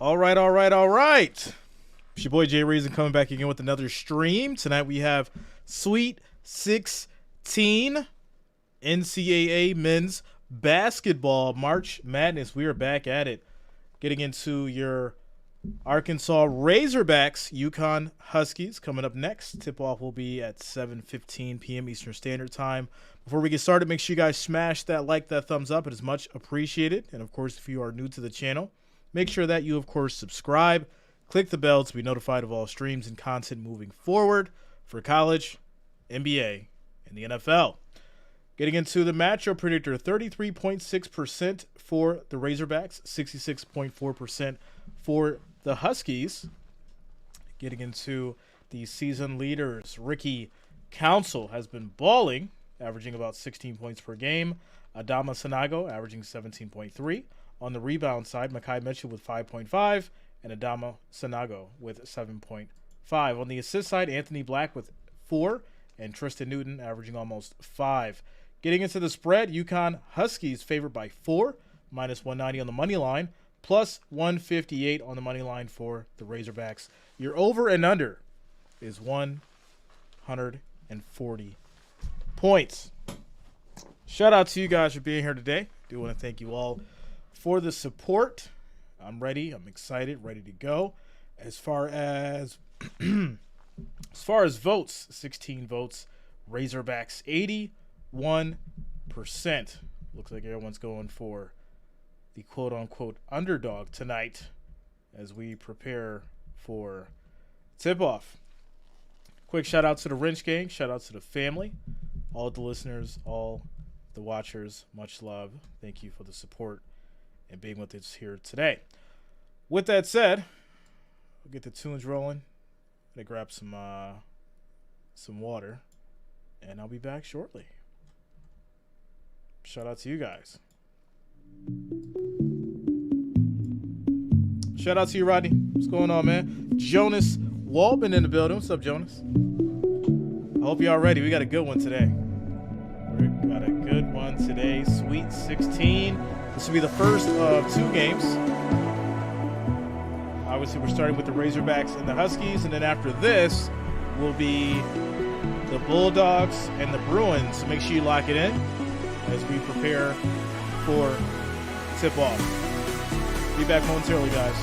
All right. It's your boy Jay Reason coming back again with another stream. Tonight we have Sweet 16 NCAA men's basketball March Madness. We are back at it. Getting into your Arkansas Razorbacks, UConn Huskies coming up next. Tip-off will be at 7:15 p.m. Eastern Standard Time. Before we get started, make sure you guys smash that like, that thumbs up. It is much appreciated. And, of course, if you are new to the channel, make sure that you, of course, subscribe. Click the bell to be notified of all streams and content moving forward for college, NBA, and the NFL. Getting into the matchup predictor, 33.6% for the Razorbacks, 66.4% for the Huskies. Getting into the season leaders, Ricky Council has been balling, averaging about 16 points per game. Adama Sanago averaging 17.3. On the rebound side, Makai Mitchell with 5.5 and Adama Sanago with 7.5. On the assist side, Anthony Black with 4 and Tristan Newton averaging almost 5. Getting into the spread, UConn Huskies favored by 4, minus 190 on the money line, plus 158 on the money line for the Razorbacks. Your over and under is 140 points. Shout out to you guys for being here today. Do want to thank you all for the support. I'm ready. I'm excited. Ready to go. As far as votes, 16 votes. Razorbacks 81%. Looks like everyone's going for the quote-unquote underdog tonight as we prepare for tip-off. Quick shout-out to the Wrench Gang. Shout-out to the family. All the listeners, all the watchers, much love. Thank you for the support and being with us here today. With that said, we'll get the tunes rolling. I'm going to grab some water, and I'll be back shortly. Shout out to you guys. Shout out to you, Rodney. What's going on, man? Jonas Waldman in the building. What's up, Jonas? I hope y'all ready. We got a good one today. We got a good one today. Sweet 16. This will be the first of 2 games. Obviously, we're starting with the Razorbacks and the Huskies, and then after this will be the Bulldogs and the Bruins. So make sure you lock it in as we prepare for tip-off. Be back momentarily, guys.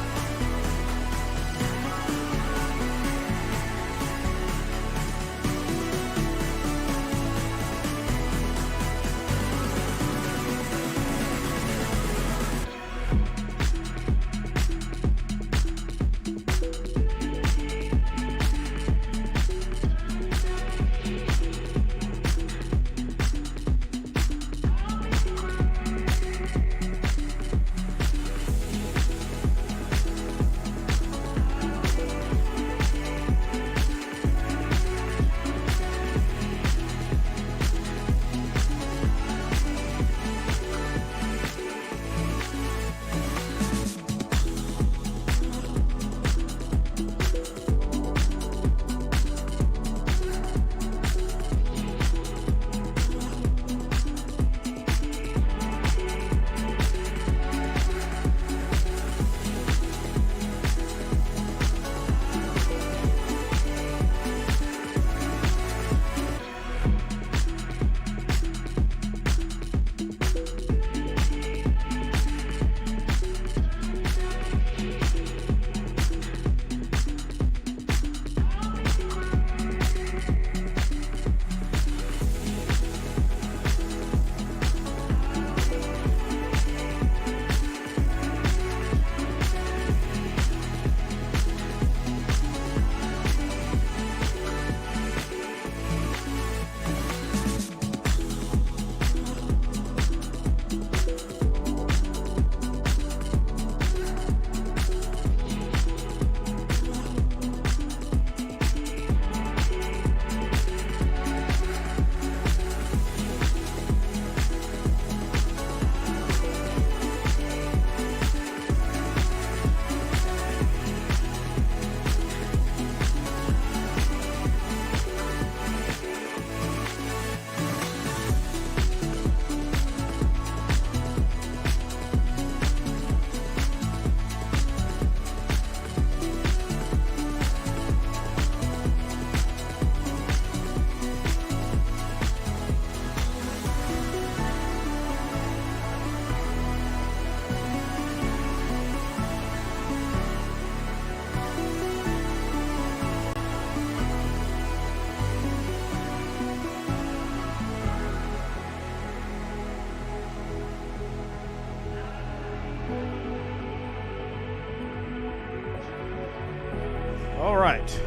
All right.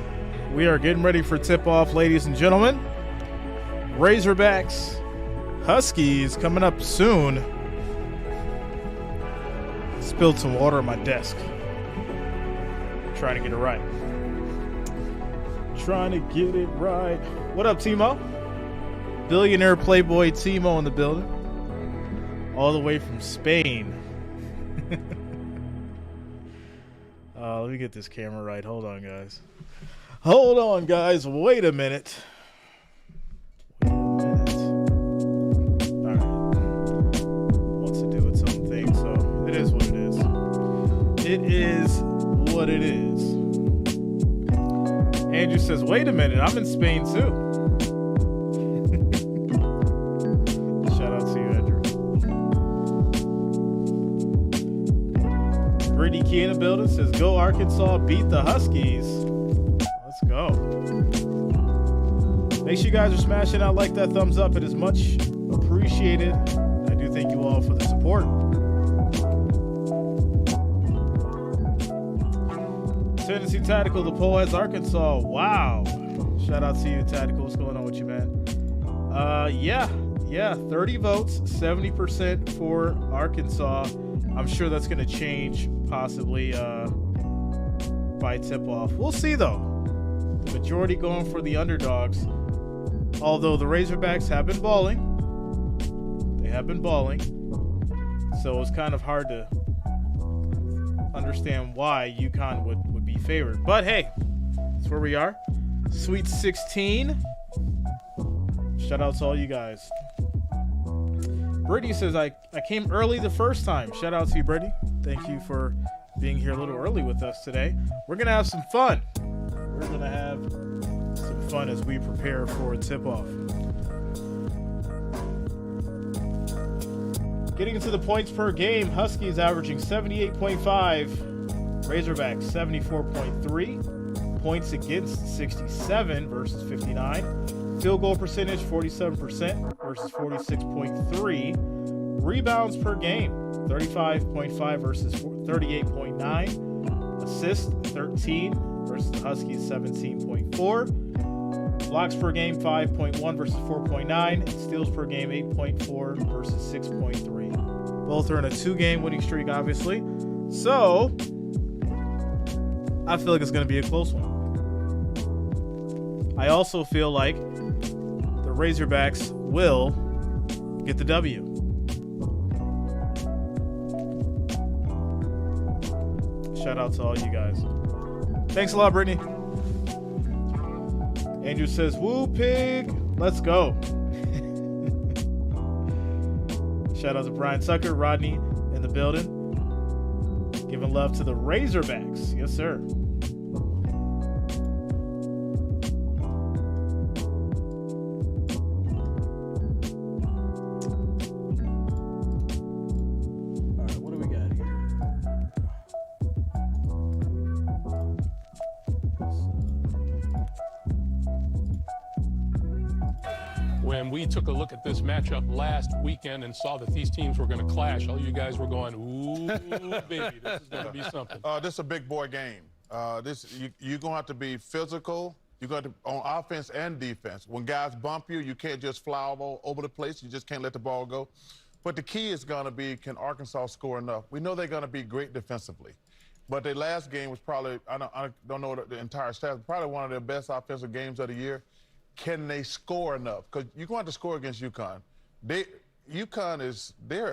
We are getting ready for tip-off, ladies and gentlemen. Razorbacks, Huskies coming up soon. Spilled some water on my desk. Trying to get it right. What up, Timo? Billionaire Playboy Timo in the building. All the way from Spain. Let me get this camera right. Hold on, guys. Wait a minute. All right. Wants to do its own thing, so it is what it is. It is what it is. Andrew says, wait a minute, I'm in Spain too. Shout out to you, Andrew. Brittany Key in the building says, go Arkansas, beat the Huskies. Let's go. Make sure you guys are smashing out, like that thumbs up. It is much appreciated. I do thank you all for the support. Tennessee Tactical, the poll has Arkansas. Wow. Shout out to you, Tactical. What's going on with you, man? Yeah. 30 votes, 70% for Arkansas. I'm sure that's going to change possibly by tip-off. We'll see, though. The majority going for the underdogs. Although the Razorbacks have been balling. They have been balling. So it's kind of hard to understand why UConn would be favored. But hey, that's where we are. Sweet 16. Shout out to all you guys. Brittany says, I came early the first time. Shout out to you, Brittany. Thank you for being here a little early with us today. We're going to have some fun. We're going to have some fun as we prepare for a tip-off. Getting into the points per game, Huskies averaging 78.5, Razorbacks 74.3, points against 67 versus 59, field goal percentage 47% versus 46.3, rebounds per game 35.5 versus 38.9, assists 13 versus the Huskies 17.4, blocks per game 5.1 versus 4.9, and steals per game 8.4 versus 6.3. Both are in a 2-game winning streak, obviously. So, I feel like it's going to be a close one. I also feel like the Razorbacks will get the W. Shout out to all you guys. Thanks a lot, Brittany. Andrew says, woo, pig. Let's go. Shout out to Brian Tucker, Rodney in the building. Giving love to the Razorbacks. Yes, sir. All right, what do we got here? When we took a look at this matchup last weekend and saw that these teams were going to clash, all you guys were going, ooh, baby, this is going to be something. This is a big boy game. You're going to have to be physical. You're going to on offense and defense. When guys bump you, you can't just fly all over the place. You just can't let the ball go. But the key is going to be, can Arkansas score enough? We know they're going to be great defensively. But their last game was probably, I don't know the entire stats, probably one of their best offensive games of the year. Can they score enough? Because you're going to have to score against UConn. They're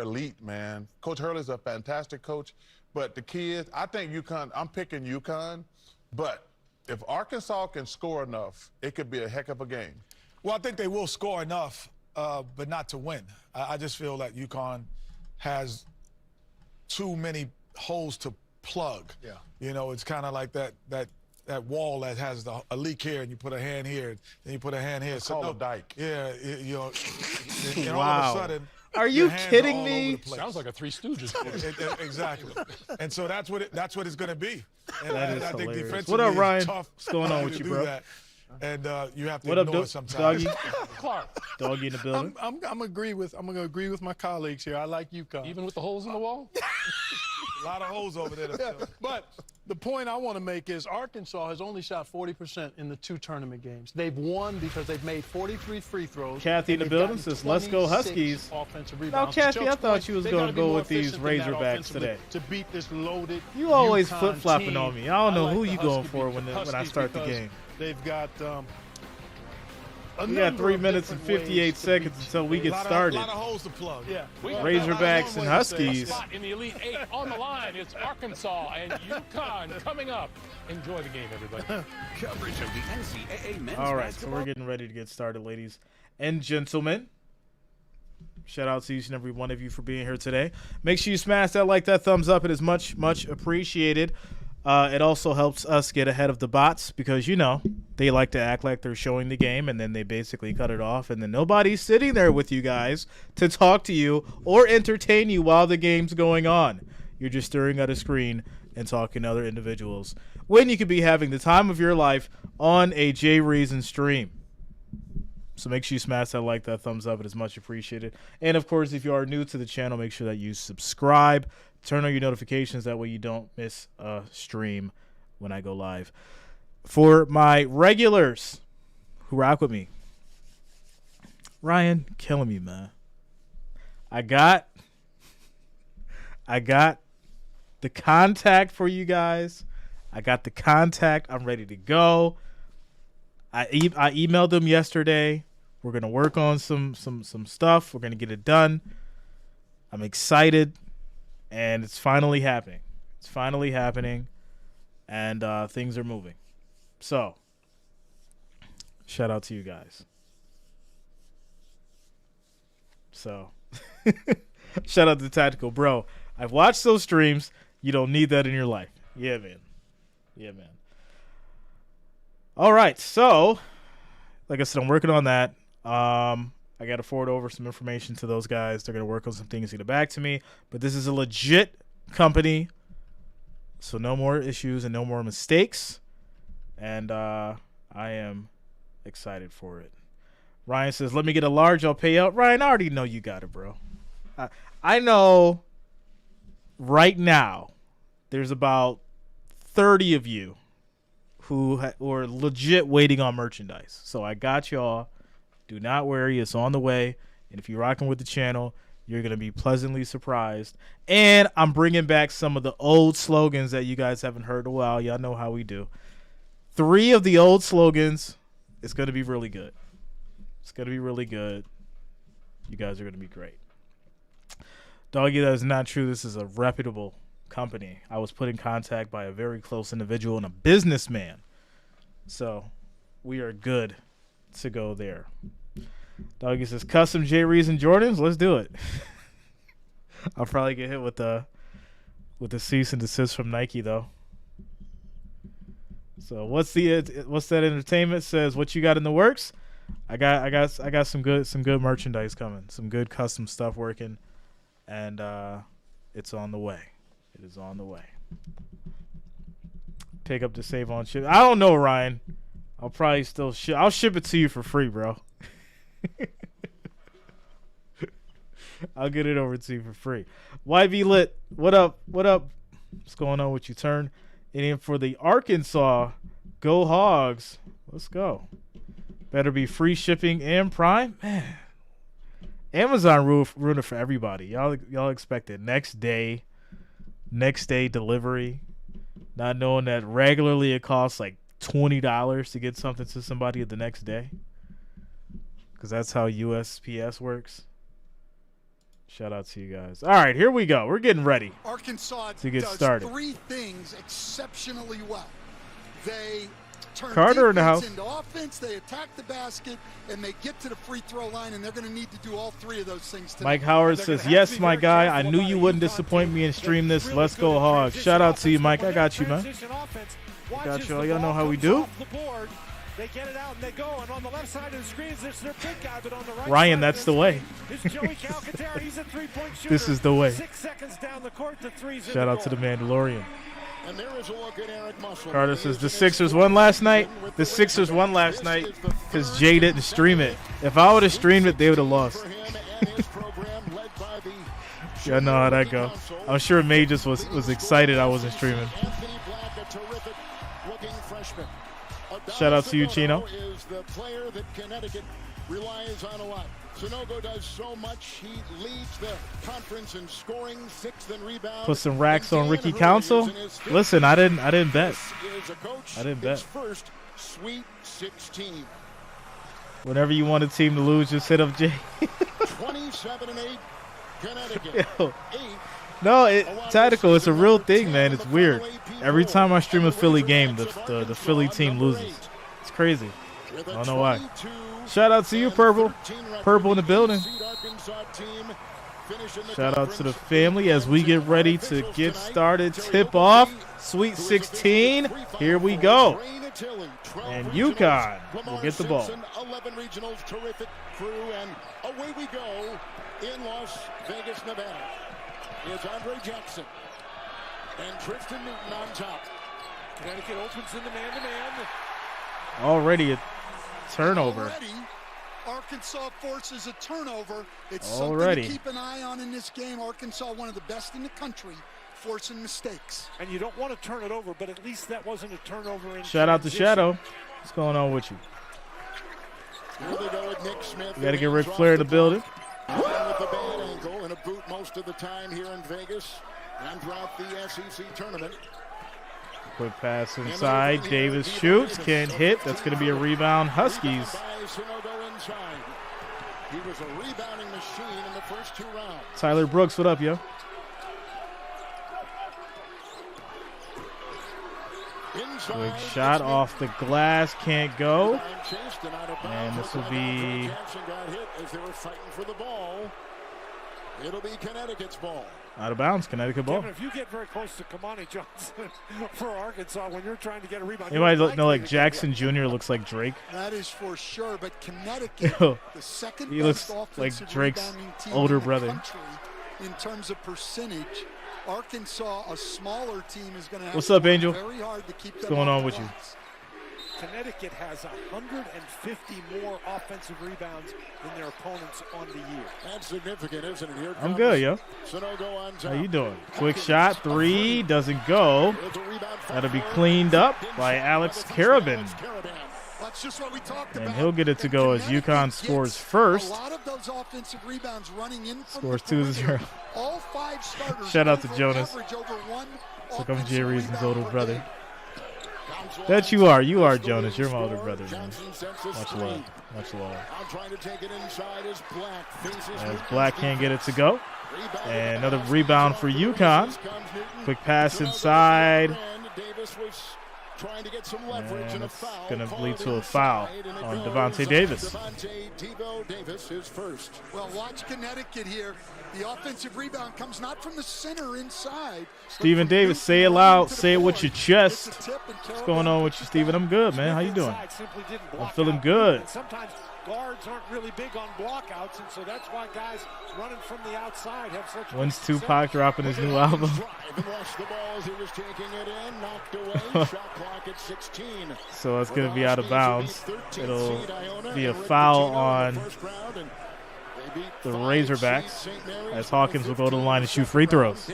elite, man. Coach Hurley's a fantastic coach. But the key is, I think UConn, I'm picking UConn. But if Arkansas can score enough, it could be a heck of a game. Well, I think they will score enough, but not to win. I just feel that UConn has too many holes to plug. Yeah. You know, it's kind of like that wall that has a leak here, and you put a hand here, then you put a hand here. It's called a dike. Yeah, you know, and wow. all of a sudden, are you kidding me? Sounds like a Three Stooges. Exactly. And so that's what it's going to be. And that is I think hilarious. defensively, What up, Ryan? it's tough. What's going on with you, bro? That. And you have to What up, ignore it sometimes. Doggy? Clark, Doggy in the building. I'm gonna agree with my colleagues here. I like UConn. even with the holes in the wall? A lot of holes over there. Yeah, but the point I want to make is Arkansas has only shot 40% in the 2 tournament games. They've won because they've made 43 free throws. Kathy in the building says, "Let's go Huskies." Offensive Now, rebounds. Kathy, I thought you was going to go with these Razorbacks today. To beat this loaded You always UConn flip-flopping team. on me. I don't know who the you going Huskies for when I Huskies start the because game. They've got We got 3 minutes and 58 seconds until we get started. A lot of holes to plug. Yeah. Razorbacks and Huskies. Spot in the Elite Eight on the line. It's Arkansas and UConn coming up. Enjoy the game, everybody. Coverage of the NCAA men's All right, so basketball. we're getting ready to get started, ladies and gentlemen. Shout out to each and every one of you for being here today. Make sure you smash that like, that thumbs up. It is much, much appreciated. It also helps us get ahead of the bots because, you know, they like to act like they're showing the game and then they basically cut it off. And then nobody's sitting there with you guys to talk to you or entertain you while the game's going on. You're just staring at a screen and talking to other individuals when you could be having the time of your life on a Jay Reason stream. So make sure you smash that like, that thumbs up. It is much appreciated. And, of course, if you are new to the channel, make sure that you subscribe. Turn on your notifications. That way you don't miss a stream when I go live. For my regulars who rock with me, Ryan, killing me, man. I got the contact for you guys. I got the contact. I'm ready to go. I emailed them yesterday. We're gonna work on some stuff. We're gonna get it done. I'm excited, and it's finally happening. It's finally happening, and things are moving. So, shout out to you guys. So, shout out to Tactical Bro. I've watched those streams. You don't need that in your life. Yeah, man. Yeah, man. All right, so like I said, I'm working on that. I got to forward over some information to those guys. They're going to work on some things to get back to me. But this is a legit company, so no more issues and no more mistakes. And I am excited for it. Ryan says, let me get a large, I'll pay out. Ryan, I already know you got it, bro. I know right now there's about 30 of you who are legit waiting on merchandise. So I got y'all. Do not worry. It's on the way. And if you're rocking with the channel, you're going to be pleasantly surprised. And I'm bringing back some of the old slogans that you guys haven't heard in a while. Y'all know how we do. 3 of the old slogans. It's going to be really good. It's going to be really good. You guys are going to be great. Doggy, that is not true. This is a reputable company. I was put in contact by a very close individual and a businessman. So we are good to go there. Doggy says, custom J Reason Jordans. Let's do it. I'll probably get hit with the cease and desist from Nike though. So what's that entertainment says? What you got in the works? I got some good merchandise coming. Some good custom stuff working, and it's on the way. It is on the way. Pick up to save on ship. I don't know, Ryan. I'll probably still ship. I'll ship it to you for free, bro. I'll get it over to you for free. YB Lit, what up? What up? What's going on with you? Turn it in for the Arkansas. Go Hogs. Let's go. Better be free shipping and Prime. Man, Amazon ruined it for everybody. Y'all expect it next day delivery, not knowing that regularly it costs like $20 to get something to somebody the next day, because that's how USPS works. Shout out to you guys. All right, here we go. We're getting ready. Arkansas to get does started. 3 things exceptionally well. They turn Carter in the defense house. into offense, they attack the basket, and they get to the free throw line, and they're going to need to do all 3 of those things tonight. Mike Howard says, yes, my guy. I knew you wouldn't disappoint me and stream this. Let's go Hogs. Shout out to you, Mike. I got you, man. I got y'all. Y'all know how we do. They get it out and they go, and on the left side of the screens, there's their big guy, but on the right Ryan, side that's the way. It's Joey Calcaterra. He's a three-point shooter. This is the way. 6 seconds down the court, the three's in Shout the out to the goal. Mandalorian. And there is a look at Eric Musselman. Carter says the Sixers won last night. The Sixers won last night because Jay didn't stream it. If I would have streamed it, they would have lost. For him and his program led Yeah, I know how that go. I'm sure May just was excited I wasn't streaming. Shout out to you, Chino. Is the player that Connecticut relies on a lot. Sonogo does so much. He leads the conference in scoring, 6th in rebounds. Put some racks on Ricky Council. Listen, I didn't bet. I didn't bet. First Sweet 16. Whenever you want a team to lose, just hit up Jay. 27-8, Connecticut. Yo. No, tactical. It's a real thing, man. It's weird. Every time I stream a Philly game, the Philly team loses. It's crazy. I don't know why. Shout out to you, Purple. Purple in the building. Shout out to the family as we get ready to get started. Tip off. Sweet 16. Here we go. And UConn will get the ball. 11 regionals, terrific crew, and away we go in Las Vegas, Nevada. Is Andre Jackson and Tristan Newton on top. Connecticut opens in the man-to-man. Already a turnover. Already, Arkansas forces a turnover. It's Already. something to keep an eye on in this game. Arkansas, one of the best in the country, forcing mistakes. And you don't want to turn it over, but at least that wasn't a turnover. Shout out to Shadow. What's going on with you? Here they go with Nick Smith. We got to get Ric Flair in the building. With the bad ankle and a boot most of the time here in Vegas and throughout the SEC tournament. Quick pass inside. Davis shoots. Can't hit. That's going to be a rebound. Huskies. He was a rebounding machine in the first 2 rounds. Tyler Brooks, what up, yo? Quick shot off the glass. Can't go. And this will be... It'll be Connecticut's ball. Out of bounds, Connecticut ball. Kevin, if you get very close to Kamani Johnson for Arkansas when you're trying to get a rebound. Anybody know like Jackson Jr. looks like Drake? That is for sure, but Connecticut, the second he best looks offensive like Drake's rebounding team older in the brother. country in terms of percentage. Arkansas, a smaller team, is going to have What's up, Angel? very hard to keep What's them going off on the with you? glass. Connecticut has 150 more offensive rebounds than their opponents on the year. That's significant, isn't it? Here I'm good, yo. How you doing? Quick shot, 3, doesn't go. That'll be cleaned up by Alex Carabin. That's just what we talked And about. he'll get it to go as UConn scores first. A lot of those offensive rebounds running in from Scores the perimeter. 2-0. All 5 starters. Shout out to for Jonas. average over 1 So come Jay offensive Reason's rebound older per brother. game. That you are. You are, Jonas. You're my older brother, man. Much love. Much love. As Black can't get it to go. And another rebound for UConn. Quick pass inside. And it's going to lead to a foul on Devontae Davis. Well, watch Connecticut here. The offensive rebound comes not from the center inside. Stephen Davis, say it loud. Say it with your chest. What's going on with you, Stephen? I'm good, man. How you doing? I'm feeling good. Sometimes guards aren't really big on blockouts, and so that's why guys running from the outside have such. When's Tupac dropping his new album? So it's going to be out of bounds. It'll be a foul on the Razorbacks as Hawkins will go to the line and shoot free throws.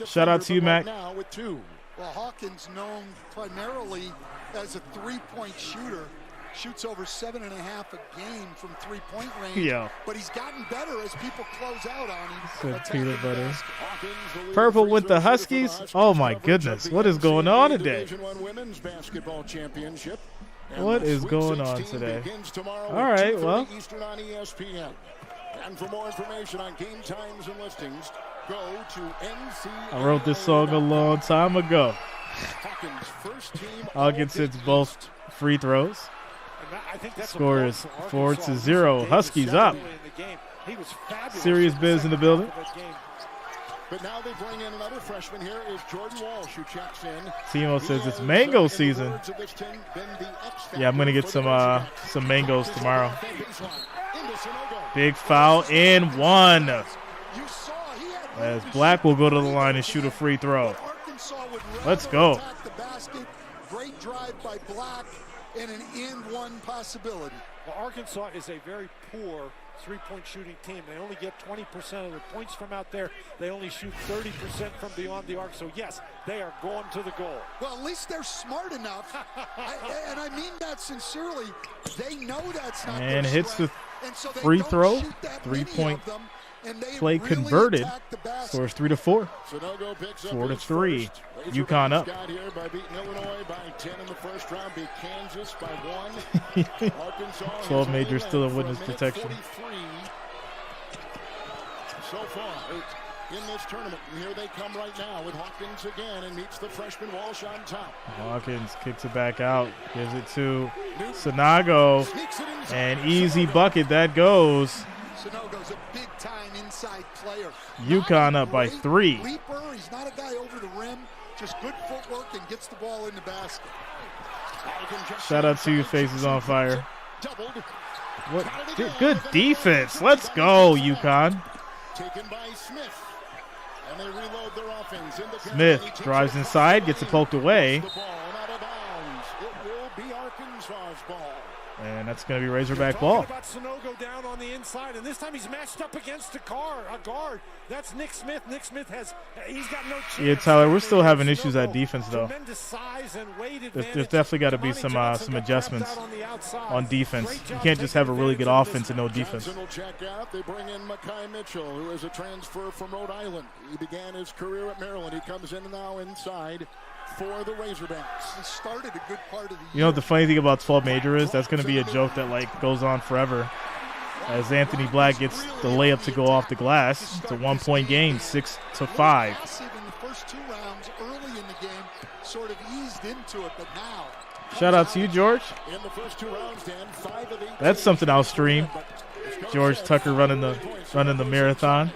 Shout out to you, Mac. Well, Hawkins, known primarily as a three-point shooter, shoots over 7.5 a game from three-point range. Yo. But he's gotten better as people close out on him. Good peanut butter. Purple with the Huskies. Oh my goodness, what is going on today? What is going on today? All right, well. And for more information on game times and listings, go to NCAA. I wrote this song a long time ago. Hawkins hits both free throws. Score is 4-0. Huskies up. Serious Biz in the building. But now they bring in another freshman. Here is Jordan Walsh, who checks in. Timo says it's mango season. Yeah, I'm gonna get some mangoes tomorrow. Big foul and one. As Black will go to the line and shoot a free throw. Let's go. Great drive by Black and an and one possibility. Well, Arkansas is a very poor three-point shooting team. They only get 20% of the points from out there. They only shoot 30% from beyond the arc. So, yes, they are going to the goal. Well, at least they're smart enough, and I mean that sincerely. They know that's not and their hits the strength, and so they free don't throw. shoot that 3-point many of them, and they play really converted. attack the basket. Scores 3-4. Sonogo picks up 4-3. his first. UConn up. Got here by beating Illinois by 10 in the first round, beat Kansas by 1. Arkansas 12 has majors only still led in for witness a minute protection. 43 so far in this tournament. And here they come right now with Hawkins again and meets the freshman Walsh on top. Hawkins kicks it back out, gives it to Sonogo, and easy bucket that goes. Sonogo's a big-time inside player. UConn up by 3. Leaper. He's not a guy over the rim. Just good footwork and gets the ball in the basket. Shout out to you, Faces on Fire. What good defense. Let's go, UConn. Taken by Smith. And they reload their offense. Smith drives inside, gets it poked away. The ball out of bounds. It will be Arkansas's ball. And that's going to be Razorback ball. About Sonogo down on the inside, and this time he's matched up against a guard. That's Nick Smith. Nick Smith he's got no chance. Yeah, Tyler, we're still having issues at defense, though. Tremendous size and weight There's definitely got to be some adjustments on defense. You can't just have a really good offense and no defense. Jackson will check out. They bring in Mekhi Mitchell, who is a transfer from Rhode Island. He began his career at Maryland. He comes in now inside for the Razorbacks. He started a good part of the year. You know what the funny thing about 12 major is? That's going to be a joke that goes on forever. As Anthony Black gets the layup to go off the glass. It's a 1-point game, 6-5. Passive in the first 2 rounds early in the game, sort of eased into it, but now. Shout out to you, George. In the first 2 rounds, Dan, 5 of 8. That's something I'll stream. George Tucker running the marathon.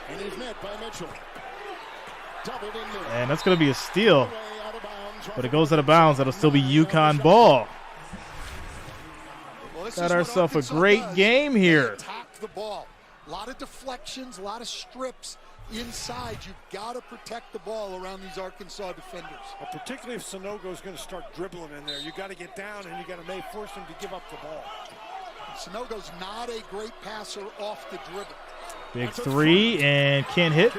And he's met by Mitchell. And that's going to be a steal. But it goes out of bounds. That'll still be UConn ball. Got ourselves a great game here. Attack the ball. A lot of deflections, a lot of strips inside. You've got to protect the ball around these Arkansas defenders. Particularly if Sonogo's going to start dribbling in there. You got to get down and you got to force him to give up the ball. Sonogo's not a great passer off the dribble. Big 3 and can't hit.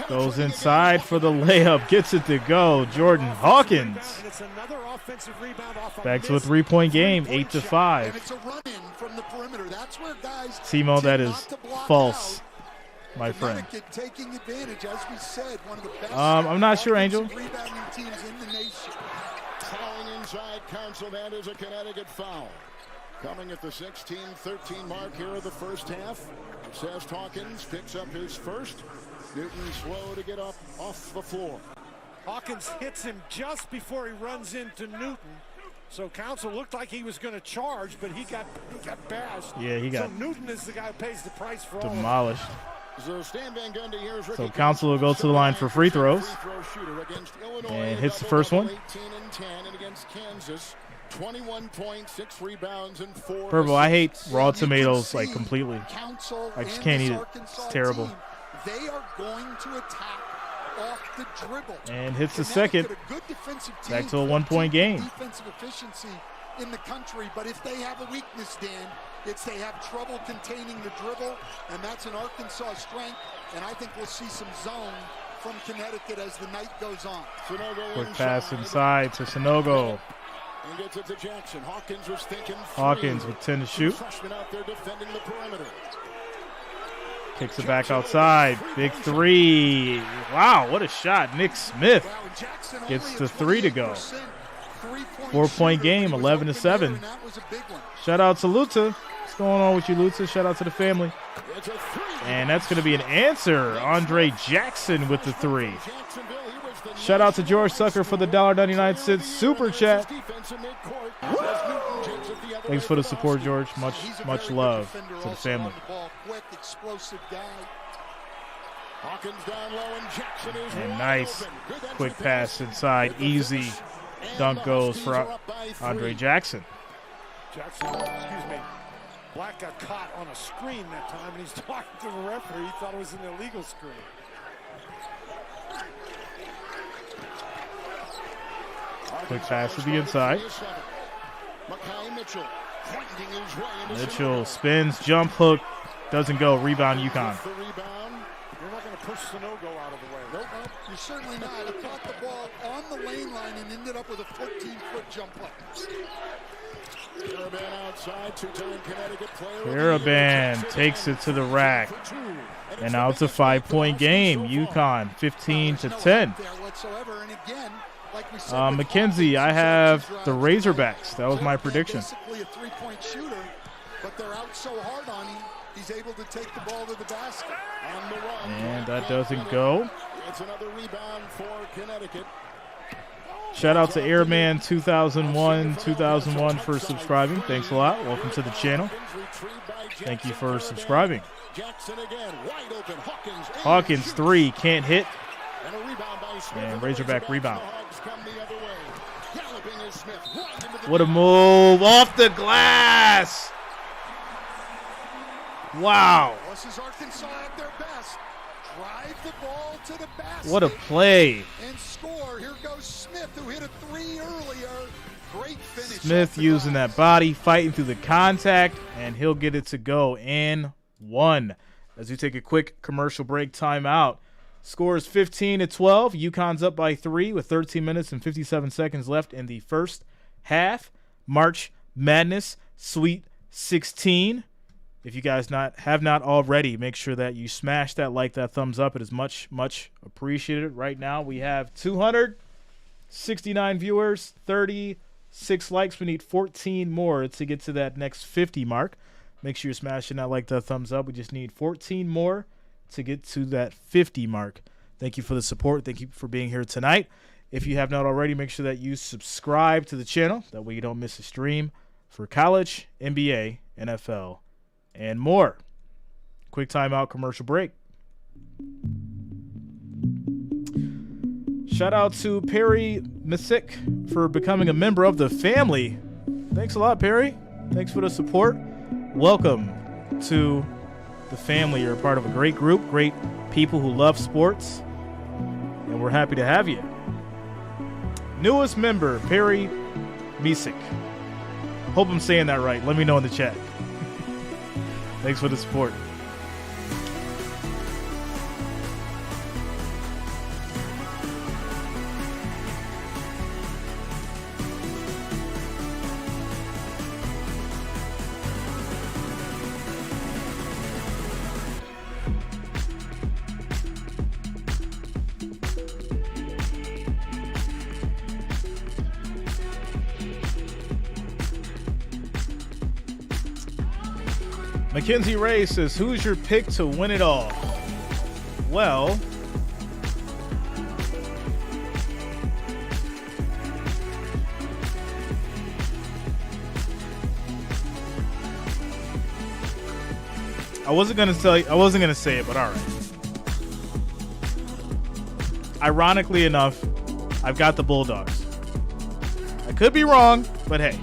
Goes inside for the layup. Gets it to go. Jordan Hawkins. Back to a 3-point game, 8-5. It's a run-in from the perimeter. That's where guys Timo, that is false, my friend. Taking advantage, as we said, one of the best I'm not sure, Angel. rebounding teams in the nation. Fouling inside Council. That is a Connecticut foul. Coming at the 16-13 mark here of the first half. Seth Hawkins picks up his first. Newton slow to get up off the floor. Hawkins hits him just before he runs into Newton. So Council looked like he was going to charge, but he got bashed. Yeah, he got So Newton is the guy who pays the price for all of it. demolished. So Stan Van Gundy here is So Council will go to the line for free throws. And hits the first one. 18-10, and against Kansas, 21 points, 6 rebounds, and 4 Purple, I hate assists. raw tomatoes completely. Council I just and can't this eat it. Arkansas It's terrible. team, they are going to attack off the dribble. And hits the Connecticut, second. a good defensive team, Back to a 1-point game. Defensive efficiency in the country, but if they have a weakness, Dan, it's they have trouble containing the dribble, and that's an Arkansas strength. And I think we'll see some zone from Connecticut as the night goes on. Quick pass inside to Sonogo. And gets it to Jackson. Hawkins was thinking Hawkins with 10 to shoot. Freshman out there defending the perimeter. Kicks it back outside. Big 3. Wow, what a shot. Nick Smith gets the 3 to go. 4-point game, 11-7. Shout out to Luta. What's going on with you, Luta? Shout out to the family. And that's going to be an answer. Andre Jackson with the 3. Shout out to George Sucker for the $1.99 super chat. Thanks for the support, George. Much love to the family. And nice quick pass inside. Easy dunk goes for Andre Jackson. Black got caught on a screen that time, and he's talking to the referee. He thought it was an illegal screen. Quick pass to the inside. Mitchell spins, jump hook, doesn't go. Rebound, UConn. You're not going to push Sanogo out of the way. Nope, you're certainly not. It caught the ball on the lane line and ended up with a 14-foot jump play. Karaban takes it to the rack. And now it's a 5-point game. UConn 15-10. McKenzie, I have the Razorbacks. That was my prediction. Basically a three-point shooter, but they're out so hard on him, he's able to take the ball to the basket. And that doesn't go. It's another rebound for Connecticut. Shout out to Airman 2001 for subscribing. Thanks a lot. Welcome to the channel. Thank you for subscribing. Hawkins 3, can't hit. And Razorback rebound. What a move. Off the glass. Wow. This is Arkansas at their best. Drive the ball to the basket. What a play. And score. Here goes Smith, who hit a 3 earlier. Great finish. Smith using that body, fighting through the contact, and he'll get it to go. And 1. As we take a quick commercial break timeout. Score is 15-12. UConn's up by 3 with 13 minutes and 57 seconds left in the first half. March Madness Sweet 16. If you guys have not already, make sure that you smash that like, that thumbs up. It is much, much appreciated. Right now we have 269 viewers, 36 likes. We need 14 more to get to that next 50 mark. Make sure you're smashing that like, that thumbs up. We just need 14 more to get to that 50 mark. Thank you for the support. Thank you for being here tonight. If you have not already, make sure that you subscribe to the channel. That way you don't miss a stream for college, NBA, NFL, and more. Quick timeout, commercial break. Shout out to Perry Misick for becoming a member of the family. Thanks a lot, Perry. Thanks for the support. Welcome to the family. You're a part of a great group, great people who love sports, and we're happy to have you. Newest member, Perry Misick. Hope I'm saying that right. Let me know in the chat. Thanks for the support. Mackenzie Ray says, who's your pick to win it all? Well, I wasn't going to say it, but all right. Ironically enough, I've got the Bulldogs. I could be wrong, but hey,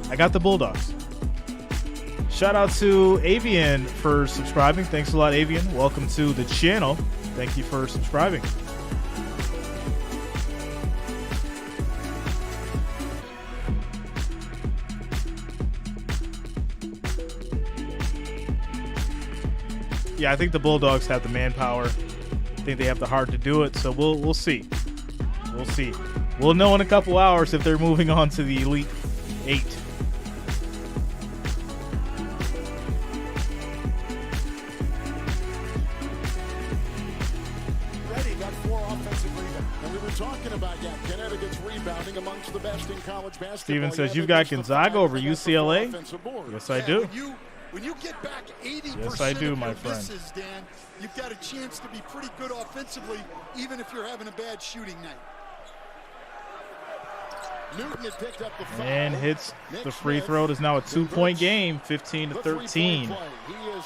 I got the Bulldogs. Shout out to Avian for subscribing. Thanks a lot, Avian. Welcome to the channel. Thank you for subscribing. Yeah, I think the Bulldogs have the manpower. I think they have the heart to do it. So we'll see. We'll see. We'll know in a couple hours if they're moving on to the Elite 8. Steven says, you've got Gonzaga over UCLA? Yes, I do. When you get back 80% yes, I do, of my your friend. misses, Dan, you've got a chance to be pretty good offensively, even if you're having a bad shooting night. Newton had picked up the foul. And hits the free throw. It is now a 2-point game, 15-13. He is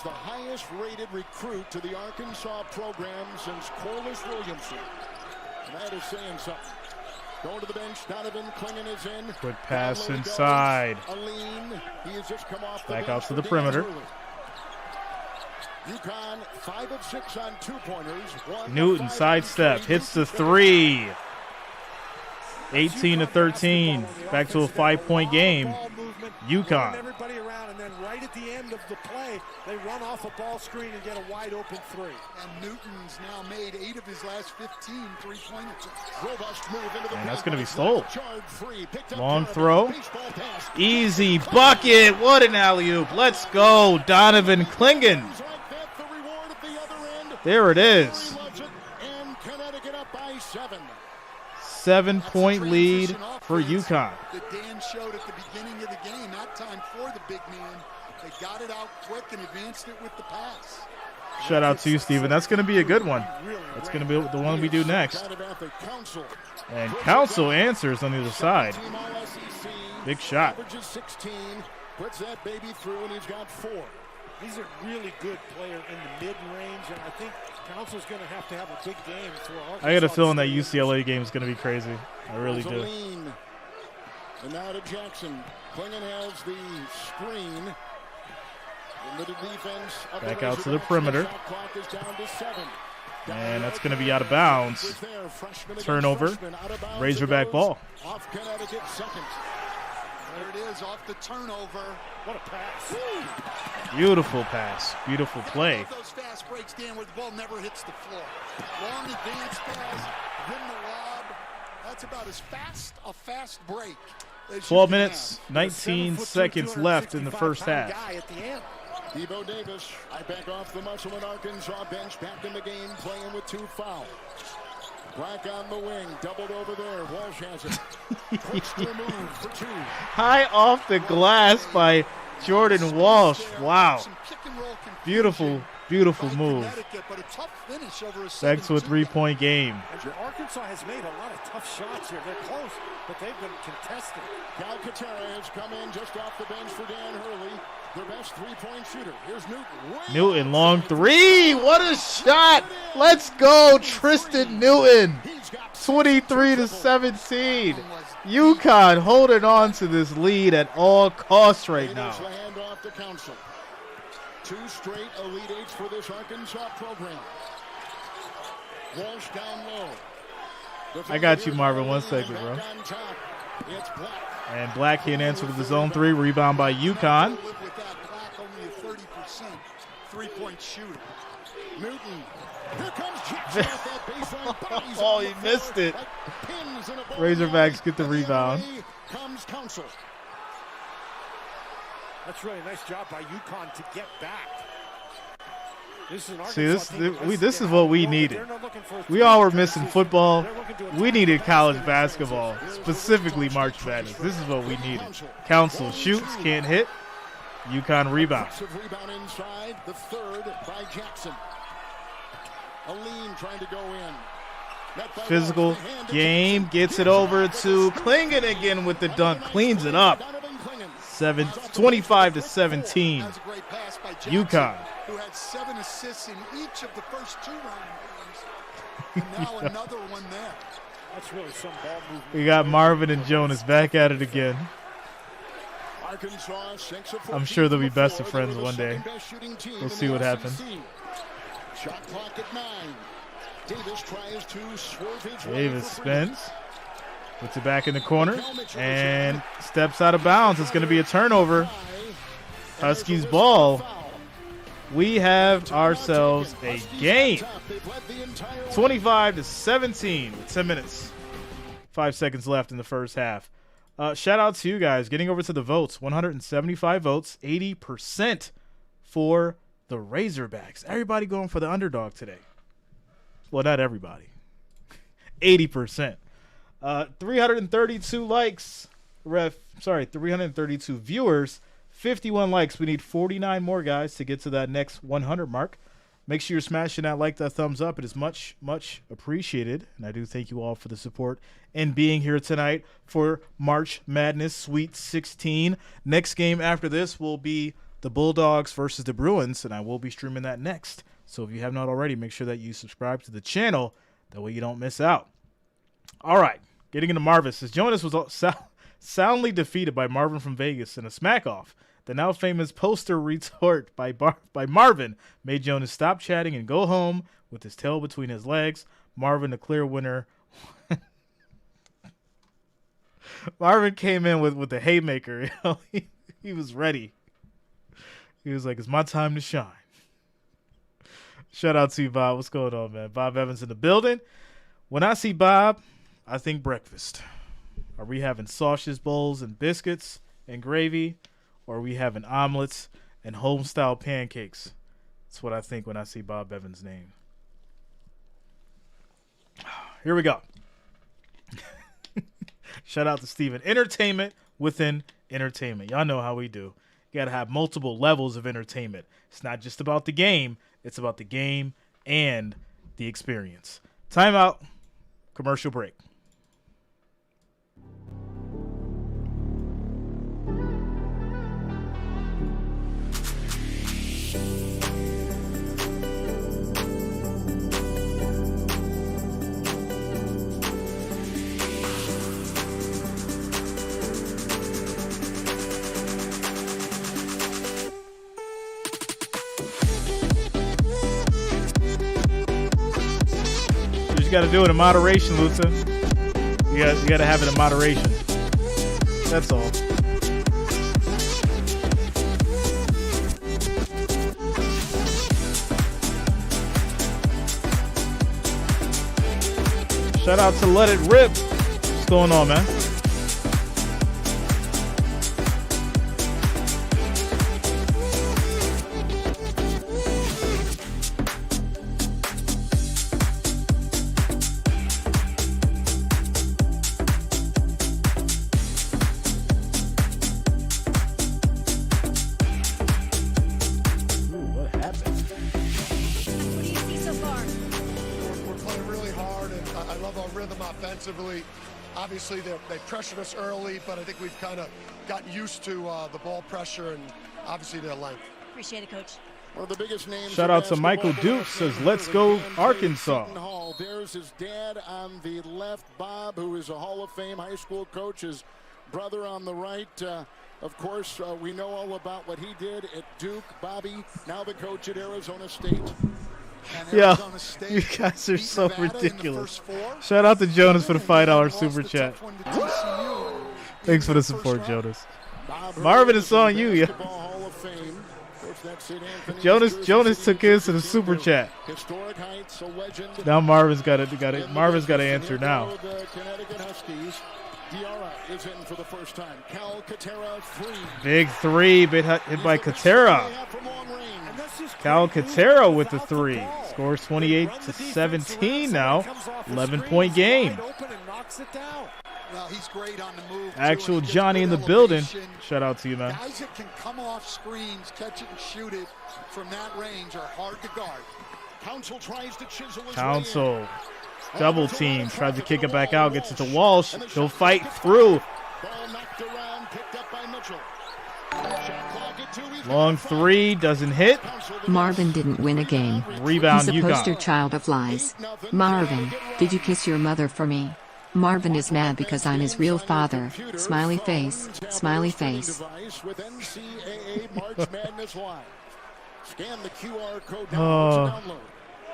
the highest-rated recruit to the Arkansas program since Corliss Williamson. And that is saying something. Going to the bench, Donovan Clingan is in. Quick pass inside. He has just come off the back bench out to the perimeter. UConn 5 of 6 on 2-pointers. Newton sidestep, hits the 3. 18-13. Back to a 5-point game. UConn. Everybody around, and then right at the end of the play, they run off a ball screen and get a wide open three. And Newton's now made 8 of his last 15 3-pointers. Robust move into the And that's going to be stole. free, Long throw. Easy bucket. What an alley-oop. Let's go, Donovan Clingan. There it is. 7-point lead for UConn. That Dan showed at the beginning of the game, that time for the big man. They got it out quick and advanced it with the pass. Shout out to you, Steven. That's going to be a good one. That's going to be the one we do next. And Council answers on the other side. Big shot. Puts that baby through, and he's got 4. He's a really good player in the mid-range, and I think Council's going to have a big game for Arkansas. I got a feeling that UCLA game is going to be crazy. I really do. And now to Jackson. Clingan has the screen. Defense back out to the perimeter. And that's going to be out of bounds. Turnover. Razorback ball. Off Connecticut second. There it is, off the turnover. What a pass. Beautiful pass. Beautiful play. Those fast breaks, Dan, where the ball never hits the floor. Long advance pass, then the lob. That's about as fast a fast break. 12 minutes, 19 seconds left in the first half. Devo Davis, right back off the muscle in Arkansas bench, back in the game, playing with 2 fouls. Black on the wing, doubled over there. Walsh has it. Move for 2. High off the glass by Jordan Walsh. Wow. Beautiful, beautiful move. Back to a 3-point game. Arkansas has made a lot of tough shots here. They're close, but they've been contested. Calcaterra has come in just off the bench for Dan Hurley. Their best 3-point shooter. Here's Newton. Newton, long 3. What a shot. Let's go, Tristan Newton. 23-17. UConn holding on to this lead at all costs right now. Handoff to Council. 2 straight Elite Eights for this Arkansas program. Walsh down low. I got you, Marvin. 1 second, bro. And Black can't answer with his own 3. Rebound by UConn. Only a 30% 3-point shooter. Newton. Here comes Jackson. Oh, he missed it. Razorbacks get the rebound. Comes Council. That's really a nice job by UConn to get back. See, this is what we needed. We all were missing football. We needed college basketball, specifically March Madness. This is what we needed. Council shoots, can't hit. UConn rebound. Rebound inside, the 3rd by Jackson. Aline trying to go in. Physical game, gets it over to Clingan again with the dunk, cleans it up. 25-17. UConn. Who had 7 assists in each of the first 2 round games. And now another one there. That's really some ball movement. We got Marvin and Jonas back at it again. I'm sure they'll be best of friends one day. We'll see what happens. Shot clock at 9. Davis tries to swerve his Davis spins. Puts it back in the corner and steps out of bounds. It's going to be a turnover. Huskies ball. We have ourselves a game. 25-17 with 10 minutes. 5 seconds left in the first half. Shout out to you guys getting over to the votes. 175 votes, 80% for the Razorbacks. Everybody going for the underdog today. Well, not everybody. 80%. 332 likes. 332 viewers. 51 likes. We need 49 more guys to get to that next 100 mark. Make sure you're smashing that like, that thumbs up. It is much, much appreciated. And I do thank you all for the support and being here tonight for March Madness Sweet 16. Next game after this will be the Bulldogs versus the Bruins, and I will be streaming that next. So if you have not already, make sure that you subscribe to the channel. That way you don't miss out. All right, getting into Marvis. As Jonas was soundly defeated by Marvin from Vegas in a smack-off, the now famous poster retort by Marvin made Jonas stop chatting and go home with his tail between his legs. Marvin, the clear winner. Marvin came in with the haymaker. He was ready. He was like, it's my time to shine. Shout out to you, Bob. What's going on, man? Bob Evans in the building. When I see Bob, I think breakfast. Are we having sausage bowls and biscuits and gravy? Or are we having omelets and home-style pancakes? That's what I think when I see Bob Evans' name. Here we go. Shout out to Steven. Entertainment within entertainment. Y'all know how we do. You got to have multiple levels of entertainment. It's not just about the game. It's about the game and the experience. Timeout. Commercial break. You got to do it in moderation, Luther. You got to have it in moderation. That's all. Shout out to Let It Rip. What's going on, man? Obviously, they pressured us early, but I think we've kind of gotten used to the ball pressure and obviously their length. Appreciate it, Coach. One of the biggest names. Shout out to Michael Duke, says, let's go Arkansas. There's his dad on the left, Bob, who is a Hall of Fame high school coach. His brother on the right. Of course, we know all about what he did at Duke. Bobby, now the coach at Arizona State. Yeah, you guys are so ridiculous. Shout out to Jonas for the $5 super chat. Thanks for the support, Jonas. Marvin, it's on you, yeah. Jonas took his to the super chat. Now Marvin's got to answer now. Is in for the first time. Big three, hit by Katera. Cal Katera with the three. Scores 28-17 now. 11-point game. Well, he's great on the move. Actual Johnny in the building. Shout out to you, man. Guys that can come off screens, catch it and shoot it from that range are hard to guard. Council tries to chisel his Council. Double team. Tries to kick it back out. Gets it to Walsh. He'll fight through. Ball knocked around, picked up by Mitchell. Long three. Doesn't hit. Marvin didn't win a game. Rebound, He's a poster UConn. child of lies. Marvin, did you kiss your mother for me? Marvin is mad because I'm his real father. Smiley face. Smiley face. With NCAA March Madness Live. Scan the QR code Oh. to download.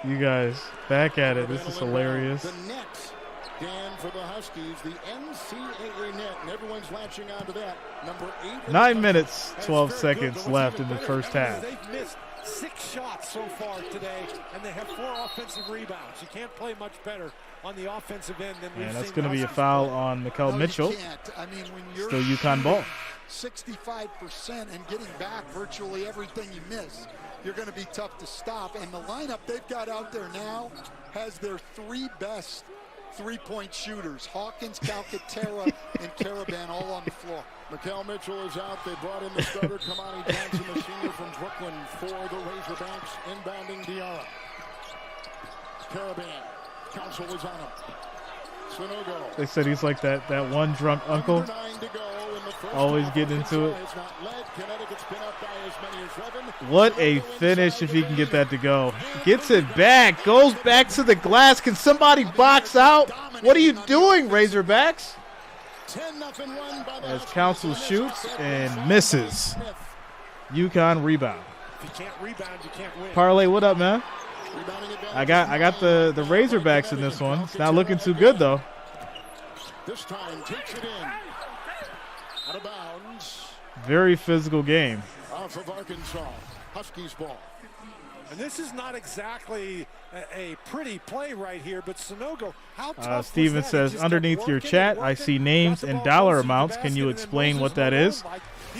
You guys, back at it. This is hilarious. The net, Dan, for the Huskies, the NCAA net, and everyone's latching onto that. Number 8. 9 minutes, 12 seconds left in the first half. They've missed 6 shots so far today, and they have 4 offensive rebounds. You can't play much better on the offensive end than we've And that's seen. going to be a foul on Mikal Mitchell. I mean, when you're Still UConn ball. 65% and getting back virtually everything you miss, you're going to be tough to stop. And the lineup they've got out there now has their 3 best three-point shooters, Hawkins, Calcaterra, and Caravan, all on the floor. Mikal Mitchell is out. They brought in the starter, Kamani Johnson, the senior from Brooklyn, for the Razorbacks, inbounding Diarra. Caravan. Council was on him. Sunogo. They said he's like that one drunk uncle. Always getting into it. What a finish if he can get that to go. Gets it back. Goes back to the glass. Can somebody box out? What are you doing, Razorbacks? As Council shoots and misses. UConn rebound. If you can't rebound, you can't win. Parlay, what up, man? I got the Razorbacks in this one. It's not looking too good though. This time takes it in. Out of bounds. Very physical game. Off of Arkansas. Huskies ball. And this is not exactly a pretty play right here, but Sanogo, how tough Steven was that? says, underneath your chat, I see names and dollar amounts. Can you explain what that is?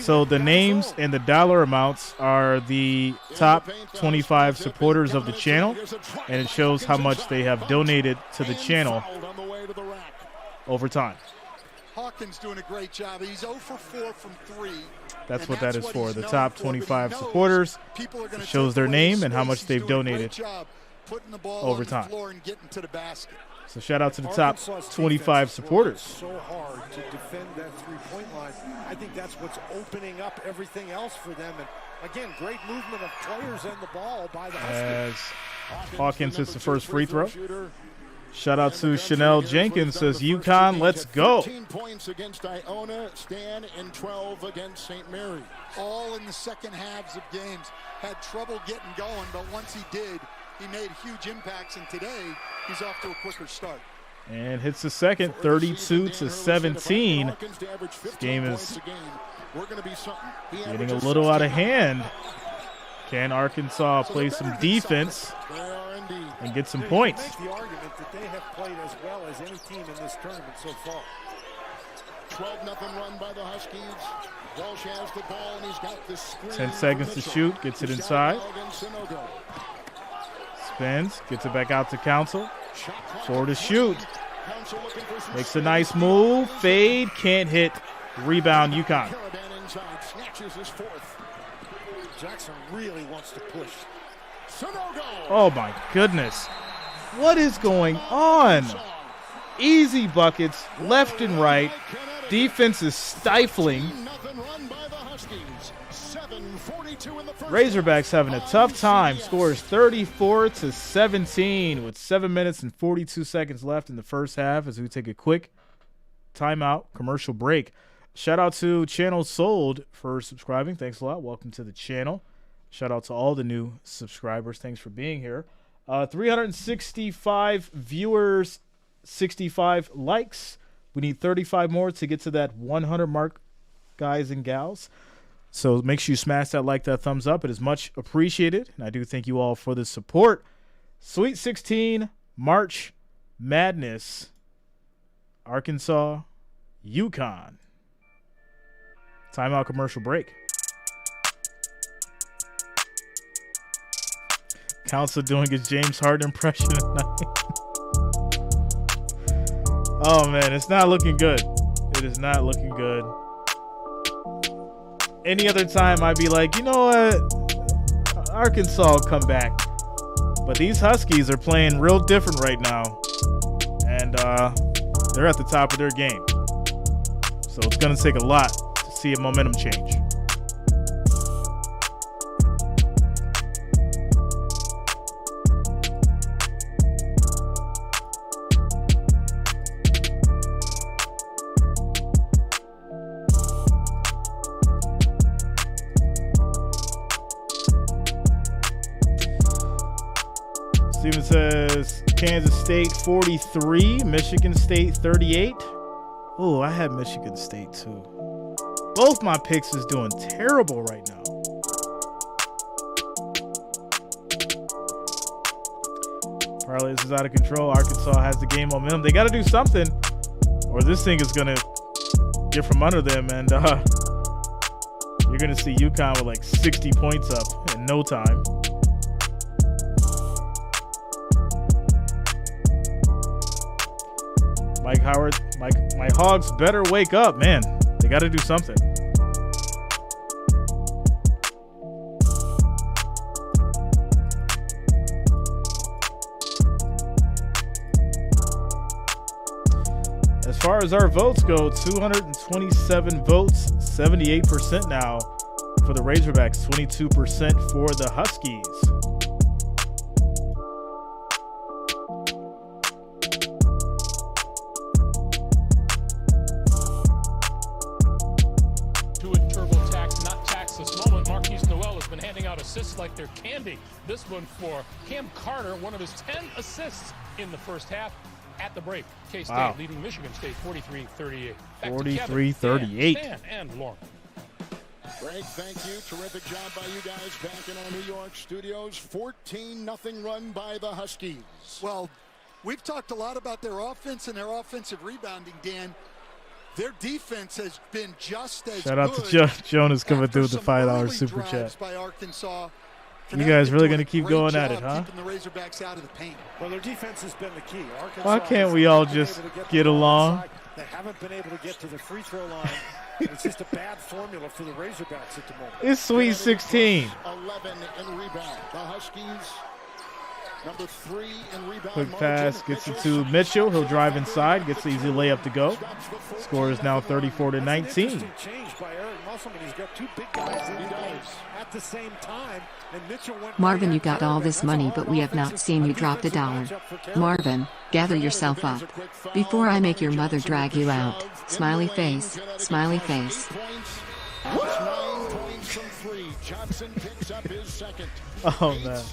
So the names and the dollar amounts are the top 25 supporters of the channel, and it shows how much they have donated to the channel over time. Hawkins doing a great job. He's 0 for 4 from 3. That's what that is for. The top 25 supporters. It shows their name and how much they've donated over time. So shout out to the top 25 supporters. So hard to defend that three-point line. I think that's what's opening up everything else for them. And again, great movement of players and the ball by the Huskies. As Hawkins hits the first free throw. Shout out to Chanel Jenkins, says UConn, let's go. 13 points against Iona, Stan in 12 against St. Mary. All in the second halves of games. Had trouble getting going, but once he did, he made huge impacts, and today he's off to a quicker start. And hits the second, 32-17. This game is getting a little out of hand. Can Arkansas play some defense and get some points? Make the argument that they have played as well as any team in this tournament so far. 12-0 run by the Huskies. Walsh has the ball, and he's got this screen. 10 seconds to shoot, gets it inside. Spins, gets it back out to Council. 4 to shoot. Makes a nice move. Fade, can't hit. Rebound, UConn. Jackson really wants to push. Oh my goodness. What is going on? Easy buckets, left and right. Defense is stifling. Razorbacks having a tough time. Scores 34-17 with 7 minutes and 42 seconds left in the first half as we take a quick timeout commercial break. Shout out to Channel Sold for subscribing. Thanks a lot. Welcome to the channel. Shout out to all the new subscribers. Thanks for being here. 365 viewers, 65 likes. We need 35 more to get to that 100 mark, guys and gals. So make sure you smash that like, that thumbs up. It is much appreciated. And I do thank you all for the support. Sweet 16, March Madness, Arkansas, UConn. Timeout commercial break. Council doing his James Harden impression tonight. Oh, man, it's not looking good. It is not looking good. Any other time, I'd be like, you know what? Arkansas will come back. But these Huskies are playing real different right now. And they're at the top of their game. So it's going to take a lot to see a momentum change. Steven says Kansas State 43, Michigan State 38. Oh, I had Michigan State too. Both my picks is doing terrible right now. Parlay, this is out of control. Arkansas has the game momentum. They got to do something, or this thing is gonna get from under them, and you're gonna see UConn with like 60 points up in no time. Mike Howard, my Hogs better wake up, man. They got to do something. As far as our votes go, 227 votes, 78% now for the Razorbacks, 22% for the Huskies. Assists like they're candy. This one for Cam Carter, one of his 10 assists in the first half. at the break. K-State Wow. leading Michigan State 43-38. 43-38. Dan, and Lauren. Greg, thank you. Terrific job by you guys back in our New York studios. 14-0 run by the Huskies. Well, we've talked a lot about their offense and their offensive rebounding, Dan. Their defense has been just as Shout out good to Jonas coming through with the after some $5 early super drives chat. by Arkansas. You guys really Connecticut going to keep doing a going great at it, job huh? keeping the Razorbacks out of the paint. Well, their defense has been the key. Arkansas Why can't has we all not been just able to get the along? outside. They haven't been able to get to the free throw line. It's just a bad formula for the Razorbacks at the moment. It's Sweet 16. 11 in rebound. The Huskies, number 3 in rebound. Quick margin. pass gets it to Mitchell. He'll drive inside, gets the easy layup to go. Score is now 34-19. Interesting change by Eric Musselman. He's got two big guys in the game at the same time. And Mitchell went Marvin, right you at got Eric. all this That's a money, hard but we have not offensive- seen you drop a defensive dollar. matchup for Carroll. Marvin, gather yourself up. Before I make your mother drag you out. Smiley face, smiley face. 9 points from 3. Johnson picks up his second. Oh, man.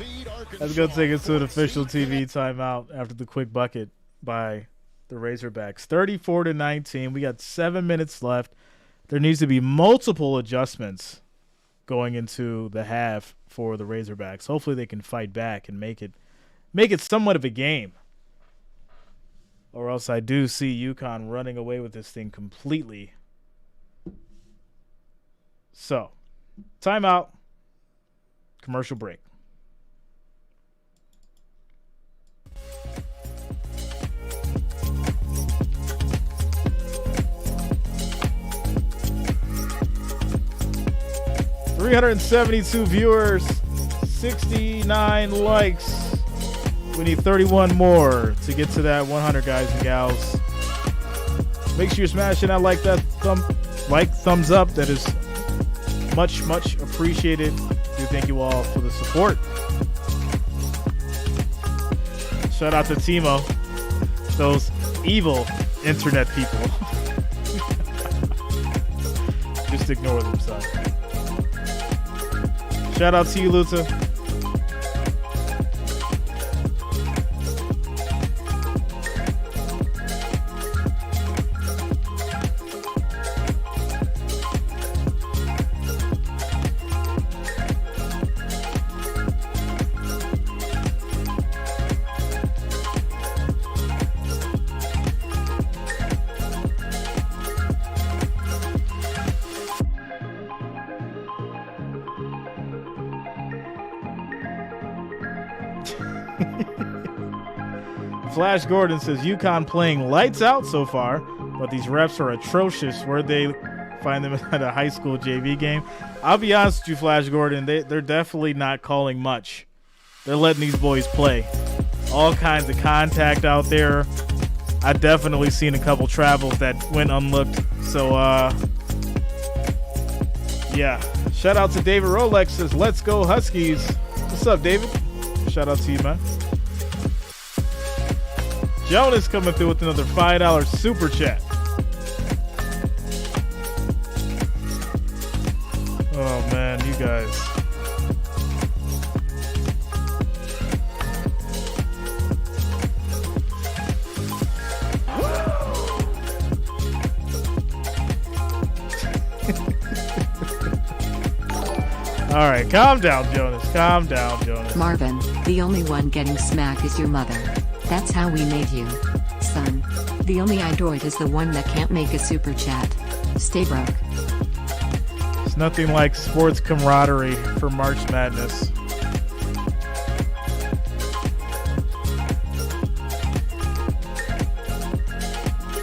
That's going to take us to an official TV timeout after the quick bucket by the Razorbacks. 34-19. We got 7 minutes left. There needs to be multiple adjustments going into the half for the Razorbacks. Hopefully they can fight back and make it somewhat of a game. Or else I do see UConn running away with this thing completely. So, timeout, commercial break. $372 viewers, 69 likes. We need 31 more to get to that 100, guys and gals. Make sure you're smashing that thumbs up. That is much appreciated. We thank you all for the support. Shout out to Timo, those evil internet people. Just ignore them, son. Shout out to you, Luta. Flash Gordon says UConn playing lights out so far, but these refs are atrocious. Where'd they find them at a high school JV game? I'll be honest with you, Flash Gordon, they're definitely not calling much. They're letting these boys play. All kinds of contact out there. I definitely seen a couple travels that went unlooked. So, yeah. Shout out to David Rolex says, let's go Huskies. What's up, David? Shout out to you, man. Jonas coming through with another $5 super chat. Oh, man, you guys. All right, calm down, Jonas. Calm down, Jonas. Marvin, the only one getting smack is your mother. That's how we made you. Son. The only android is the one that can't make a super chat. Stay broke. It's nothing like sports camaraderie for March Madness.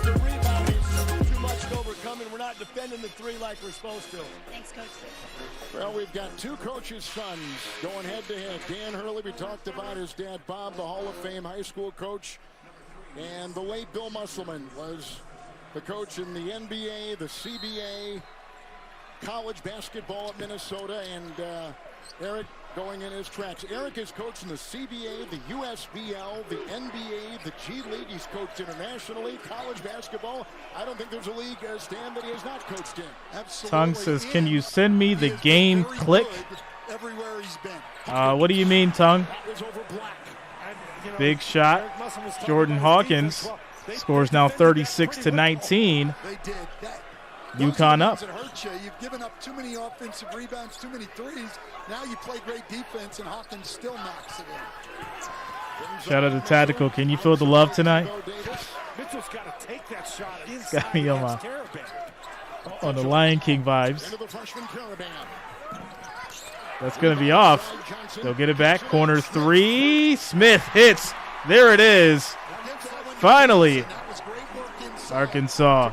The rebound is too much to overcome, and we're not defending the three like we're supposed to. Thanks, Coach. Well, we've got two coaches' sons going head-to-head. Dan Hurley, we talked about his dad, Bob, the Hall of Fame high school coach. And the late Bill Musselman was the coach in the NBA, the CBA, college basketball at Minnesota, and Eric going in his tracks. Eric has coached in the CBA, the USBL, the NBA, the G League. He's coached internationally, college basketball. I don't think there's a league, Stan, that he has not coached in. Absolutely. Tongue says, can you send me the game click? Everywhere he's been. What do you mean, Tongue? That was over Black. And, Big shot. Jordan Hawkins scores now 36-19. UConn up. You've given up too many offensive rebounds, too many threes. Now you play great defense, and Hawkins still knocks it in. Shout out to Tactical. Can you feel the love tonight? Mitchell's got to take that shot Got me on the Lion King vibes. That's going to be off. They'll get it back. Corner three. Smith hits. There it is. Finally, Arkansas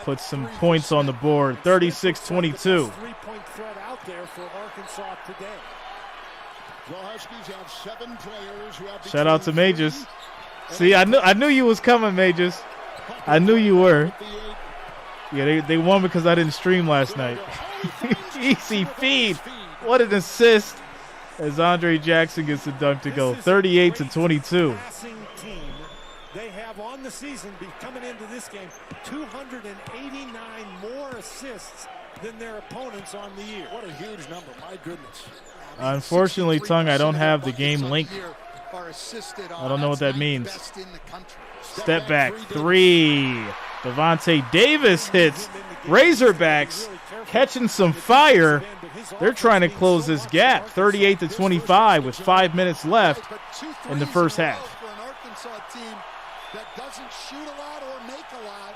puts some points on the board. 36-22. Three-point threat out there for Arkansas today. The Huskies have 7 players who have Shout out to Majors. See, I knew you was coming, Majors. I knew you were. Yeah, they won because I didn't stream last night. Easy feed. What an assist as Andre Jackson gets the dunk to go. 38-22. They have on the season, coming into this game, 289 more assists than their opponents on the year. What a huge number, my goodness. Unfortunately, Tongue, I don't have the game link. I don't know what that means. Step back, three. Devontae Davis hits. Razorbacks catching some fire. They're trying to close this gap, 38-25 with 5 minutes left in the first half. For an Arkansas team that doesn't shoot a lot or make a lot,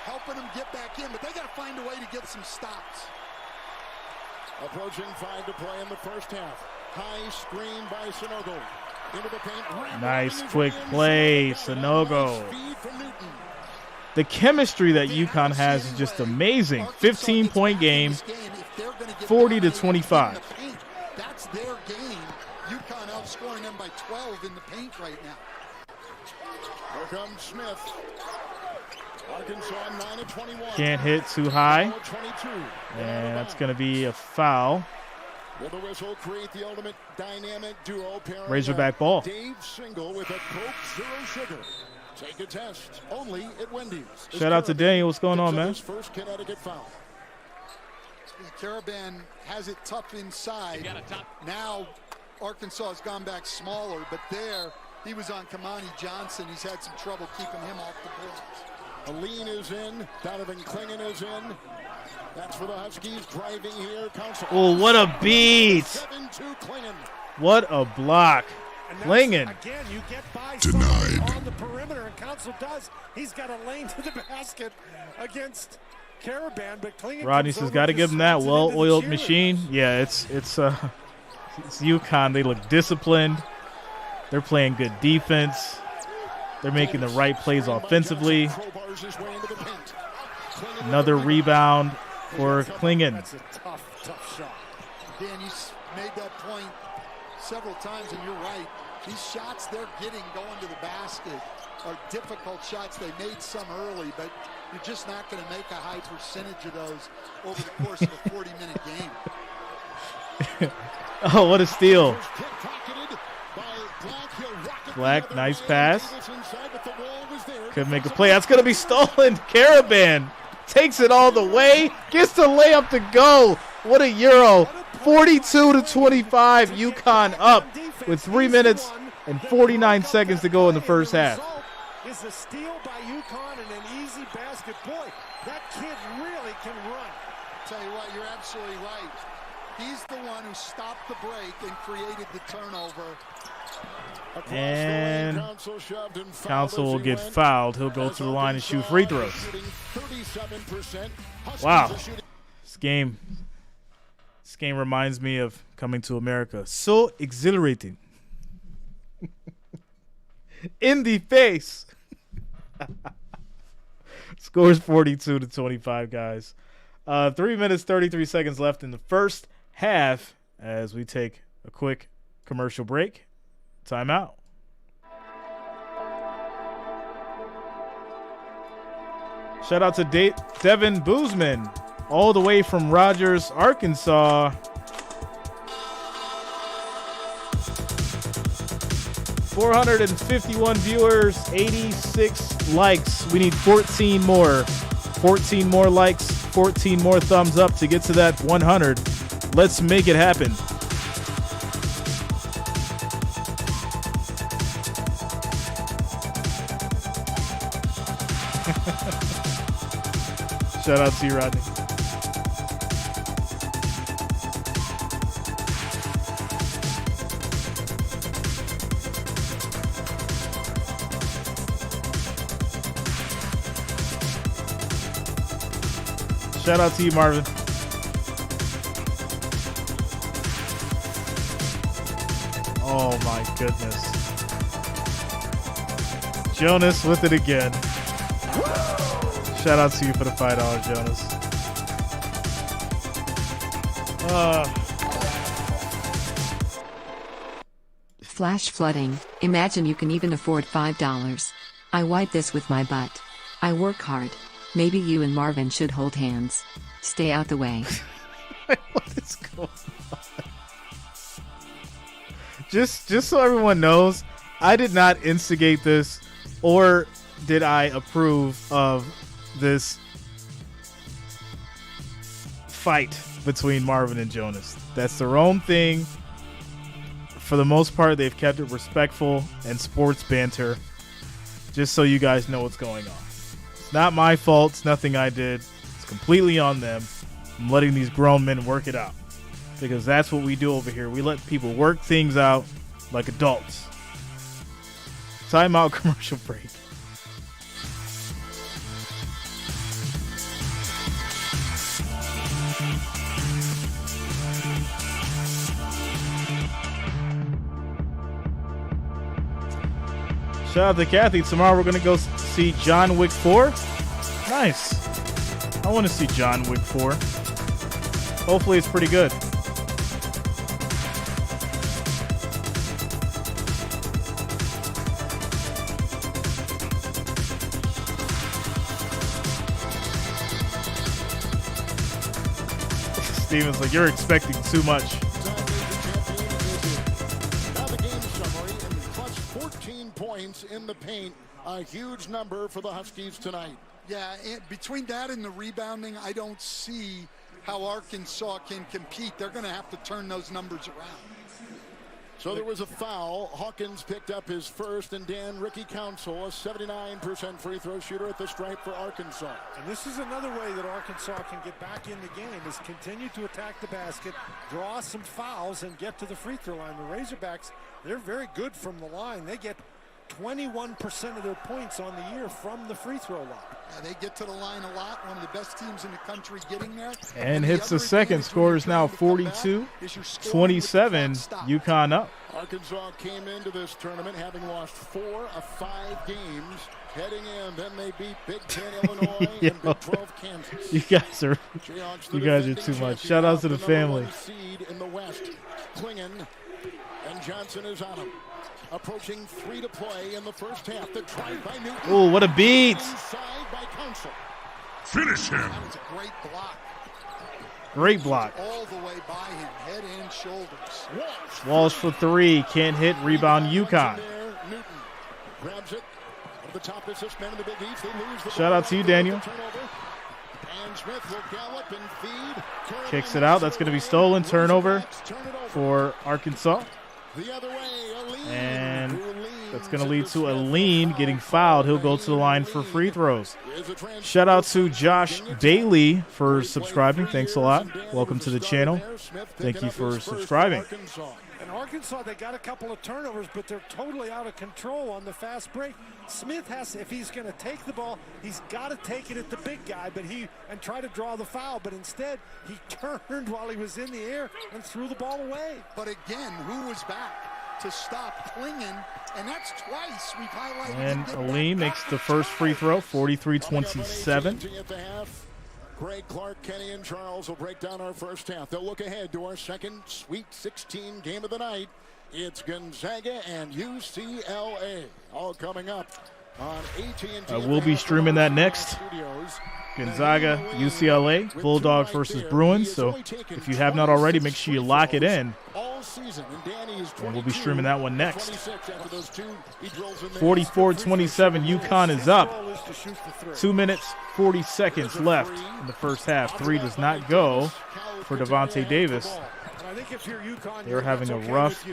helping them get back in, but they got to find a way to get some stops. Approaching 5 to play in the first half. High screen by Sanogo. Into the paint. Nice quick play, Sanogo. The chemistry that UConn has is just amazing. 15-point game, 40-25. That's their game. UConn outscoring them by 12 in the paint right now. Here comes Smith. Arkansas 9-21. Can't hit too high. And that's going to be a foul. With a whistle, create the ultimate dynamic duo pairing. Razorback ball. Dave Single with a Coke Zero Sugar. Take a test only at Wendy's. Shout out to Daniel. What's going on, man? First Connecticut foul. Caravan has it tough inside. Now Arkansas has gone back smaller, but there he was on Kamani Johnson. He's had some trouble keeping him off the boards. Aline is in. Donovan Clingan is in. That's for the Huskies driving here. Oh, what a beat. 7-2 Clingan. What a block. Clingan. Again, you get by Denied. on the perimeter, and Council does. He's got a lane to the basket against Caravan, but Clingan. Rodney says, got to give him that well-oiled machine. Yeah, it's UConn. They look disciplined. They're playing good defense. They're making the right plays offensively. Another rebound for Clingan. That's a tough shot. Dan, you made that point several times, and you're right. These shots they're getting going to the basket are difficult shots. They made some early, but you're just not going to make a high percentage of those over the course of a 40-minute game. Oh, what a steal. Black, nice pass. Couldn't make a play. That's going to be stolen. Caravan takes it all the way. Gets the layup to go. What a Euro. 42-25. UConn up with 3 minutes and 49 seconds to go in the first half. Is a steal by UConn and an easy basket. Boy, that kid really can run. Tell you what, you're absolutely right. He's the one who stopped the break and created the turnover. And Council will get fouled. He'll go to the line and shoot free throws. Wow. This game reminds me of coming to America. So exhilarating. In the face. Scores 42-25, guys. 3 minutes, 33 seconds left in the first half as we take a quick commercial break. Timeout. Shout out to Devin Boozman, all the way from Rogers, Arkansas. 451 viewers, 86 likes. We need 14 more. 14 more likes, 14 more thumbs up to get to that 100. Let's make it happen. Shout out to you, Rodney. Shout out to you, Marvin. Oh my goodness. Jonas with it again. Shout out to you for the $5, Jonas. Flash flooding. Imagine you can even afford $5. I wipe this with my butt. I work hard. Maybe you and Marvin should hold hands. Stay out the way. What is going on? Just so everyone knows, I did not instigate this, or did I approve of this fight between Marvin and Jonas. That's their own thing. For the most part, they've kept it respectful and sports banter, just so you guys know what's going on. It's not my fault. It's nothing I did. It's completely on them. I'm letting these grown men work it out, because that's what we do over here. We let people work things out like adults. Timeout, commercial break. Shout out to Kathy. Tomorrow we're going to go see John Wick 4. Nice. I want to see John Wick 4. Hopefully it's pretty good. Steven's like, you're expecting too much. In the paint, a huge number for the Huskies tonight. Yeah, and between that and the rebounding, I don't see how Arkansas can compete. They're going to have to turn those numbers around. So there was a foul. Hawkins picked up his first, and Ricky Council, a 79% free throw shooter at the stripe for Arkansas. And this is another way that Arkansas can get back in the game, is continue to attack the basket, draw some fouls, and get to the free throw line. The Razorbacks, they're very good from the line. They get 21% of their points on the year from the free throw line. Yeah, they get to the line a lot. One of the best teams in the country getting there. And hits the second. Score is now 42-27. UConn up. Arkansas came into this tournament having lost 4 of 5 games. Heading in, then they beat Big Ten Illinois and Big 12 Kansas. You guys are too much. Shout out to the family. Seed in the West. Klingon and Johnson is on him. Approaching 3 to play in the first half. The try by Newton. Oh, what a beat! Inside by Council. Finish him. That was a great block. Great block. All the way by him, head and shoulders. Walsh for 3, can't hit. Rebound, UConn. Newton grabs it. Of the top assist men in the Big East, they lose the Shout out to you, Daniel. And Smith will gallop and feed. Kicks it out. That's going to be stolen. Turnover for Arkansas. The other way, and that's going to lead to Aline getting fouled. He'll go to the line for free throws. Shout out to Josh Bailey for subscribing. Thanks a lot. Welcome to the channel. Thank you for subscribing. And Arkansas, they got a couple of turnovers, but they're totally out of control on the fast break. Smith has, if he's going to take the ball, he's got to take it at the big guy, and try to draw the foul. But instead, he turned while he was in the air and threw the ball away. But again, who was back to stop Klingon? And that's twice we've highlighted. And Aline makes the first free throw, 43-27. Greg Clark, Kenny, and Charles will break down our first half. They'll look ahead to our second Sweet 16 game of the night. It's Gonzaga and UCLA, all coming up on AT&T. We'll be streaming that next. Gonzaga, UCLA, Bulldogs versus Bruins. So if you have not already, make sure you lock it in. And we'll be streaming that one next. 44-27, UConn is up. 2 minutes, 40 seconds left in the first half. 3 does not go for Devontae Davis. They're having a rough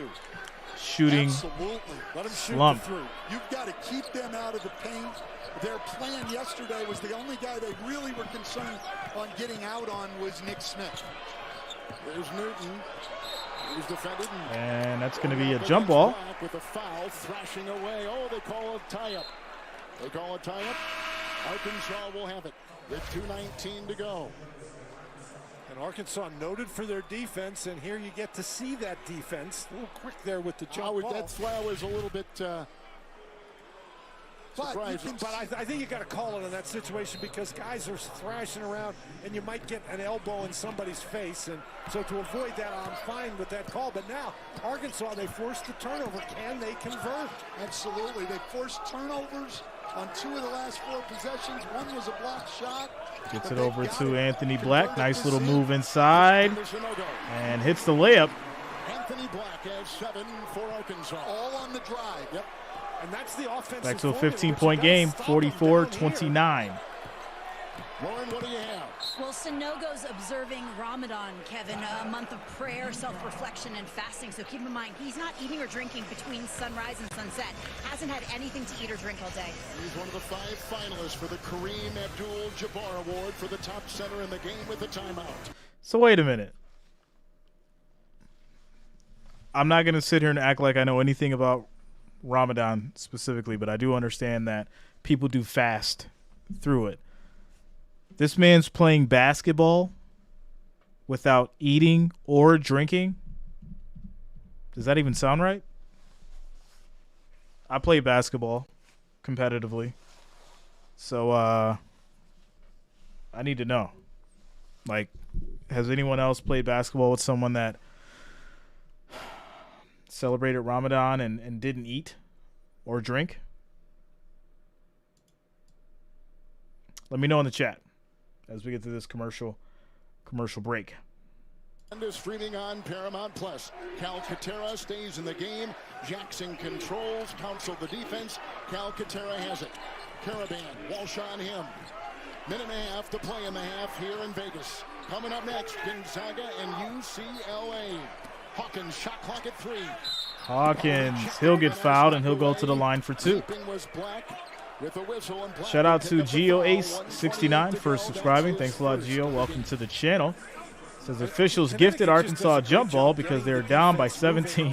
shooting Absolutely. Let them shoot slump. the three. You've got to keep them out of the paint. Their plan yesterday was the only guy they really were concerned on getting out on was Nick Smith. There's Newton. He's defended. And that's going to be a jump ball. With a foul, thrashing away. Oh, they call a tie-up. They call a tie-up. Arkansas will have it with 2:19 to go. And Arkansas noted for their defense, and here you get to see that defense. A little quick there with the jump ball. That's why I was a little bit surprised. But I think you got to call it in that situation because guys are thrashing around, and you might get an elbow in somebody's face. And so to avoid that, I'm fine with that call. But now, Arkansas, they forced the turnover. Can they convert? Absolutely. They forced turnovers on 2 of the last 4 possessions. One was a blocked shot. Gets it over to Anthony Black. Nice little move inside. And hits the layup. Anthony Black has 7 for Arkansas. All on the drive. Yep. And that's the offensive Back to a formula, 15-point game, 44-29. Lauren, what do you have? Well, Sanogo's observing Ramadan, Kevin, a month of prayer, self-reflection, and fasting. So keep in mind, he's not eating or drinking between sunrise and sunset. Hasn't had anything to eat or drink all day. He's one of the 5 finalists for the Kareem Abdul-Jabbar Award for the top center in the game with the timeout. So wait a minute. I'm not going to sit here and act like I know anything about Ramadan specifically, but I do understand that people do fast through it. This man's playing basketball without eating or drinking. Does that even sound right? I play basketball competitively, so I need to know. Like, has anyone else played basketball with someone that celebrated Ramadan and didn't eat or drink? Let me know in the chat as we get to this commercial break. And is streaming on Paramount Plus. Calcaterra stays in the game. Jackson controls, counsel the defense. Calcaterra has it. Caravan, Walsh on him. Minute and a half to play in the half here in Vegas. Coming up next, Gonzaga and UCLA. Hawkins, shot clock at 3. Hawkins, he'll get fouled and he'll go to the line for 2. Shout out to GeoAce69 for subscribing. Thanks a lot, Geo. Welcome to the channel. Says officials gifted Arkansas a jump ball because they're down by 17.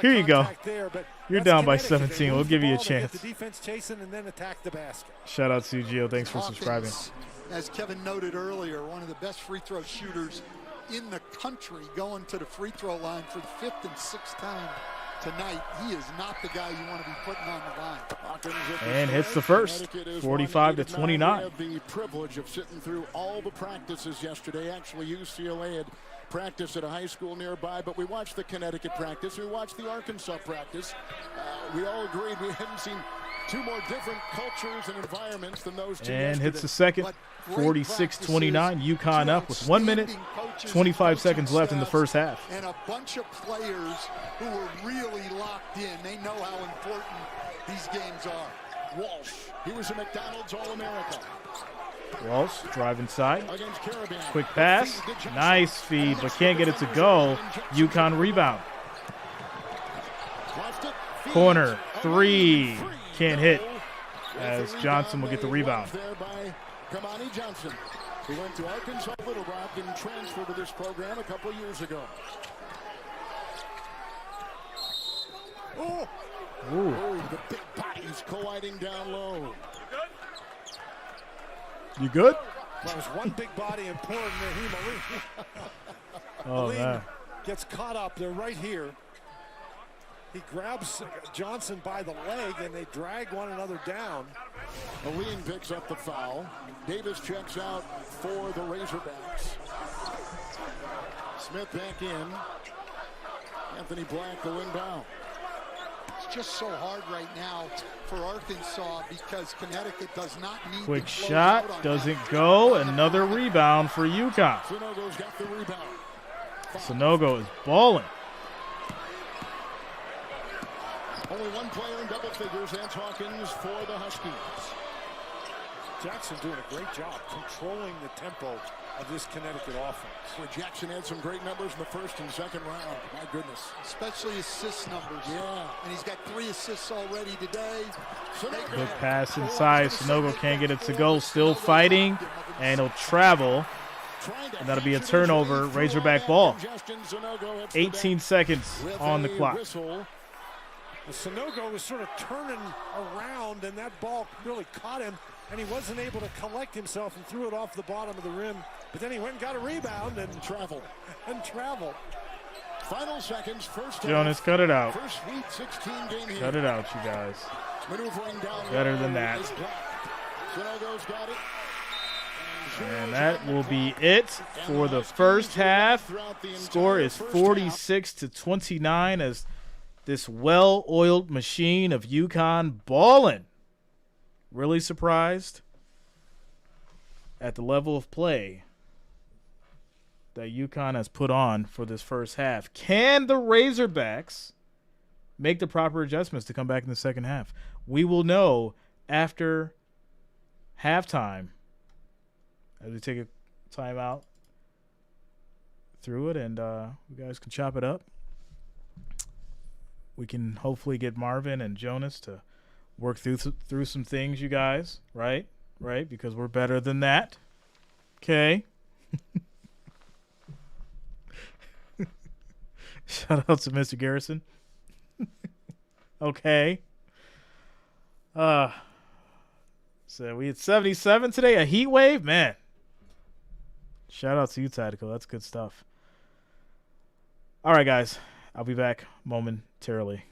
Here you go. You're down by 17. We'll give you a chance. Shout out to Geo. Thanks for subscribing. As Kevin noted earlier, one of the best free throw shooters in the country, going to the free throw line for the 5th and 6th time tonight. He is not the guy you want to be putting on the line. And hits the first, 45-29. I had the privilege of sitting through all the practices yesterday. Actually, UCLA had practice at a high school nearby, but we watched the Connecticut practice. We watched the Arkansas practice. We all agreed we hadn't seen 2 more different cultures and environments than those 2 And yesterday. hits the second, 46-29. UConn up with 1 minute, 25 seconds left in the first half. And a bunch of players who were really locked in. They know how important these games are. Walsh, he was a McDonald's All-America. Walsh, drive inside. Quick pass. Nice feed, but can't get it to go. UConn rebound. Corner, 3. Can't hit as Johnson will get the rebound. Kamani Johnson, who went to Arkansas Little Rock and transferred to this program a couple years ago. Oh, the big bodies colliding down low. You good? Well, there's one big body important there. Oh, man. Gets caught up. They're right here. He grabs Johnson by the leg, and they drag one another down. Aline picks up the foul. Davis checks out for the Razorbacks. Smith back in. Anthony Black will inbound. It's just so hard right now for Arkansas because Connecticut does not need Quick shot, doesn't go. Another rebound for UConn. Sanogo's got the rebound. Sanogo is balling. Only one player in double figures. That's Hawkins for the Huskies. Jackson doing a great job controlling the tempo of this Connecticut offense. Where Jackson had some great numbers in the first and second round. My goodness. Especially assist numbers. Yeah. And he's got 3 assists already today. Good pass inside. Sonogo can't get it to go. Still fighting. And he'll travel. And that'll be a turnover. Razorback ball. 18 seconds on the clock. Sonogo was sort of turning around, and that ball really caught him, and he wasn't able to collect himself and threw it off the bottom of the rim. But then he went and got a rebound and traveled. Final seconds, first Jonas, cut it out. First Sweet 16 game here. Cut it out, you guys. Maneuvering down better than that. Sonogo's got it. And that will be it for the first half. Score is 46-29 as this well-oiled machine of UConn balling. Really surprised at the level of play that UConn has put on for this first half. Can the Razorbacks make the proper adjustments to come back in the second half? We will know after halftime as we take a timeout through it, and you guys can chop it up. We can hopefully get Marvin and Jonas to work through some things, you guys, right? Right? Because we're better than that. Okay. Shout out to Mr. Garrison. Okay. So we had 77 today, a heat wave, man. Shout out to you, Tactical. That's good stuff. All right, guys. I'll be back momentarily.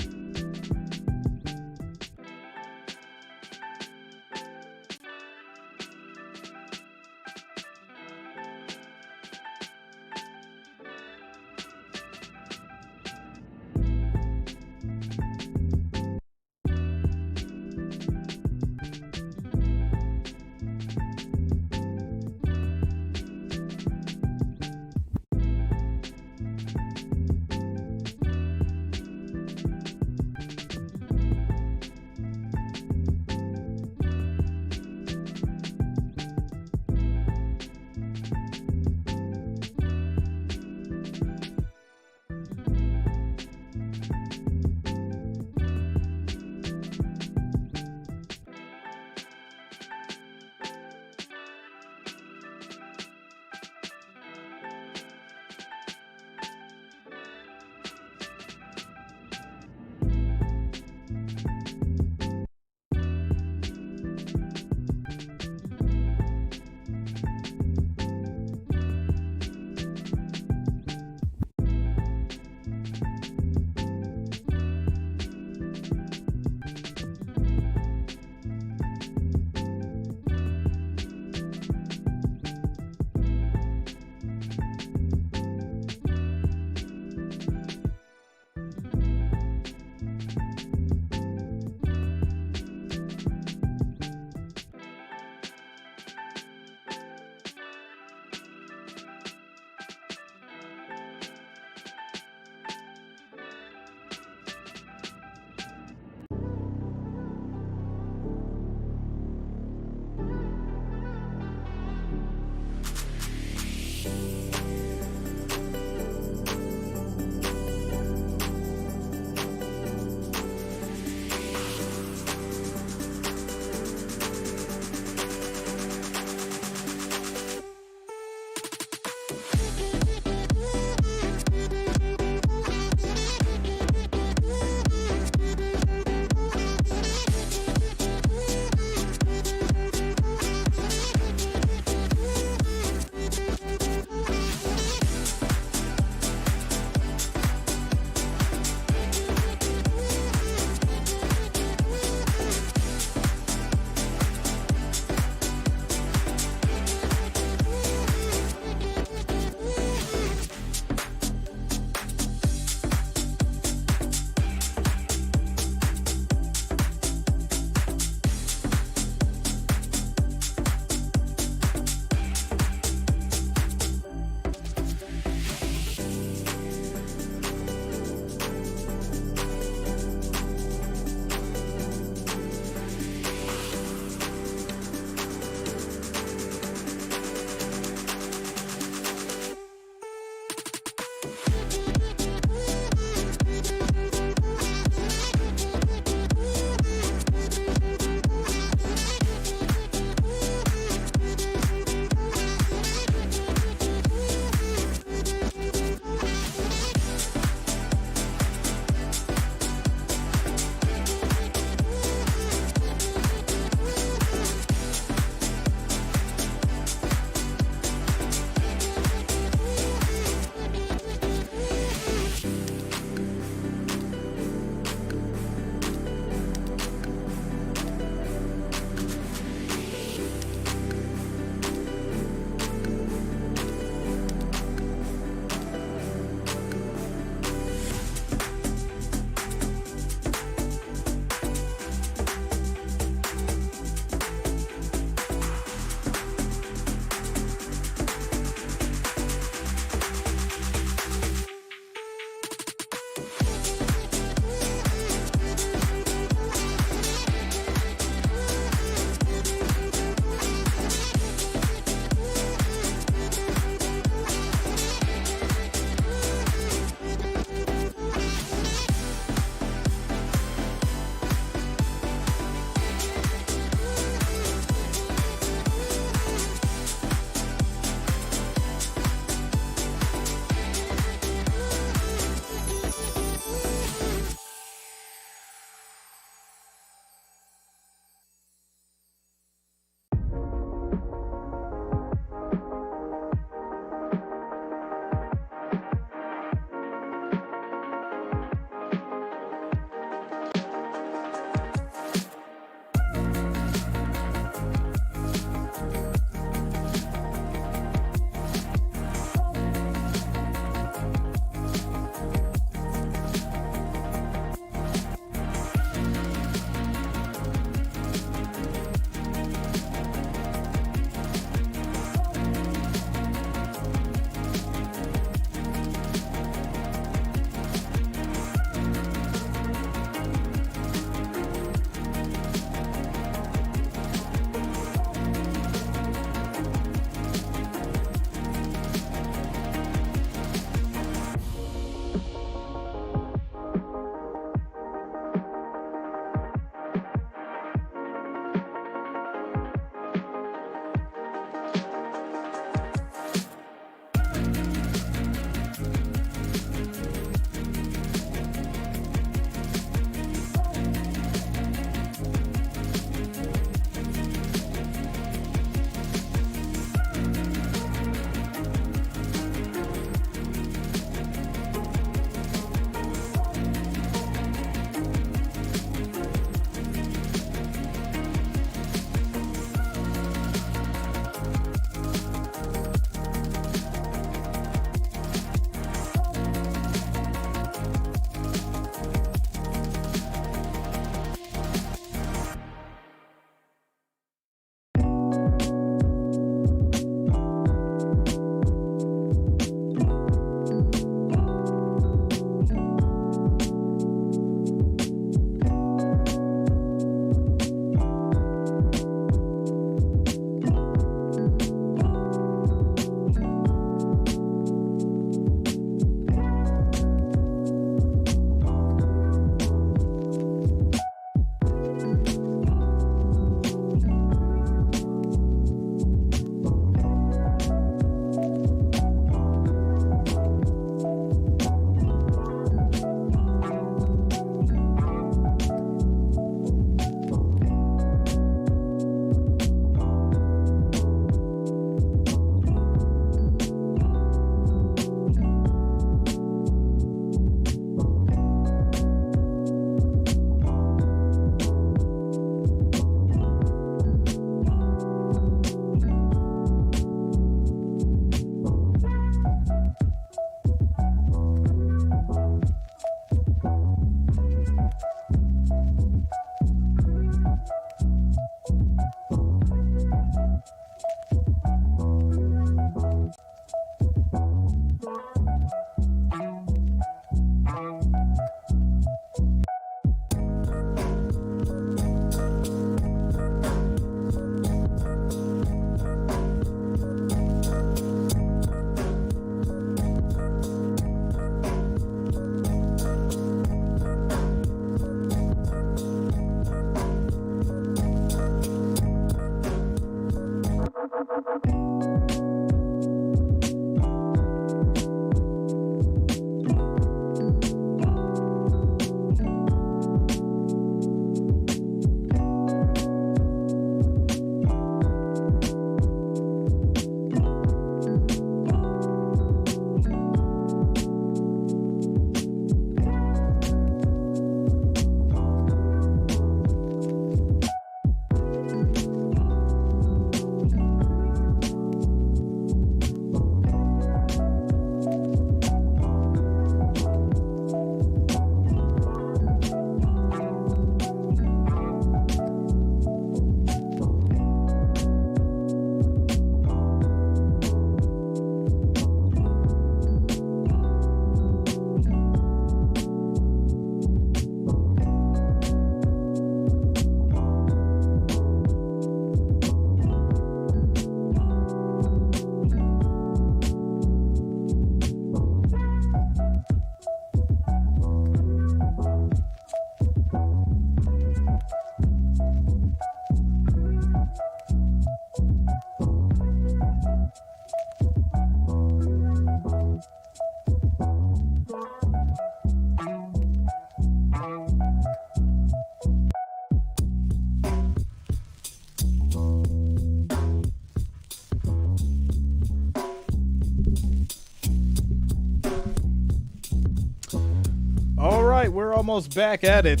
right, we're almost back at it.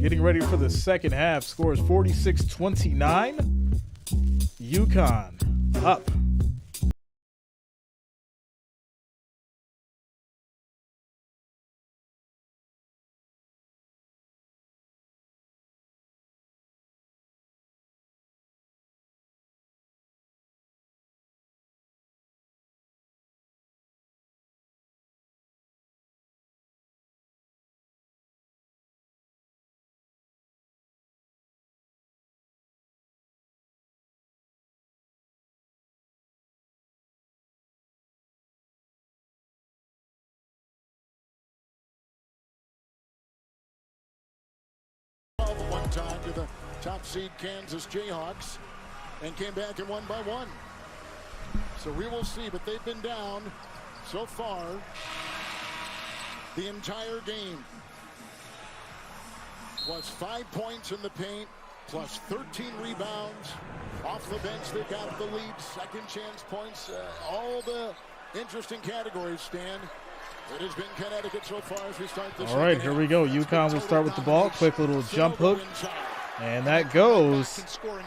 Getting ready for the second half. Score is 46-29. UConn up. One time to the top seed Kansas Jayhawks and came back and won by 1. So we will see, but they've been down so far the entire game. Plus 5 points in the paint, plus 13 rebounds. Off the bench, they got the lead, second chance points, all the interesting categories, Stan. It has been Connecticut so far as we start this. All right, here we go. UConn will start with the ball. Quick little jump hook. And that goes for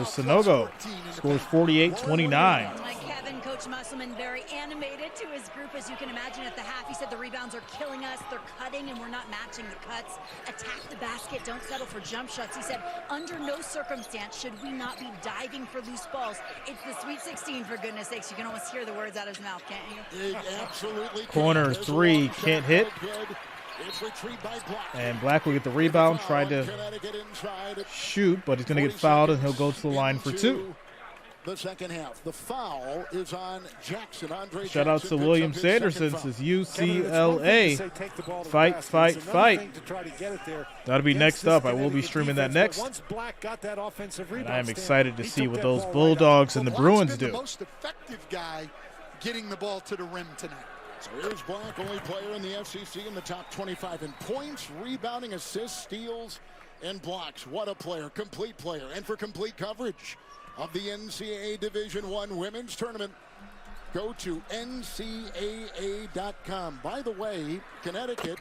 Sanogo. Scores 48-29. Kevin, Coach Musselman, very animated to his group, as you can imagine at the half. He said the rebounds are killing us. They're cutting, and we're not matching the cuts. Attack the basket. Don't settle for jump shots. He said, under no circumstance should we not be diving for loose balls. It's the Sweet 16, for goodness sakes. You can almost hear the words out of his mouth, can't you? Absolutely. Corner 3, can't hit. And Black will get the rebound, tried to shoot, but he's going to get fouled, and he'll go to the line for 2. The second half. The foul is on Jackson. Shout out to William Sanderson, says UCLA. Fight, fight, fight. That'll be next up. I will be streaming that next. And I am excited to see what those Bulldogs and the Bruins do. The most effective guy getting the ball to the rim tonight. So here's Black, only player in the FCC in the top 25 in points, rebounding, assists, steals, and blocks. What a player, complete player. And for complete coverage of the NCAA Division I Women's Tournament, go to ncaa.com. By the way, Connecticut,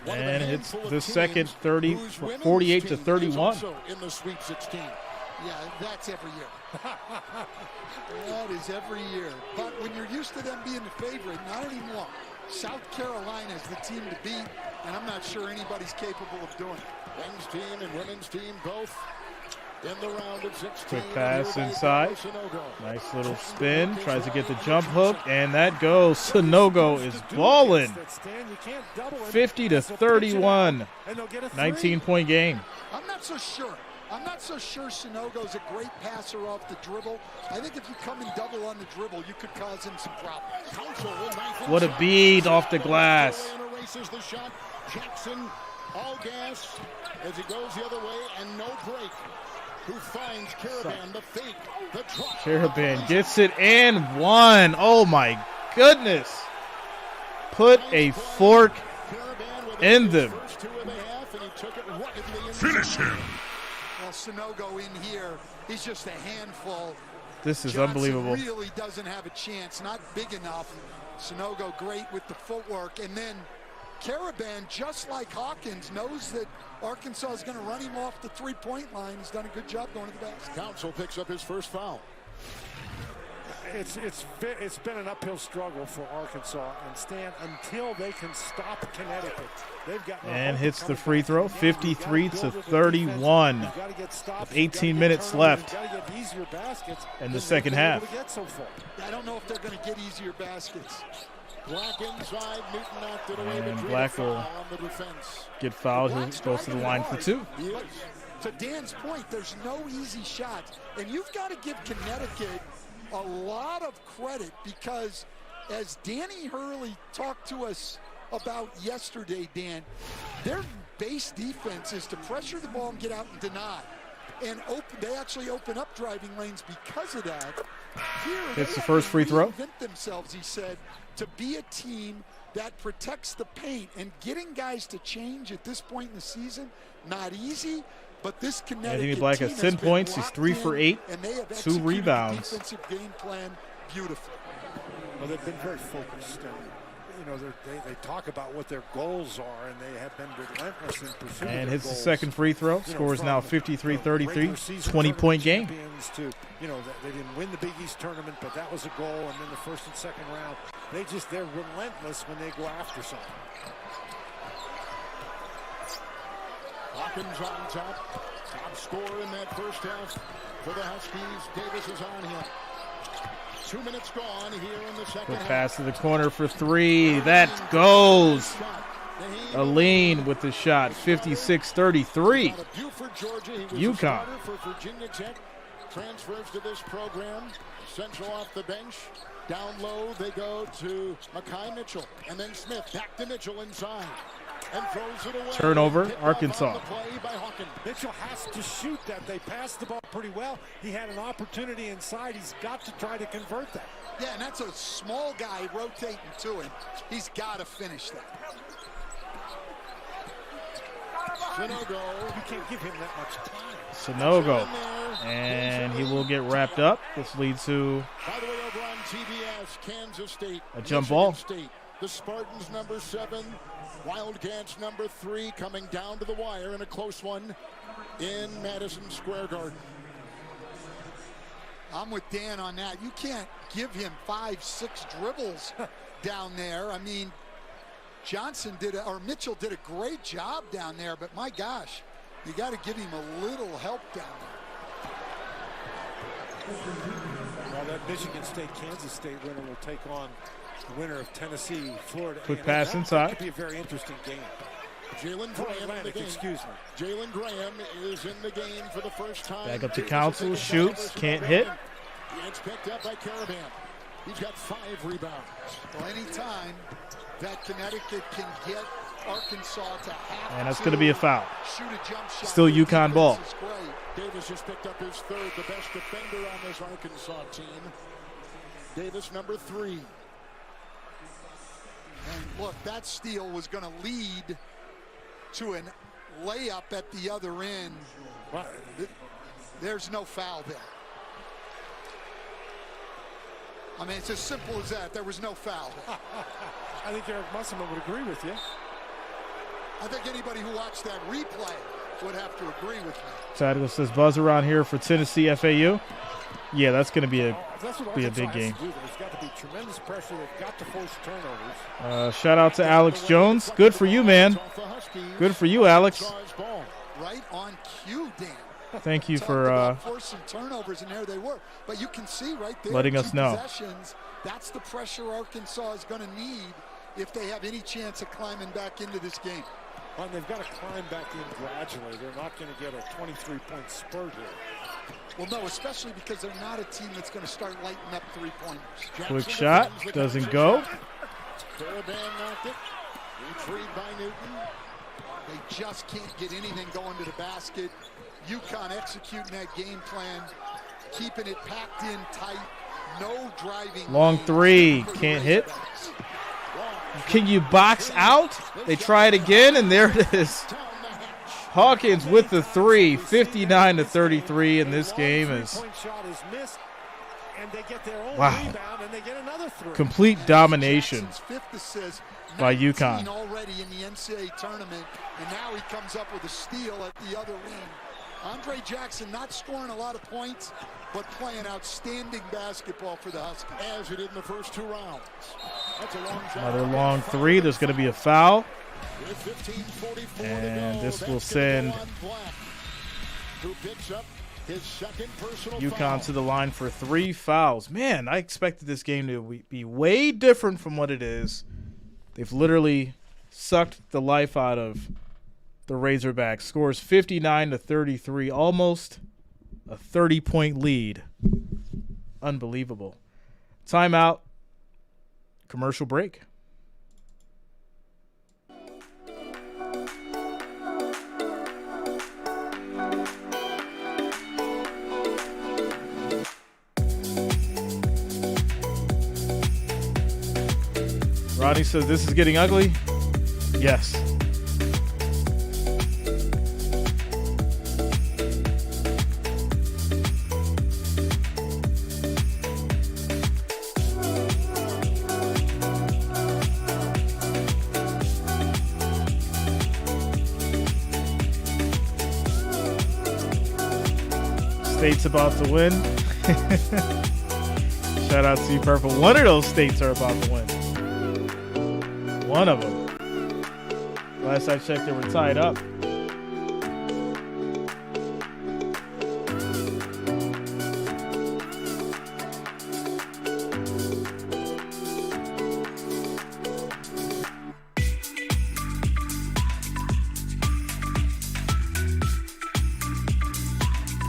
and it's the second 48-31. Also in the Sweet 16. Yeah, that's every year. That is every year. But when you're used to them being the favorite, not anymore. South Carolina is the team to beat, and I'm not sure anybody's capable of doing it. Men's team and women's team both in the round of 16. Quick pass inside. Nice little spin. Tries to get the jump hook, and that goes. Sanogo is balling. 50-31. 19-point game. I'm not so sure. I'm not so sure Sanogo's a great passer off the dribble. I think if you come in double on the dribble, you could cause him some problems. What a bead off the glass. Erases the shot. Jackson, all gas as he goes the other way, and no break. Who finds Caravan, the fake, the drop. Caravan gets it and one. Oh my goodness. Put a fork in them. Finish him. Well, Sanogo in here, he's just a handful. This is Johnson unbelievable. Really doesn't have a chance, not big enough. Sanogo great with the footwork, and then Caravan, just like Hawkins, knows that Arkansas is going to run him off the three-point line. He's done a good job going to the basket. Council picks up his first foul. It's been an uphill struggle for Arkansas, and Stan, until they can stop Connecticut, they've got no and hope hits of the coming free back. throw. 53-31. 18 minutes left in the second half. I don't know if they're going to get easier baskets. Black inside, Newton knocked it away. And Black will on the defense. get fouled. He goes to the line for 2. To Dan's point, there's no easy shots, and you've got to give Connecticut a lot of credit, because as Danny Hurley talked to us about yesterday, Dan, their base defense is to pressure the ball and get out and deny. And they actually open up driving lanes because of that. Here, Hits the first free throw. Reinvent themselves, he said, to be a team that protects the paint, and getting guys to change at this point in the season, not easy. But this Connecticut Anthony Black has 10 points. He's 3 for 8, and they have 2 rebounds. Defensive game plan beautifully. Well, they've been very focused. they talk about what their goals are, and they have been relentless in pursuit And of hits their the goals. second free throw. Score is now 53-33, 20-point game. To, they didn't win the Big East tournament, but that was a goal. And then the first and second round, they're relentless when they go after something. Hawkins on top scorer in that first half for the Huskies. Davis is on him. 2 minutes gone here in the second Good half. pass to the corner for three. That goes. Aline with the shot, 56-33. UConn. For Virginia Tech, transfers to this program. Central off the bench. Down low, they go to Makai Mitchell. And then Smith back to Mitchell inside. And throws it away. Turnover, Arkansas. Mitchell has to shoot that. They passed the ball pretty well. He had an opportunity inside. He's got to try to convert that. Yeah, and that's a small guy rotating to him. He's got to finish that. Sonogo. You can't give him that much time. Sonogo. And he will get wrapped up. This leads to By the way, over on TBS, Kansas State. a jump Michigan ball. State. The Spartans number 7, Wildcats number 3, coming down to the wire in a close one in Madison Square Garden. I'm with Dan on that. You can't give him 5-6 dribbles down there. I mean, Mitchell did a great job down there, but my gosh, you got to give him a little help down there. Well, that Michigan State, Kansas State winner will take on the winner of Tennessee, Florida. Quick pass inside. That could be a very interesting game. Jalen Graham in the game. Excuse me. Jalen Graham is in the game for the first time. Back up to Council, shoots, can't hit. It's picked up by Caravan. He's got 5 rebounds. Well, anytime that Connecticut can get Arkansas to have And that's going to be a foul. shoot a jump shot. Still UConn ball. Davis has picked up his 3rd, the best defender on this Arkansas team. Davis number 3. And look, that steal was going to lead to an layup at the other end. There's no foul there. I mean, it's as simple as that. There was no foul. I think Eric Musselman would agree with you. I think anybody who watched that replay would have to agree with me. Tadgo says buzz around here for Tennessee FAU. Yeah, that's going to be a big game. There's got to be tremendous pressure. They've got to force turnovers. Shout out to Alex Jones. Good for you, man. Good for you, Alex. Right on cue, Dan. Thank you for forcing turnovers, and there they were. But you can see right there, letting us know. Possessions, that's the pressure Arkansas is going to need if they have any chance of climbing back into this game. Well, they've got to climb back in gradually. They're not going to get a 23-point spurt here. Well, no, especially because they're not a team that's going to start lighting up three-pointers. Quick shot, doesn't go. Caravan knocked it. Retrieved by Newton. They just can't get anything going to the basket. UConn executing that game plan, keeping it packed in tight, no driving. Long three, can't hit. Can you box out? They try it again, and there it is. Hawkins with the 3, 59-33, and this game is wow. Complete domination by UConn. Already in the NCAA tournament, and now he comes up with a steal at the other end. Andre Jackson not scoring a lot of points, but playing outstanding basketball for the Huskies. As he did in the first 2 rounds. That's a long shot. Another long 3. There's going to be a foul. And this will send UConn to the line for 3 fouls. Man, I expected this game to be way different from what it is. They've literally sucked the life out of the Razorbacks. Scores 59-33, almost a 30-point lead. Unbelievable. Timeout. Commercial break. Rodney says this is getting ugly. Yes. state's about to win. Shout out to you, Purple. One of those states are about to win. One of them. Last I checked, they were tied up.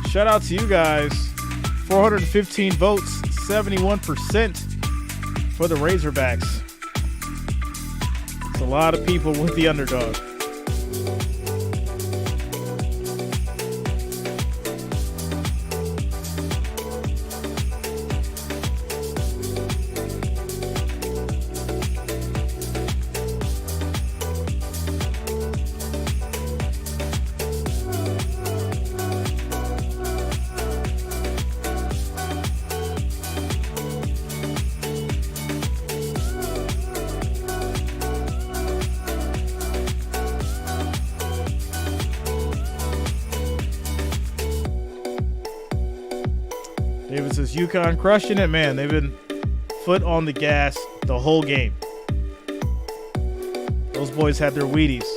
Shout out to you guys. 415 votes, 71% for the Razorbacks. It's a lot of people with the underdog. David says UConn crushing it, man. They've been foot on the gas the whole game. Those boys had their Wheaties.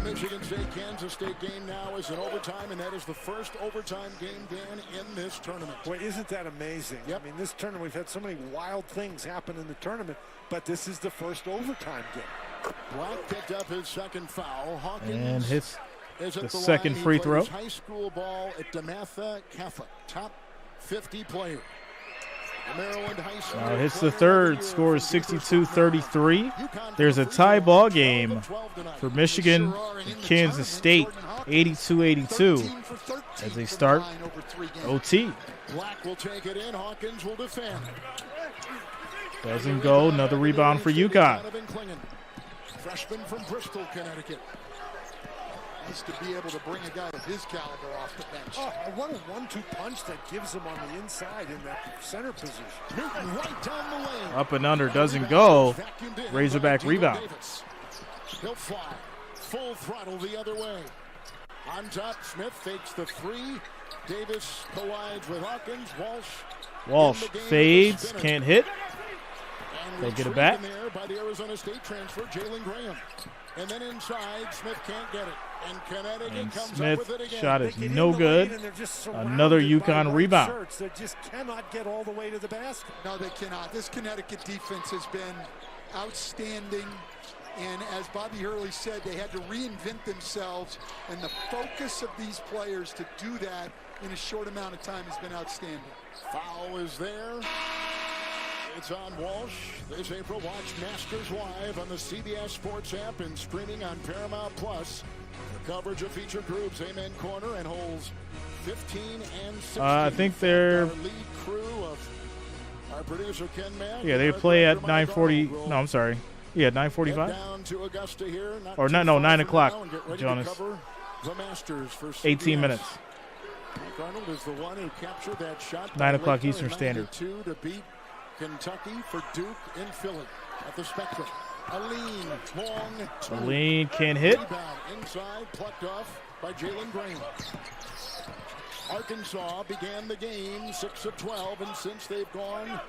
Michigan State-Kansas State game now is in overtime, and that is the first overtime game, Dan, in this tournament. Boy, isn't that amazing? Yep. I mean, this tournament, we've had so many wild things happen in the tournament, but this is the first overtime game. Black picked up his second foul. Hawkins and hits is the at the second line. free throw. High school ball at DeMatha Catholic, top 50 player. Maryland High School. Hits the third, score is 62-33. There's a tie ball game for Michigan and Kansas State, 82-82, as they start OT. Black will take it in. Hawkins will defend. Doesn't go. Another rebound for UConn. Freshman from Bristol, Connecticut. Nice to be able to bring a guy of his caliber off the bench. Oh, what a 1-2 punch that gives him on the inside in that center position. Newton right down the lane. Up and under, doesn't go. Razorback rebound. He'll fly. Full throttle the other way. On top, Smith fakes the three. Davis collides with Hawkins. Walsh fades, can't hit. They'll get it back. There by the Arizona State transfer, Jalen Graham. And then inside, Smith can't get it. And Connecticut comes up with it again. Shot is no good. Another UConn rebound. They just cannot get all the way to the basket. No, they cannot. This Connecticut defense has been outstanding. And as Bobby Hurley said, they had to reinvent themselves. And the focus of these players to do that in a short amount of time has been outstanding. Foul is there. It's on Walsh. This April, watch Masters Live on the CBS Sports app and streaming on Paramount Plus. The coverage of featured groups, Amen Corner and holes 15 and 16. I think they're... Our lead crew of our producer, Ken Mack. Yeah, they play at 9:40. No, I'm sorry. Yeah, 9:45. Down to Augusta here. Or no, 9 o'clock, Jonas. 18 minutes. Arnold is the one who captured that shot. 9 o'clock Eastern Standard. To beat Kentucky for Duke in Philly at the Spectrum. A lean, long two. A lean can't hit. Rebound inside, plucked off by Jalen Graham. Arkansas began the game 6 of 12, and since they've gone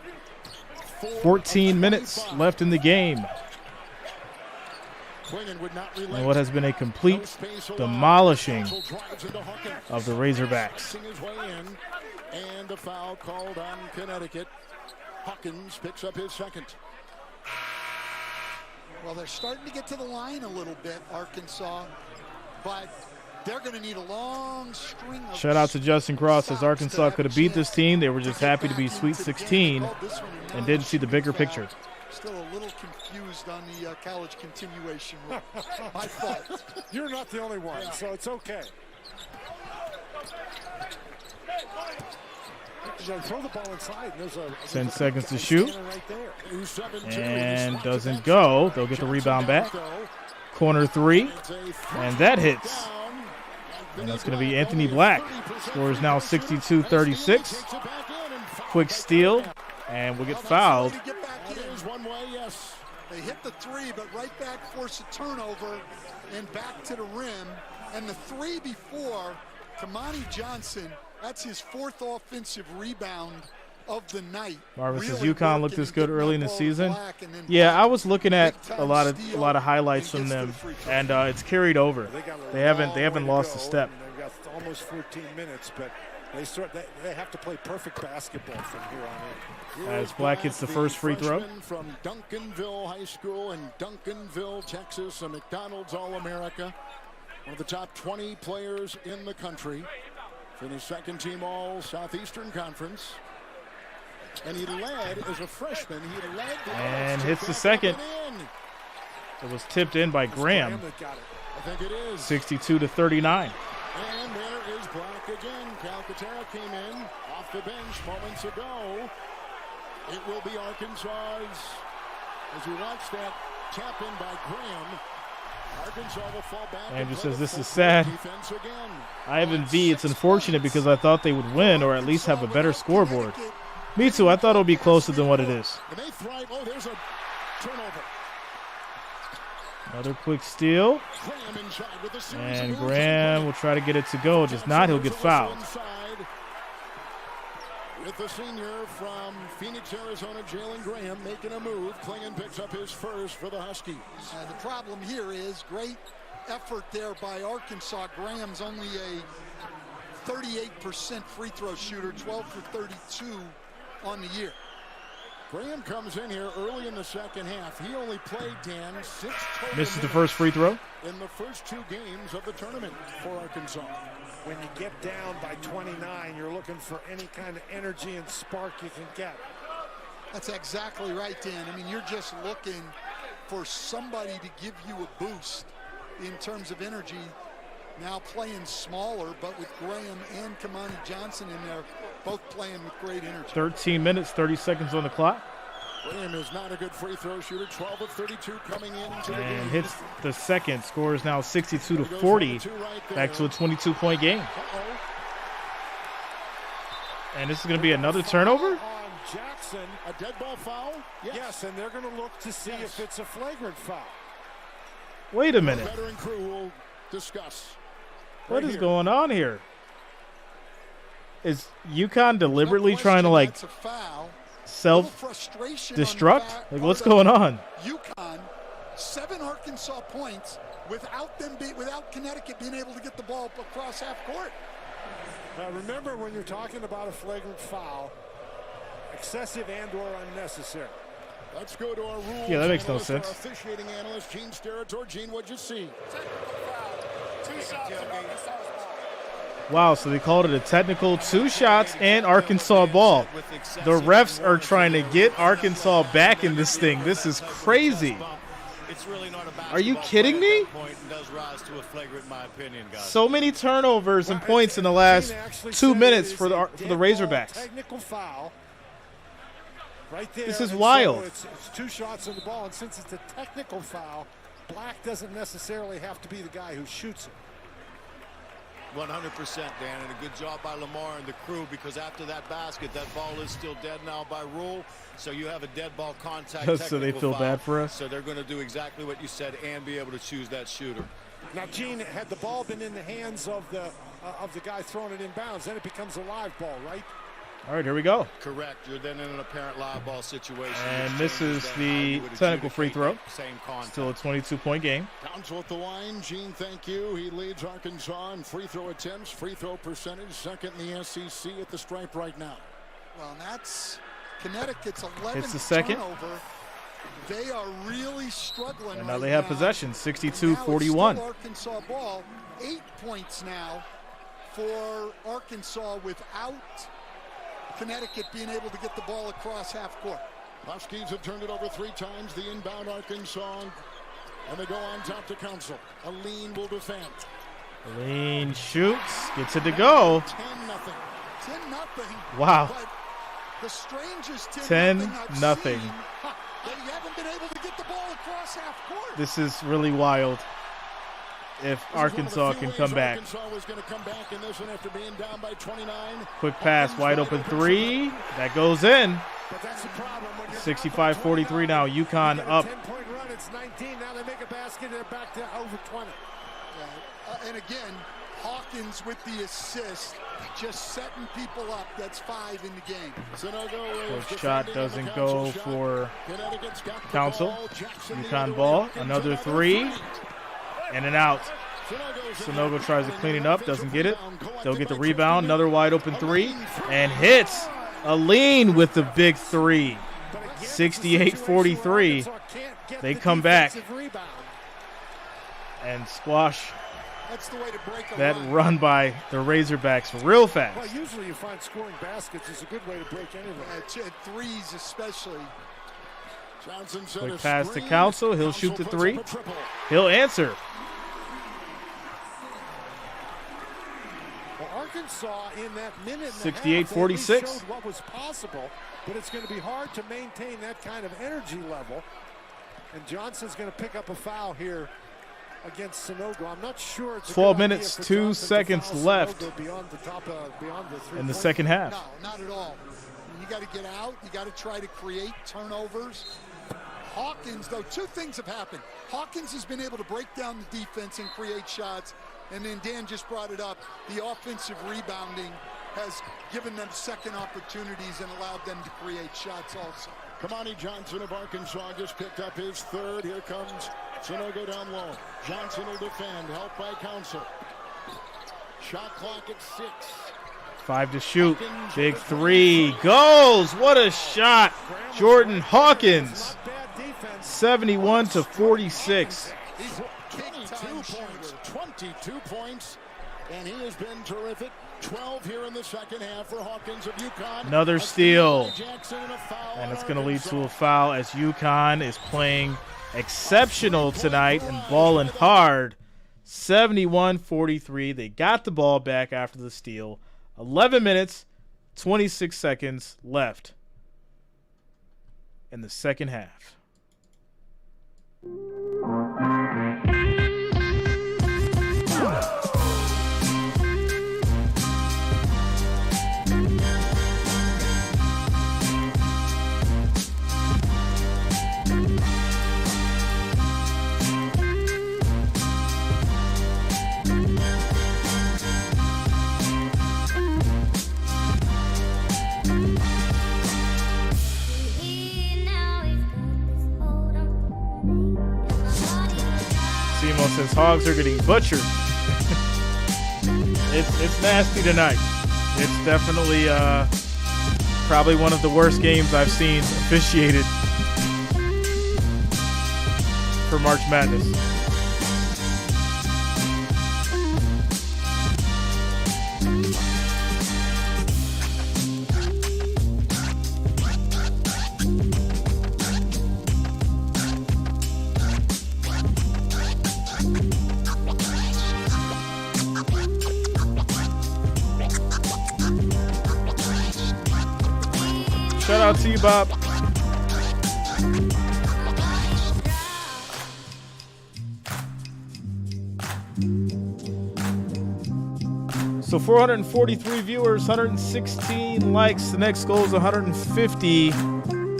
14 minutes left in the game. And what has been a complete demolishing of the Razorbacks. And a foul called on Connecticut. Hawkins picks up his second. Well, they're starting to get to the line a little bit, Arkansas, but they're going to need a long string of Shout out to Justin Cross, as Arkansas could have beat this team. They were just happy to be Sweet 16 and didn't see the bigger picture. Still a little confused on the college continuation rule. My fault. You're not the only one, so it's okay. Throw the ball inside. There's 10 seconds to shoot. And doesn't go. They'll get the rebound back. Corner three. And that hits. And that's going to be Anthony Black. Score is now 62-36. Quick steal. And we'll get fouled. They hit the three, but right back force a turnover and back to the rim. And the three before, Kamani Johnson, that's his 4th offensive rebound of the night. Marvin says UConn looked this good early in the season. Yeah, I was looking at a lot of highlights from them, and it's carried over. They haven't lost a step. They've got almost 14 minutes, but they have to play perfect basketball from here on in. As Black hits the first free throw. From Duncanville High School in Duncanville, Texas, a McDonald's All-America. One of the top 20 players in the country. Finished second-team All-Southeastern Conference. And he led as a freshman. He led and hits the second. It was tipped in by Graham. I think it is. 62-39. And there is Black again. Calcaterra came in off the bench moments ago. It will be Arkansas's, as we watch that tap in by Graham. Arkansas will fall back. Andrew says this is sad. Ivan V, it's unfortunate because I thought they would win or at least have a better scoreboard. Me too. I thought it would be closer than what it is. And they thrive. Oh, there's a turnover. Another quick steal. And Graham will try to get it to go. Just not, he'll get fouled. With the senior from Phoenix, Arizona, Jalen Graham making a move. Klingon picks up his first for the Huskies. The problem here is great effort there by Arkansas. Graham's only a 38% free throw shooter, 12 for 32 on the year. Graham comes in here early in the second half. He only played, Dan, 6 total misses the first free throw in the first 2 games of the tournament for Arkansas. When you get down by 29, you're looking for any kind of energy and spark you can get. That's exactly right, Dan. I mean, you're just looking for somebody to give you a boost in terms of energy. Now playing smaller, but with Graham and Kamani Johnson in there, both playing with great energy. 13 minutes, 30 seconds on the clock. Graham is not a good free throw shooter. 12 of 32 coming into the game. And hits the second. Score is now 62-40. Back to a 22-point game. And this is going to be another turnover? On Jackson. A dead ball foul? Yes, and they're going to look to see if it's a flagrant foul. Wait a minute. The veteran crew will discuss. What is going on here? Is UConn deliberately trying to, like, self-destruct? Like, what's going on? UConn, 7 Arkansas points without Connecticut being able to get the ball across half court. Remember, when you're talking about a flagrant foul, excessive and/or unnecessary. Let's go to our rules. Yeah, that makes no sense. Our officiating analyst, Gene Steratore. Gene, what'd you see? Wow, so they called it a technical, 2 shots, and Arkansas ball. The refs are trying to get Arkansas back in this thing. This is crazy. Are you kidding me? So many turnovers and points in the last 2 minutes for the Razorbacks. Technical foul. Right there. This is wild. So it's 2 shots on the ball, and since it's a technical foul, Black doesn't necessarily have to be the guy who shoots it. 100%, Dan, and a good job by Lamar and the crew, because after that basket, that ball is still dead now by rule. So you have a dead ball contact. So they feel bad for us. So they're going to do exactly what you said and be able to choose that shooter. Now, Gene, had the ball been in the hands of the guy throwing it inbounds, then it becomes a live ball, right? All right, here we go. Correct. You're then in an apparent live ball situation. And this is the technical free throw. Same contact. Still a 22-point game. Downs with the line. Gene, thank you. He leads Arkansas in free throw attempts, free throw percentage, second in the SEC at the stripe right now. Well, that's Connecticut's 11th it's the second. turnover They are really struggling. And now right they have possession, 62-41. Arkansas ball, 8 points now for Arkansas without Connecticut being able to get the ball across half court. Huskies have turned it over 3 times. The inbound Arkansas, and they go on top to Council. Aline will defend. Aline shoots, gets it to go. 10-0. 10-0. Wow. But the strangest 10-0. that you haven't been able to get the ball across half court. This is really wild. If Arkansas can come back. Arkansas was going to come back in this one after being down by 29. Quick pass, wide open 3. That goes in. But that's the problem. 65-43 now. UConn up. 10-point run. It's 19. Now they make a basket. They're back to over 20. And again, Hawkins with the assist, just setting people up. That's 5 in the game. First shot doesn't go for Council. UConn ball. Another 3. In and out. Sonogo tries to clean it up. Doesn't get it. They'll get the rebound. Another wide open 3. And hits. Aline with the big 3. 68-43. They come back and squash that run by the Razorbacks real fast. Well, usually you find scoring baskets is a good way to break anything. At threes especially. Quick pass to Council. He'll shoot the 3. He'll answer. Well, Arkansas in that minute 68-46. showed what was possible, but it's going to be hard to maintain that kind of energy level. And Johnson's going to pick up a foul here against Sonogo. I'm not sure it's 12 minutes, 2 seconds left in the second half. No, not at all. You got to get out. You got to try to create turnovers. Hawkins, though, 2 things have happened. Hawkins has been able to break down the defense and create shots. And then Dan just brought it up. The offensive rebounding has given them second opportunities and allowed them to create shots also. Kamani Johnson of Arkansas just picked up his 3rd. Here comes Sonogo down low. Johnson will defend, helped by Council. Shot clock at 6. 5 to shoot. Big 3 goes. What a shot. Jordan Hawkins. 71-46. 22 points, and he has been terrific. 12 here in the second half for Hawkins of UConn. Another steal. And it's going to lead to a foul as UConn is playing exceptional tonight and balling hard. 71-43. They got the ball back after the steal. 11 minutes, 26 seconds left in the second half. Says Hogs are getting butchered. It's nasty tonight. It's definitely probably one of the worst games I've seen officiated for March Madness. Shout out to you, Bob. So 443 viewers, 116 likes. The next goal is 150.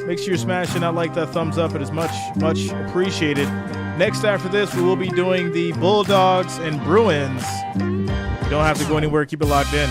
Make sure you're smashing that like, that thumbs up. It is much, much appreciated. Next after this, we will be doing the Bulldogs and Bruins. You don't have to go anywhere. Keep it locked in.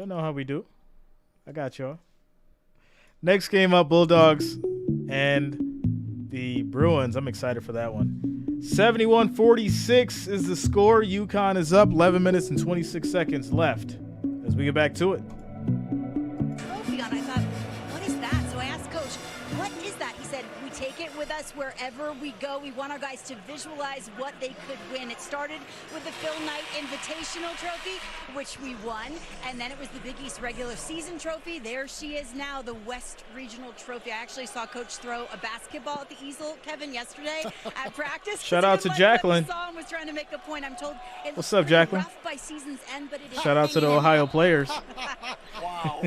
Y'all know how we do. I got y'all. Next game up, Bulldogs and the Bruins. I'm excited for that one. 71-46 is the score. UConn is up. 11 minutes and 26 seconds left as we get back to it. Trophy on. I thought, what is that? So I asked Coach, what is that? He said, we take it with us wherever we go. We want our guys to visualize what they could win. It started with the Phil Knight Invitational Trophy, which we won, and then it was the Big East regular season trophy. There she is now, the West Regional Trophy. I actually saw Coach throw a basketball at the easel, Kevin, yesterday at practice. Shout out to Jacqueline. Was trying to make a point. I'm told it What's up, Jacqueline? rough by season's end, but it is Shout out to the Ohio players. Wow.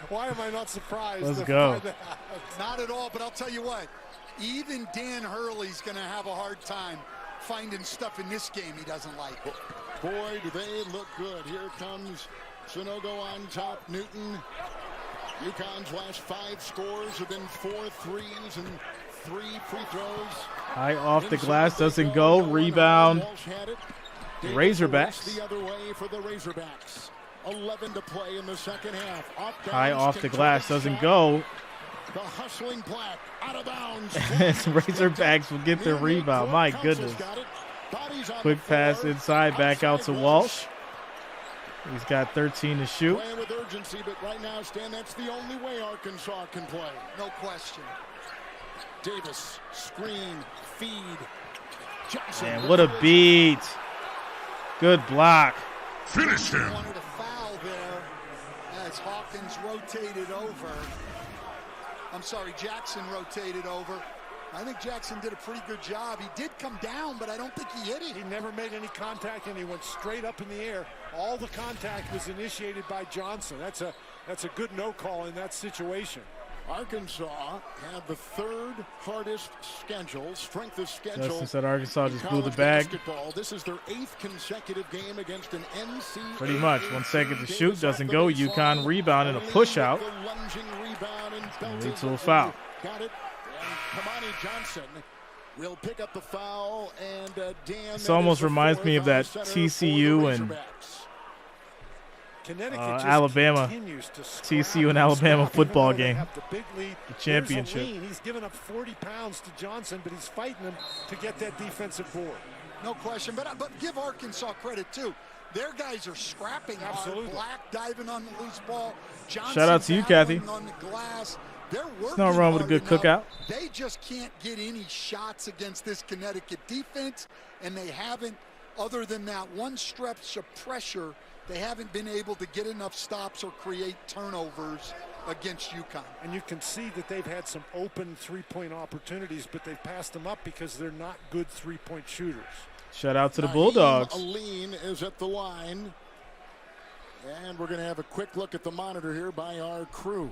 Why am I not surprised? Let's go. Not at all, but I'll tell you what, even Dan Hurley's going to have a hard time finding stuff in this game he doesn't like. Boy, do they look good. Here comes Sunogo on top. Newton. UConn's last 5 scores have been 4 threes and 3 free throws. High off the glass, doesn't go. Rebound. Razorbacks. The other way for the Razorbacks. 11 to play in the second half. High off the glass, doesn't go. The hustling Black out of bounds. Razorbacks will get the rebound. My goodness. Quick pass inside, back out to Walsh. He's got 13 to shoot. Playing with urgency, but right now, Stan, that's the only way Arkansas can play. No question. Davis, screen, feed. Johnson. Man, what a beat. Good block. Finish him. Wanted a foul there as Hawkins rotated over. I'm sorry, Jackson rotated over. I think Jackson did a pretty good job. He did come down, but I don't think he hit it. He never made any contact, and he went straight up in the air. All the contact was initiated by Johnson. That's a good no call in that situation. Arkansas had the 3rd hardest schedule, strength of schedule. Justin said Arkansas just blew the bag. Basketball. This is their 8th consecutive game against an NCAA. Pretty much. 1 second to shoot, doesn't go. UConn rebound and a push out. Lead to a foul. Got it. And Kamani Johnson will pick up the foul. And Dan. This almost reminds me of that TCU and Alabama, TCU and Alabama football game, the championship. He's given up 40 pounds to Johnson, but he's fighting him to get that defensive board. No question, but give Arkansas credit too. Their guys are scrapping hard. Black diving on the loose ball. Johnson shout out to you, Kathy. On the glass. They're working nothing wrong with a good cookout. They just can't get any shots against this Connecticut defense, and they haven't, other than that one stretch of pressure, they haven't been able to get enough stops or create turnovers against UConn. And you can see that they've had some open three-point opportunities, but they've passed them up because they're not good three-point shooters. Shout out to the Bulldogs. Aline is at the line. And we're going to have a quick look at the monitor here by our crew.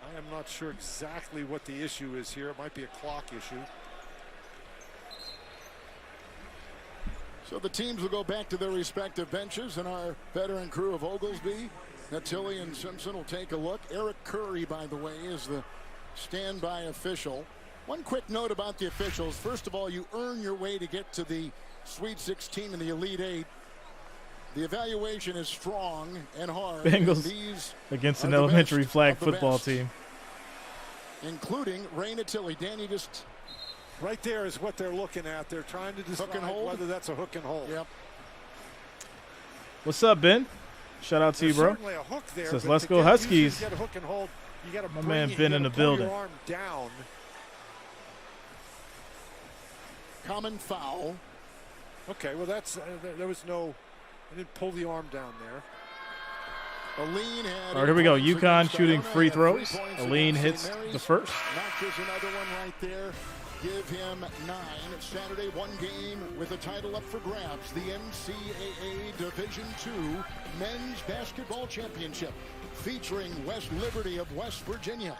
I am not sure exactly what the issue is here. It might be a clock issue. So the teams will go back to their respective benches, and our veteran crew of Oglesby, Natili, and Simpson will take a look. Eric Curry, by the way, is the standby official. One quick note about the officials. First of all, you earn your way to get to the Sweet 16 and the Elite 8. The evaluation is strong and hard. Bengals against an elementary flag football team. Including Ray Natili. Danny just... Right there is what they're looking at. They're trying to decide whether that's a hook and hold. Yep. What's up, Ben? Shout out to you, bro. Certainly a hook there. Says, let's go Huskies. You get a hook and hold. You got to my man Ben in the building. Your arm down. Common foul. Okay, well that's there was no. I didn't pull the arm down there. Aline had. All right, here we go. UConn shooting free throws. Aline hits the first. Notches another one right there. Give him 9. Saturday, one game with a title up for grabs. The NCAA Division II Men's Basketball Championship, featuring West Liberty of West Virginia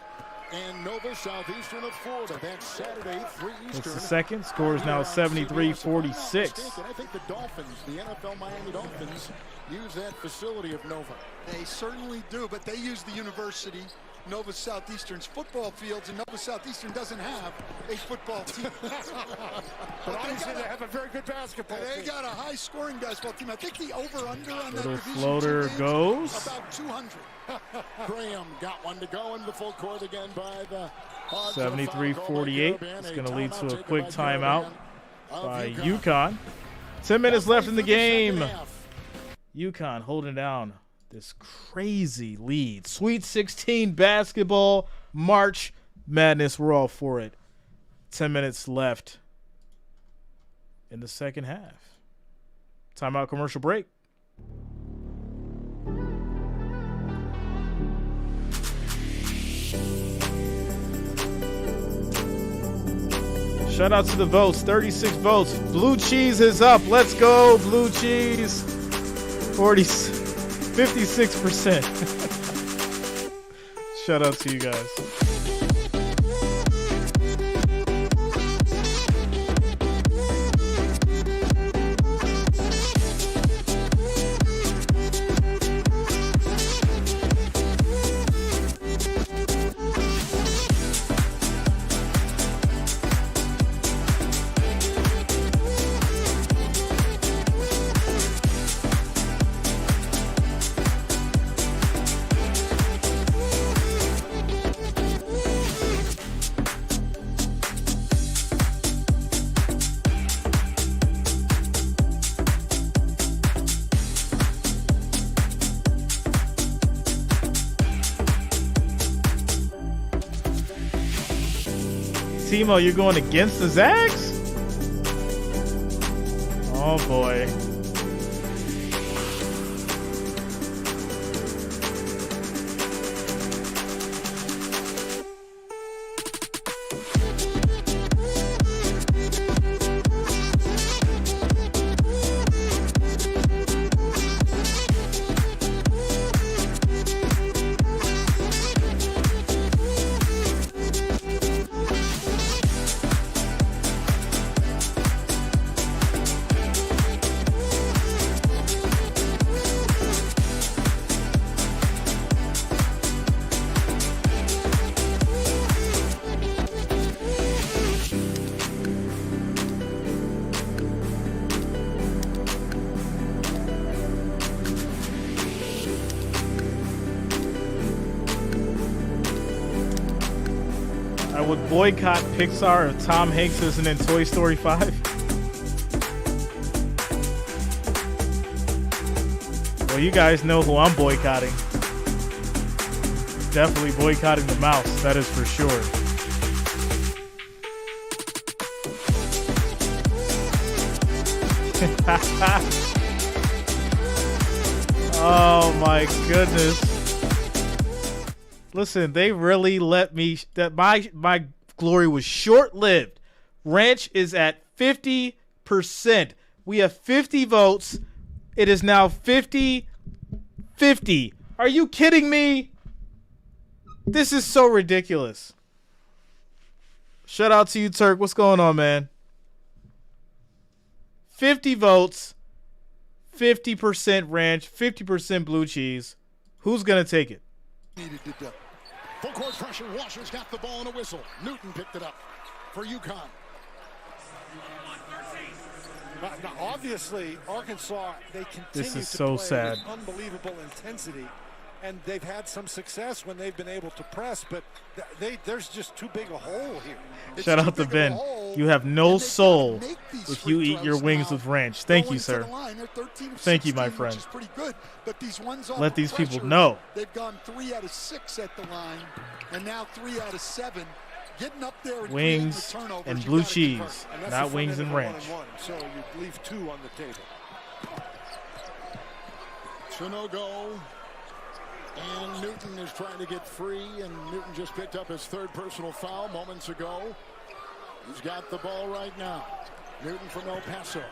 and Nova Southeastern of Florida. That's Saturday, 3 Eastern. It's the second. Score is now 73-46. I think the Dolphins, the NFL Miami Dolphins, use that facility of Nova. They certainly do, but they use the university Nova Southeastern's football fields, and Nova Southeastern doesn't have a football team. But obviously they have a very good basketball team. They got a high-scoring basketball team. I think the over/under on that Little division floater goes. about 200. Graham got one to go in the full court again by the 73-48. It's going to lead to a quick timeout by UConn. 10 minutes left in the game. UConn holding down this crazy lead. Sweet 16 basketball, March Madness. We're all for it. 10 minutes left in the second half. Timeout, commercial break. Shout out to the votes. 36 votes. Blue cheese is up. Let's go, blue cheese. 56%. Shout out to you guys. Timo, you're going against the Zags? Oh boy. I would boycott Pixar if Tom Hanks isn't in Toy Story 5. Well, you guys know who I'm boycotting. Definitely boycotting the mouse, that is for sure. Oh my goodness. Listen, they really let me, that my glory was short-lived. Ranch is at 50%. We have 50 votes. It is now 50-50. Are you kidding me? This is so ridiculous. Shout out to you, Turk. What's going on, man? 50 votes, 50% ranch, 50% blue cheese. Who's going to take it? Needed to do. Full court pressure. Washer's got the ball and a whistle. Newton picked it up for UConn. Now, obviously, Arkansas, they continue This is to so play sad. with unbelievable intensity, and they've had some success when they've been able to press, but there's just too big a hole here. Shout out to Ben. You have no soul if you eat your wings with ranch. Thank you, sir. Thank you, my friend. Let these people know. They've gone 3 out of 6 at the line, and now 3 out of 7. Getting up there and wings and blue cheese, not wings and ranch. So you leave 2 on the table. Chinogo and Newton is trying to get free, and Newton just picked up his 3rd personal foul moments ago. He's got the ball right now. Newton from El Paso.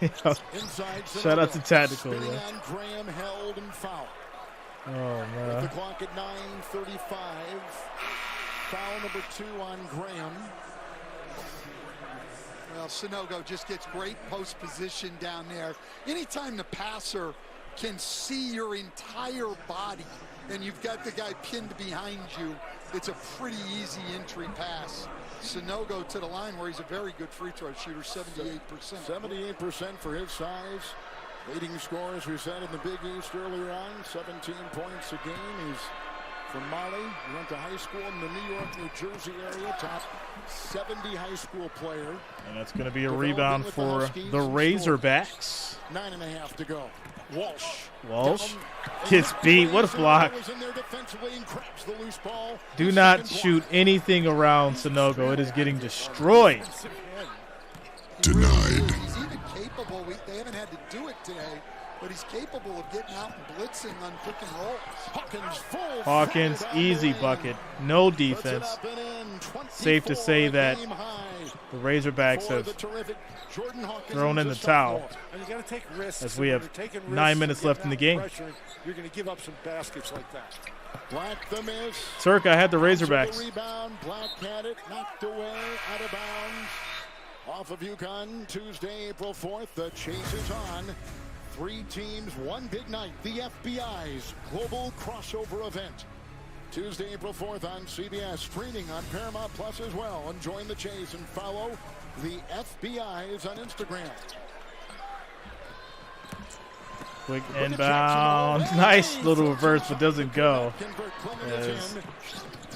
Inside. Shout out to Tactical. Yeah. On Graham, held and fouled. Oh man. With the clock at 9:35. Foul number 2 on Graham. Well, Sonogo just gets great post position down there. Anytime the passer can see your entire body and you've got the guy pinned behind you, it's a pretty easy entry pass. Sanogo to the line where he's a very good free throw shooter, 78%. 78% for his size. Leading scorer, as we said, in the Big East earlier on, 17 points a game. He's from Mali. He went to high school in the New York, New Jersey area. Top 70 high school player. And that's going to be a rebound for the Razorbacks. 9.5 to go. Walsh gets beat. What a block. Do not shoot anything around Sanogo. It is getting destroyed. Denied. He's even capable. They haven't had to do it today, but he's capable of getting out and blitzing on pick and rolls. Hawkins, easy bucket. No defense. Safe to say that the Razorbacks have thrown in the towel. And you got to take risks. As we have 9 minutes left in the game. You're going to give up some baskets like that. Black the miss. Turk, I had the Razorbacks. Rebound. Black had it. Knocked away. Out of bounds. Off of UConn, Tuesday, April 4th. The chase is on. 3 teams, 1 big night. The FBI's global crossover event. Tuesday, April 4th on CBS. Streaming on Paramount Plus as well. And join the chase and follow the FBI's on Instagram. Quick inbound. Nice little reverse, but doesn't go. As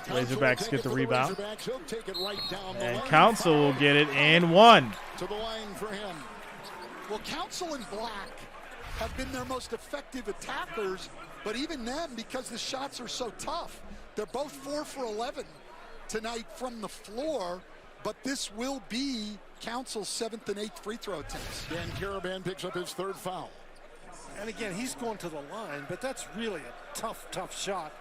Razorbacks get the rebound. And Council will get it and 1. To the line for him. Well, Council and Black have been their most effective attackers, but even them, because the shots are so tough, they're both 4 for 11 tonight from the floor, but this will be Council's 7th and 8th free throw attempts. Dan Caravan picks up his 3rd foul. And again, he's going to the line, but that's really a tough shot.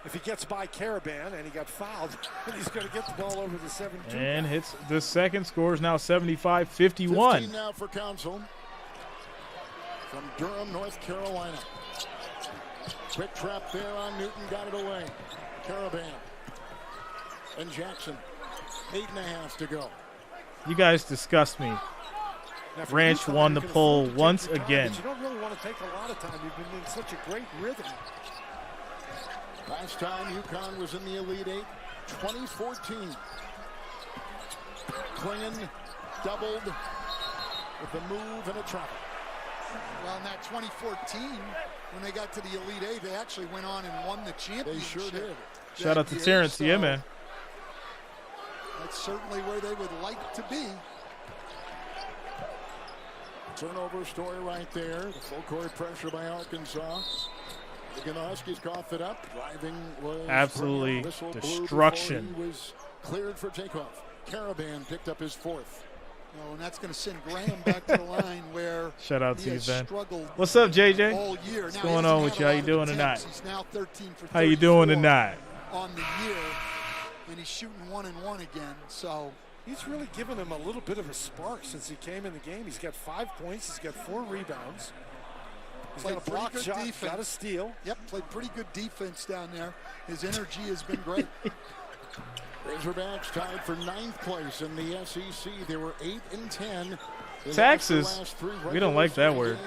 If he gets by Caravan and he got fouled, then he's going to get the ball over the 17. And hits the second. Score is now 75-51. 15 now for Council. From Durham, North Carolina. Quick trap there on Newton, got it away. Caravan and Jackson. 8.5 to go. You guys disgust me. Ranch won the poll once again. You don't really want to take a lot of time. You've been in such a great rhythm. Last time UConn was in the Elite 8, 2014. Klingon doubled with a move and a travel. Well, in that 2014, when they got to the Elite 8, they actually went on and won the championship. They sure did. Shout out to Terrence. Yeah, man. That's certainly where they would like to be. Turnover story right there. The full court pressure by Arkansas. Again, the Huskies coughed it up. Driving was absolutely destruction. He was cleared for takeoff. Caravan picked up his 4th. Oh, and that's going to send Graham back to the line where shout out to you, Ben. Struggled what's up, JJ? all year. What's now, going on with you? How you doing tonight? He's now 13 for how you doing tonight? On the year, and he's shooting 1 and 1 again. So he's really given him a little bit of a spark since he came in the game. He's got 5 points. He's got 4 rebounds. He's got a block shot. Defense. Got a steal. Yep, played pretty good defense down there. His energy has been great. Razorbacks tied for 9th place in the SEC. They were 8 and 10. Taxes. We don't like that word.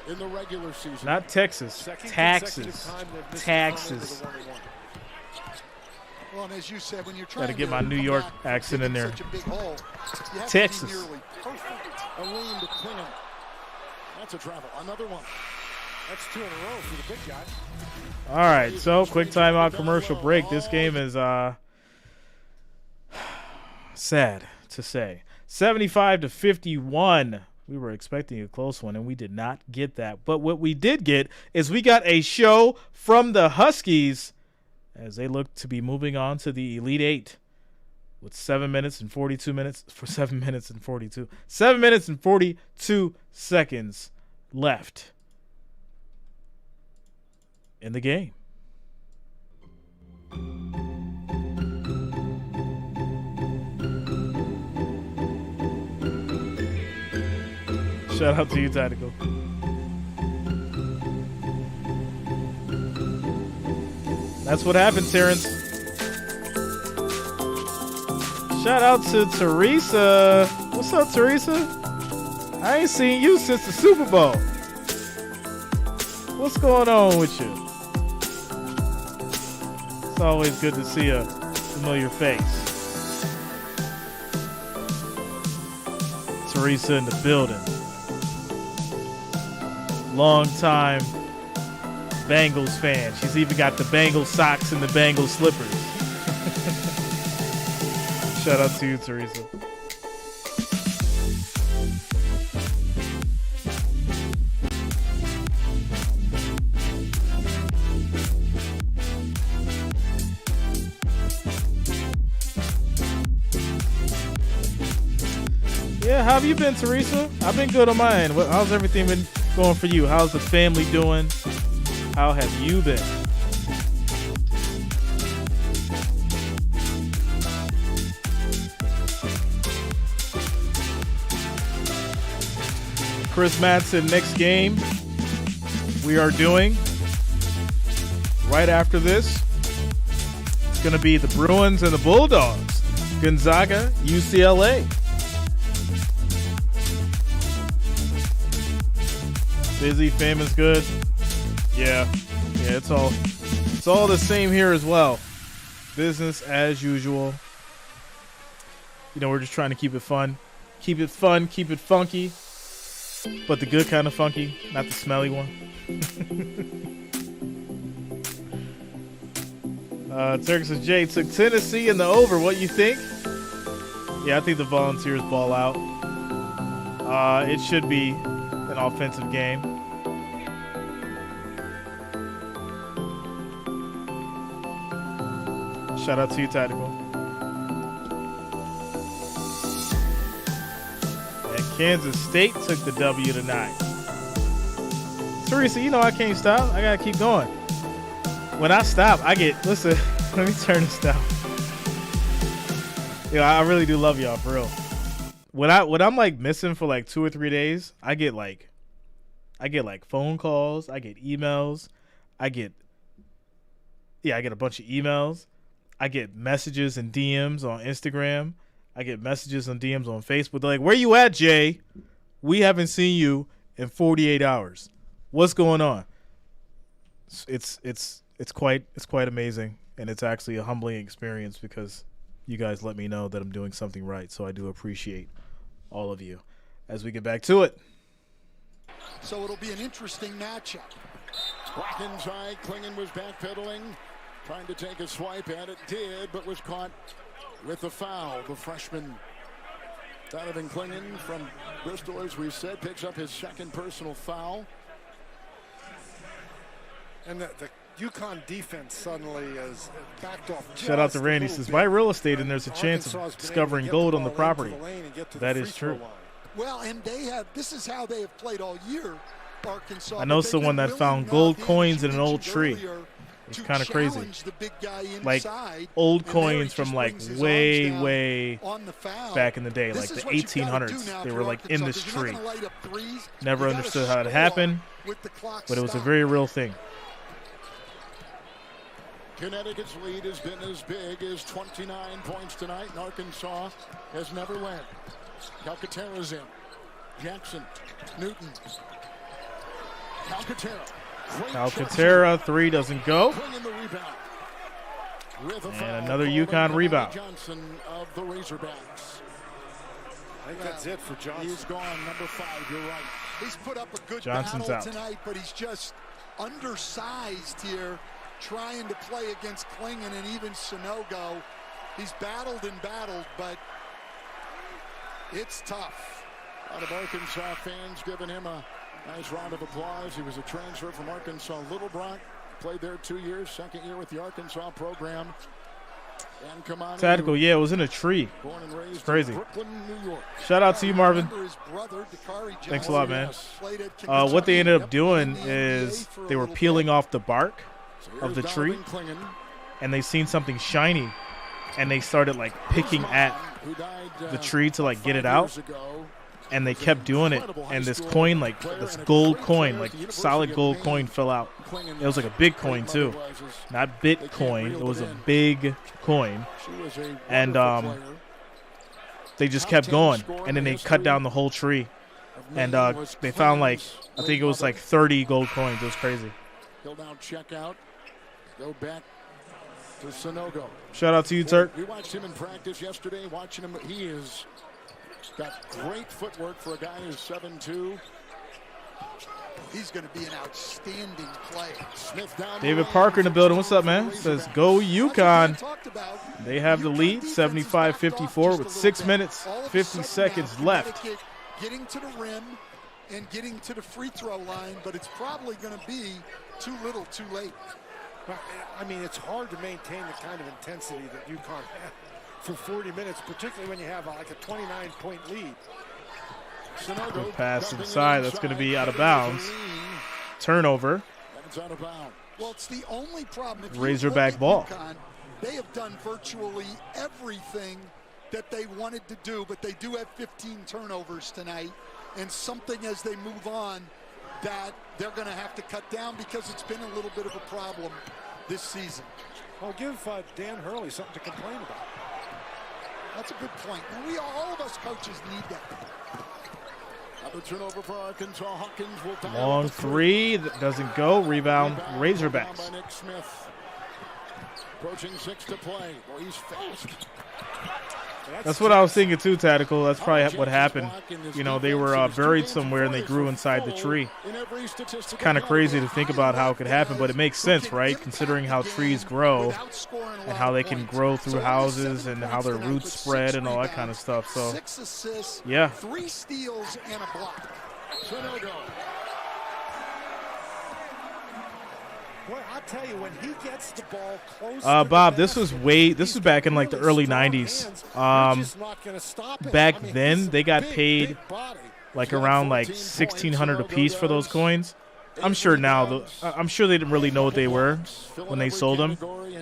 In the regular season. Not Texas. Taxes. Taxes. Well, and as you said, when you're trying to get my New York accent in there. Such a big hole, Texas. A lean to Klingon. That's a travel. Another one. That's 2 in a row for the big guy. All right, so quick timeout commercial break. This game is sad to say. 75-51. We were expecting a close one, and we did not get that. But what we did get is we got a show from the Huskies as they look to be moving on to the Elite 8 with 7 minutes and 42 seconds left in the game. Shout out to you, Tactical. That's what happened, Terrence. Shout out to Teresa. What's up, Teresa? I ain't seen you since the Super Bowl. What's going on with you? It's always good to see a familiar face. Teresa in the building. Long time Bengals fan. She's even got the Bengals socks and the Bengals slippers. Shout out to you, Teresa. Yeah, how have you been, Teresa? I've been good on my end. How's everything been going for you? How's the family doing? How have you been? Chris Madsen, next game we are doing right after this. It's going to be the Bruins and the Bulldogs. Gonzaga, UCLA. Busy, famous, good. Yeah, it's all the same here as well. Business as usual. You know, we're just trying to keep it fun. Keep it fun, keep it funky. But the good kind of funky, not the smelly one. Turk says, Jay took Tennessee in the over. What you think? Yeah, I think the Volunteers ball out. It should be an offensive game. Shout out to you, Tactical. And Kansas State took the W tonight. Teresa, you know I can't stop. I gotta keep going. When I stop, listen, let me turn this down. Yeah, I really do love y'all, for real. When I'm like missing for like 2 or 3 days, I get like phone calls, I get emails, I get a bunch of emails. I get messages and DMs on Instagram. I get messages and DMs on Facebook. They're like, "Where you at, Jay? We haven't seen you in 48 hours. What's going on?" It's quite amazing, and it's actually a humbling experience because you guys let me know that I'm doing something right. So I do appreciate all of you. As we get back to it. So it'll be an interesting matchup. Back inside, Klingon was backpedaling. Trying to take a swipe at it, did, but was caught with the foul. The freshman, Donovan Klingon from Bristol, as we said, picks up his second personal foul. And the UConn defense suddenly is backed off. Shout out to Randy. Says, buy real estate and there's a chance of discovering gold on the property. That is true. Well, and this is how they have played all year, Arkansas. I know someone that found gold coins in an old tree. It's kind of crazy. Like old coins from like way back in the day, like the 1800s. They were like in this tree. Never understood how it happened, but it was a very real thing. Connecticut's lead has been as big as 29 points tonight, and Arkansas has never led. Calcaterra's in. Jackson, Newton. Calcaterra, 3 doesn't go. And another UConn rebound. Johnson of the Razorbacks. I think that's it for Johnson. He's gone, number 5, you're right. He's put up a good Johnson's battle out tonight, but he's just undersized here, trying to play against Klingon and even Sonogo. He's battled, but it's tough. A lot of Arkansas fans giving him a nice round of applause. He was a transfer from Arkansas Little Rock. Played there 2 years, second year with the Arkansas program. And Kamani, Tactical, yeah, it was in a tree. Born and raised it's crazy. in Brooklyn, New York. Shout out to you, Marvin. Brother, Thanks a lot, man. What they ended up doing is they were peeling off the bark of the tree, and they seen something shiny, and they started like picking at the tree to like get it out. And they kept doing it, and this coin, like this gold coin, like solid gold coin, fell out. It was like a big coin too, not Bitcoin. It was a big coin, and they just kept going, and then they cut down the whole tree, And they found like, I think it was like 30 gold coins. It was crazy. He'll now check out, go back to Sanogo. Shout out to you, Turk. We watched him in practice yesterday. Watching him, he is got great footwork for a guy who's 7'2". He's going to be an outstanding player. Smith down David Parker in the building. What's up, man? Says, go UConn. They have the lead, 75-54 with 6 minutes, 50 seconds left. Getting to the rim and getting to the free throw line, but it's probably going to be too little, too late. I mean, it's hard to maintain the kind of intensity that UConn had for 40 minutes, particularly when you have like a 29-point lead. Good pass inside. That's going to be out of bounds. Turnover. That's out of bounds. Well, it's the only problem. If Razorback ball. UConn, they have done virtually everything that they wanted to do, but they do have 15 turnovers tonight, and something as they move on that they're going to have to cut down because it's been a little bit of a problem this season. Well, give Dan Hurley something to complain about. That's a good point. And all of us coaches need that. Another turnover for Arkansas. Hawkins will Long three that doesn't go. Rebound Razorbacks. By Nick Smith. Approaching 6 to play. Well, he's fast. That's what I was thinking too, Tactical. That's probably what happened. You know, they were buried somewhere and they grew inside the tree. It's kind of crazy to think about how it could happen, but it makes sense, right? Considering how trees grow and how they can grow through houses and how their roots spread and all that kind of stuff. So, 6 assists, yeah. 3 steals, and a block. Boy, I'll tell you, when he gets the ball close. Bob, this was back in like the early 90s. Back then, they got paid like around like $1,600 a piece for those coins. I'm sure now, I'm sure they didn't really know what they were when they sold them,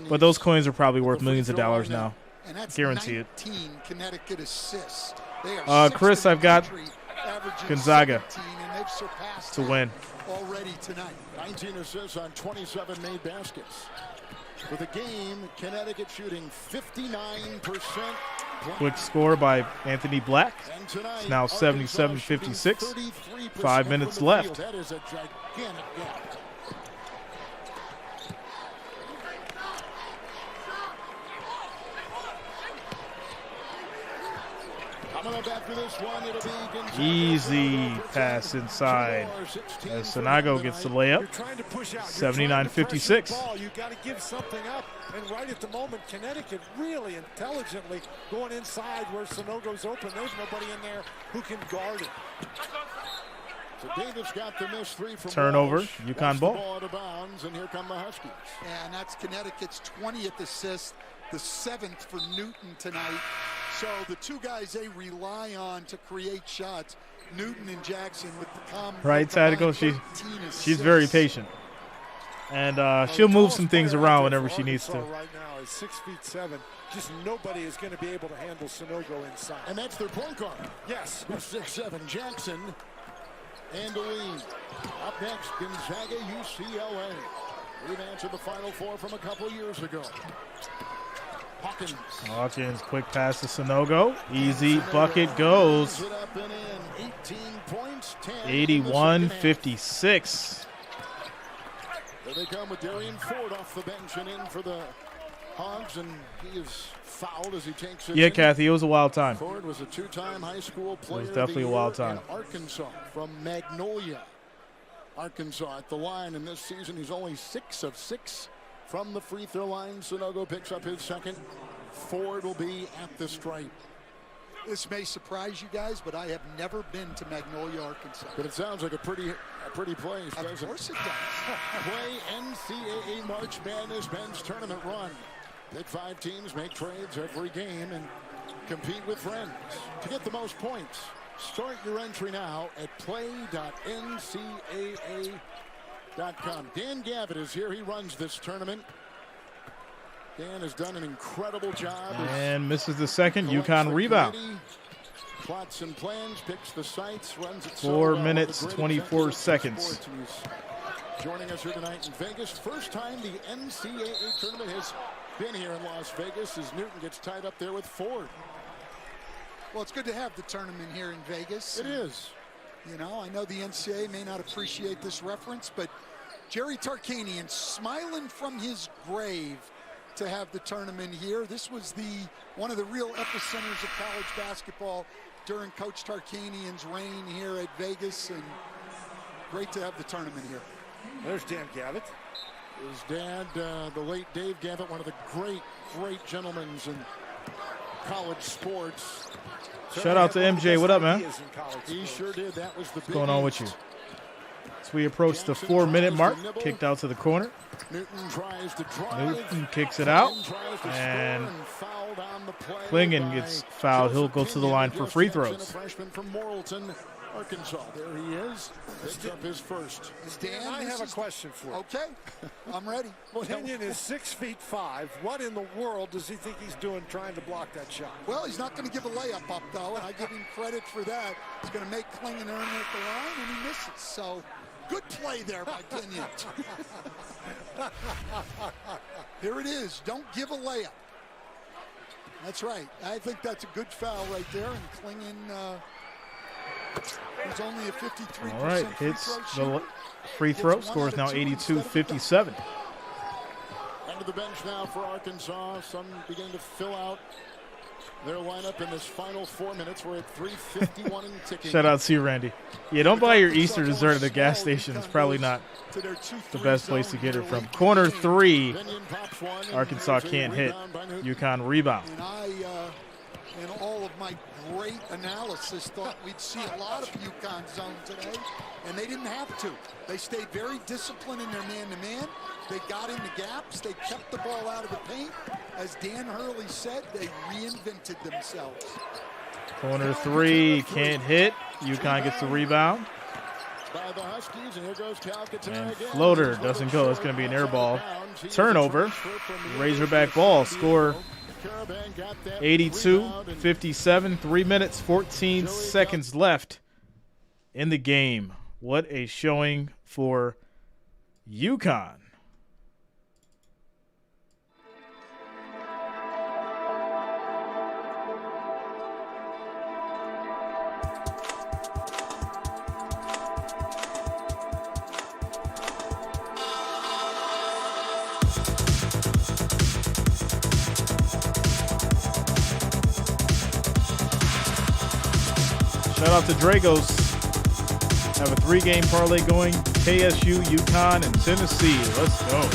but those coins are probably worth millions of dollars now. Guarantee it. Connecticut assists. Chris, I've got Gonzaga to win. Already tonight. 19 assists on 27 made baskets. For the game, Connecticut shooting 59%. Quick score by Anthony Black. It's now 77-56. 5 minutes left. That is a gigantic gap. Coming up after this one, it'll be easy pass inside as Sanogo gets the layup. 79-56. You got to give something up, and right at the moment, Connecticut really intelligently going inside where Sanogo's open. There's nobody in there who can guard it. So Davis got the missed 3 from turnover. Walsh. UConn ball. Out of bounds, and here come the Huskies. And that's Connecticut's 20th assist, the 7th for Newton tonight. So the two guys they rely on to create shots, Newton and Jackson, with the right, Tactical. She's very patient, and she'll move some things around whenever she needs to. Right now is 6'7". Just nobody is going to be able to handle Sanogo inside. And that's their point guard. Yes, 6'7" Jackson and the lead. Up next, Gonzaga, UCLA. Rematch of the Final Four from a couple years ago. Hawkins, quick pass to Sanogo. Easy bucket goes. 81-56. There they come with Darian Ford off the bench and in for the Hogs, and he is fouled as he takes it. Yeah, Kathy, it was a wild time. Ford was a 2-time high school player. It was definitely a wild time. Arkansas from Magnolia, Arkansas at the line, and this season he's only 6 of 6. From the free throw line, Sanogo picks up his second. Ford will be at the stripe. This may surprise you guys, but I have never been to Magnolia, Arkansas. But it sounds like a pretty place, doesn't it? Of course it does. Play NCAA March Madness men's tournament run. Pick 5 teams, make trades every game, and compete with friends. To get the most points, start your entry now at play.ncaa.com. Dan Gavitt is here. He runs this tournament. Dan has done an incredible job. And misses the second. UConn rebound. Plots and plans, picks the sites, runs it 4 minutes, 24 seconds. Joining us here tonight in Vegas. First time the NCAA tournament has been here in Las Vegas as Newton gets tied up there with Ford. Well, it's good to have the tournament here in Vegas. It is. You know, I know the NCAA may not appreciate this reference, but Jerry Tarkanian smiling from his grave to have the tournament here. This was one of the real epicenters of college basketball during Coach Tarkanian's reign here at Vegas, and great to have the tournament here. There's Dan Gavitt. His dad, the late Dave Gavitt, one of the great gentlemen in college sports. Shout out to MJ. What up, man? He sure did. That was the What's going on with you? As we approach the 4-minute mark, kicked out to the corner. Newton tries to drive. Newton kicks it out, and Klingon gets fouled. He'll go to the line for free throws. Freshman from Morrilton, Arkansas. There he is. Picks up his first. Dan, I have a question for you. Okay, I'm ready. Kenyon is 6'5". What in the world does he think he's doing trying to block that shot? Well, he's not going to give a layup up, though, and I give him credit for that. He's going to make Klingon earn it at the line, and he misses. So, good play there by Kenyon. Here it is. Don't give a layup. That's right. I think that's a good foul right there, and Klingon is only a 53% All right, hits the free throw. Score is now 82-57. Under the bench now for Arkansas. Some beginning to fill out their lineup in this final 4 minutes. We're at 3:51 and ticking. Shout out to you, Randy. Yeah, don't buy your Easter dessert at the gas station. It's probably not the best place to get it from. Corner 3, Arkansas can't hit. UConn rebound. And I, in all of my great analysis, thought we'd see a lot of UConn zone today, and they didn't have to. They stayed very disciplined in their man-to-man. They got in the gaps. They kept the ball out of the paint. As Dan Hurley said, they reinvented themselves. Corner 3, can't hit. UConn gets the rebound. By the Huskies, and here goes And floater doesn't go. It's going to be an air ball. Turnover. Razorback ball. Score 82-57. 3 minutes, 14 seconds left in the game. What a showing for UConn. Shout out to Dragos. Have a 3-game parlay going. KSU, UConn, and Tennessee. Let's go.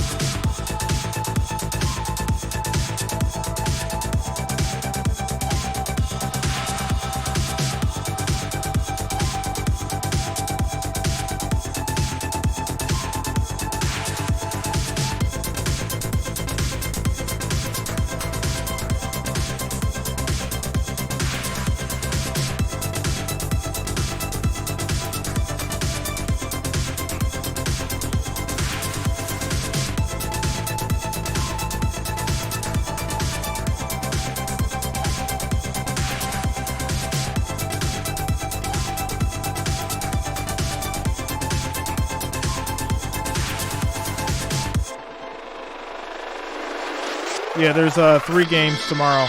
Yeah, there's 3 games tomorrow.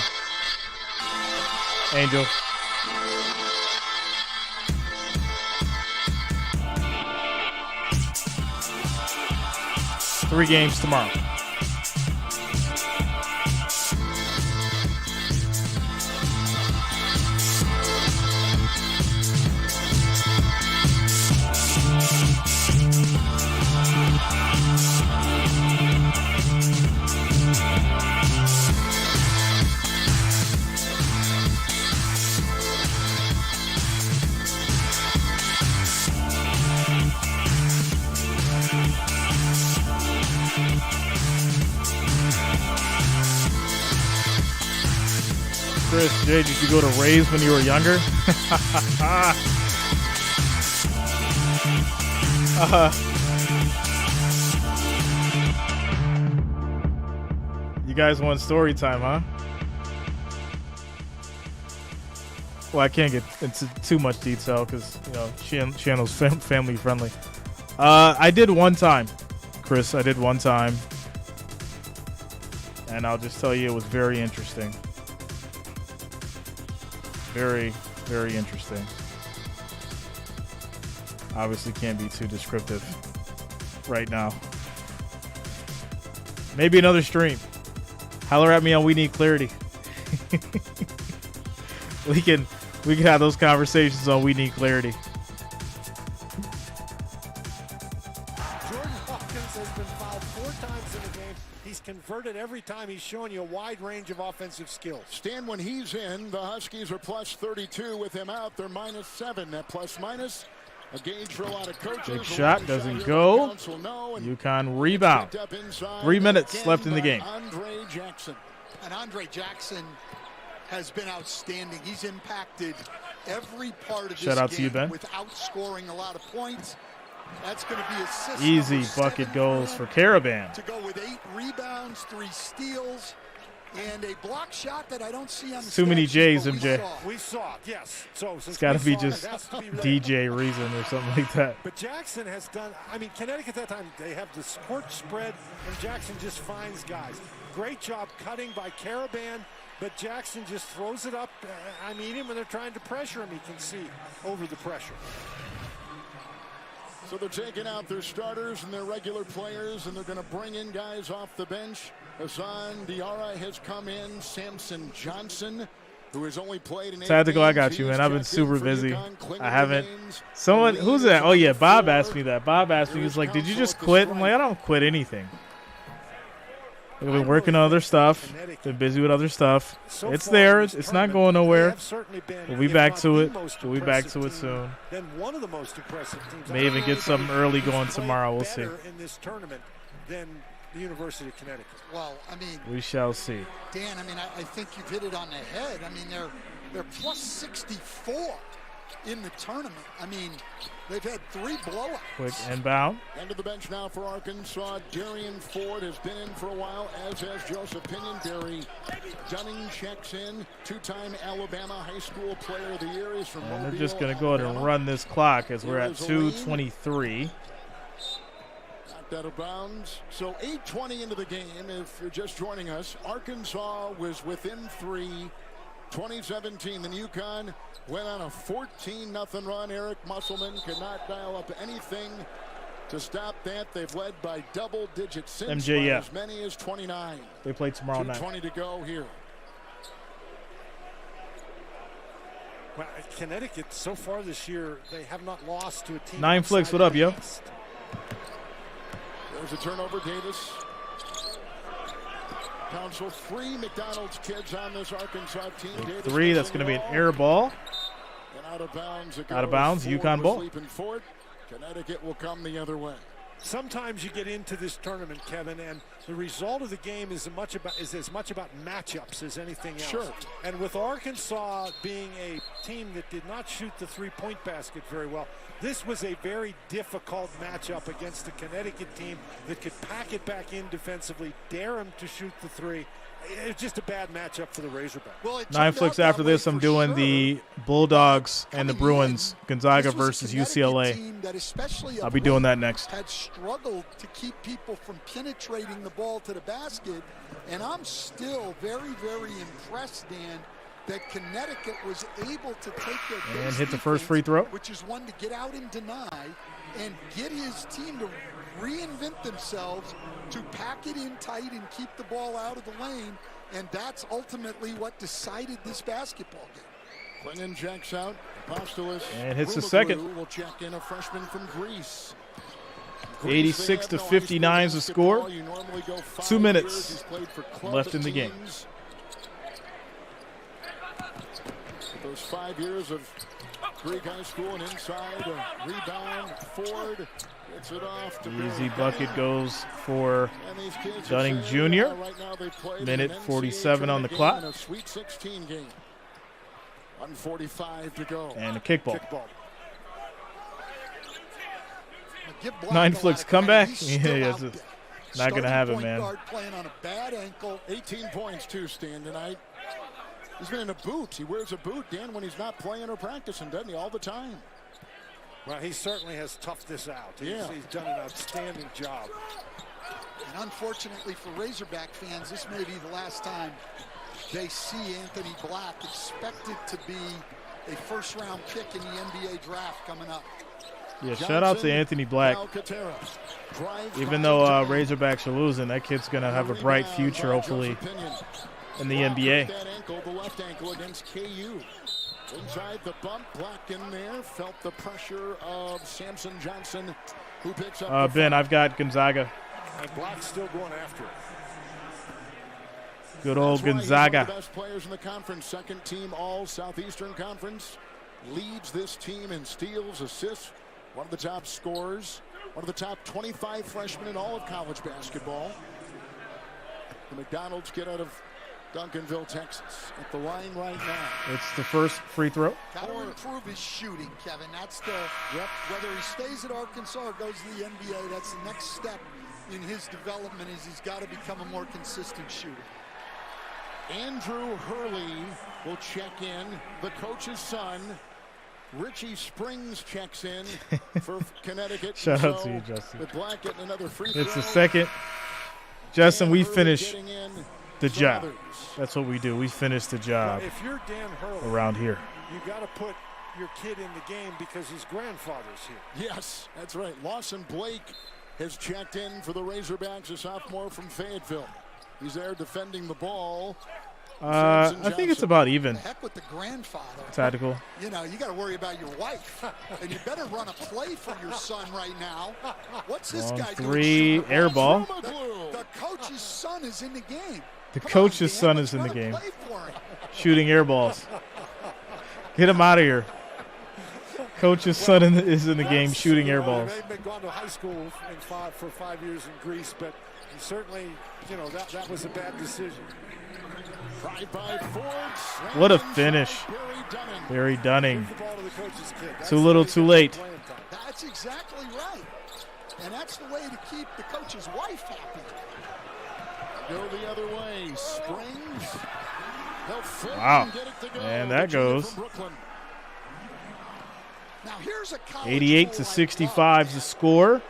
Angel. Three games tomorrow. Chris, Jay, did you go to Rays when you were younger? You guys want story time, huh? Well, I can't get into too much detail because, you know, channel's family friendly. I did one time, Chris. I did one time. And I'll just tell you, it was very interesting. Very, very interesting. Obviously can't be too descriptive right now. Maybe another stream. Holler at me on We Need Clarity. we can have those conversations on We Need Clarity. Jordan Hawkins has been fouled 4 times in the game. He's converted every time. He's showing you a wide range of offensive skills. Stan, when he's in, the Huskies are plus 32. With him out, they're minus 7. That plus minus, a gauge for a lot of coaches. Big shot doesn't go. UConn rebound. 3 minutes left in the game. Andre Jackson. And Andre Jackson has been outstanding. He's impacted every part of this Shout out to you, game Ben. without scoring a lot of points. That's going to be assist Easy number bucket 7 goals him for Caravan. to go with 8 rebounds, 3 steals, and a block shot that I don't see on the Too many stat sheet, J's, but MJ. we saw it, yes. So It's got to be just DJ Reason or something like that. But Jackson has done, I mean, Connecticut at that time, they have the court spread, and Jackson just finds guys. Great job cutting by Caravan, but Jackson just throws it up. I mean, even when they're trying to pressure him, he can see over the pressure. So they're taking out their starters and their regular players, and they're going to bring in guys off the bench. Hassan Diarra has come in. Samson Johnson, who has only played in 8 Tactical, I games. got you, man. I've been He's super checked in for busy. UConn, clinging I haven't. remains. Someone, who's that? Oh, yeah, Bob asked me that. Bob asked me, he Here was is like, did you Council just at the quit? I'm stripe. like, I don't quit anything. I've been working on other stuff. Been busy with other stuff. It's there. It's not going nowhere. We'll be back to it. We'll be back to it soon. Then one of the most impressive teams. May even get something early going tomorrow. We'll see. In this tournament than the University of Connecticut. Well, I mean, We shall see. Dan, I mean, I think you've hit it on the head. I mean, they're plus 64 in the tournament. I mean, they've had 3 blowouts. Quick inbound. End of the bench now for Arkansas. Darian Ford has been in for a while, as has Joseph Pinionberry. Dunning checks in. 2-time Alabama High School Player of the Year. He's from And Mobile, they're just going to go ahead and Alabama. run this clock as we're at Here's Elaine. 2:23. Knocked out of bounds. So 8:20 into the game. If you're just joining us, Arkansas was within 3. 2017, then UConn went on a 14-0 run. Eric Musselman could not dial up anything to stop that. They've led by double digits since, by MJF. as many as 29. They play tomorrow night. 2:20 to go here. Well, Connecticut, so far this year, they have not lost to a team. 9 flicks, outside what up, the yo? East. There's a turnover, Davis. Council 3 McDonald's kids on this Arkansas team. Davis 3, that's going to be an air ball. And out of bounds. It Out of goes. bounds, Ford UConn was ball. leaping forward. Connecticut will come the other way. Sometimes you get into this tournament, Kevin, and the result of the game is as much about matchups as anything else. Sure. And with Arkansas being a team that did not shoot the three-point basket very well, this was a very difficult matchup against a Connecticut team that could pack it back in defensively, dare them to shoot the three. It's just a bad matchup for the Razorbacks. Well, it 9 turned flicks out that after way this. I'm for doing sure. the Bulldogs and the Coming Bruins, in, Gonzaga this was a versus Connecticut UCLA. team that, especially I'll of be doing late, that next. had struggled to keep people from penetrating the ball to the basket, and I'm still very, very impressed, Dan, that Connecticut was able to take their And base hit the first defense, free throw. which is one to get out and deny, and get his team to reinvent themselves to pack it in tight and keep the ball out of the lane, and that's ultimately what decided this basketball game. Clingan checks out. Apostolos. And hits the Rumaglu second. will check in, a freshman from Greece. 86 to 59 is the score. 2 minutes left in the game. Those 5 years of Greek high school and inside a rebound. Ford gets it off to Easy Bill bucket Dunning. goes for And these kids are Dunning saying, Jr. right now they played in Minute an NCAA 47 on the tournament game clock. and a Sweet 16 game. 1:45 to go. And a kickball. Give Black 9 a lot flicks of comeback. credit. He's still Yeah, out it's there. not going to Starting happen, point man. guard playing on a bad ankle. 18 points too, Stan, tonight. He's been in a boot. He wears a boot, Dan, when he's not playing or practicing, doesn't he, all the time? Well, he certainly has toughed this out. He's done an outstanding job. And unfortunately for Razorback fans, this may be the last time they see Anthony Black, expected to be a first-round pick in the NBA draft coming up. Yeah, shout out to Anthony Black. Even though Razorbacks are losing, that kid's going to have a bright future, hopefully, in the NBA. The left ankle against KU. Inside the bump, Black in there, felt the pressure of Samson Johnson, who picks up Ben, I've got Gonzaga. And Black's still going after it. Good old That's Gonzaga. One of the best players in the conference, second team all Southeastern Conference. Leads this team in steals, assists, one of the top scorers, one of the top 25 freshmen in all of college basketball. The McDonald's kid out of Duncanville, Texas, at the line right now. It's the first free throw. Got to improve his shooting, Kevin. That's the whether he stays at Arkansas or goes to the NBA, that's the next step in his development is he's got to become a more consistent shooter. Andrew Hurley will check in, the coach's son. Richie Springs checks in for Connecticut. Shout out to you, Justin. With Black getting another free It's throw. the second. Justin, we finish getting in the for job. others. That's what we do. We finish the job If you're Dan Hurley around here. you got to put your kid in the game because his grandfather's here. Yes, that's right. Lawson Blake has checked in for the Razorbacks, a sophomore from Fayetteville. He's there defending the ball. I think it's about even. The heck with the grandfather. Tactical. You know, you got to worry about your wife. And you better run a play for your son right now. What's this Long guy three, doing? air ball. The coach's son is in the game. The Come coach's on, son Dan, is in the let's run a game. play for him. Shooting air balls. Get him out of here. Coach's son is in the game shooting air balls. They've gone to high school for 5 years in Greece, but certainly, you know, that was a bad decision. What a finish. Barry Dunning. Too little, too late. That's exactly right. And that's the way to keep the coach's wife happy. Go the other way. Springs. Wow. And that goes. Now here's a 88 to 65 is the score.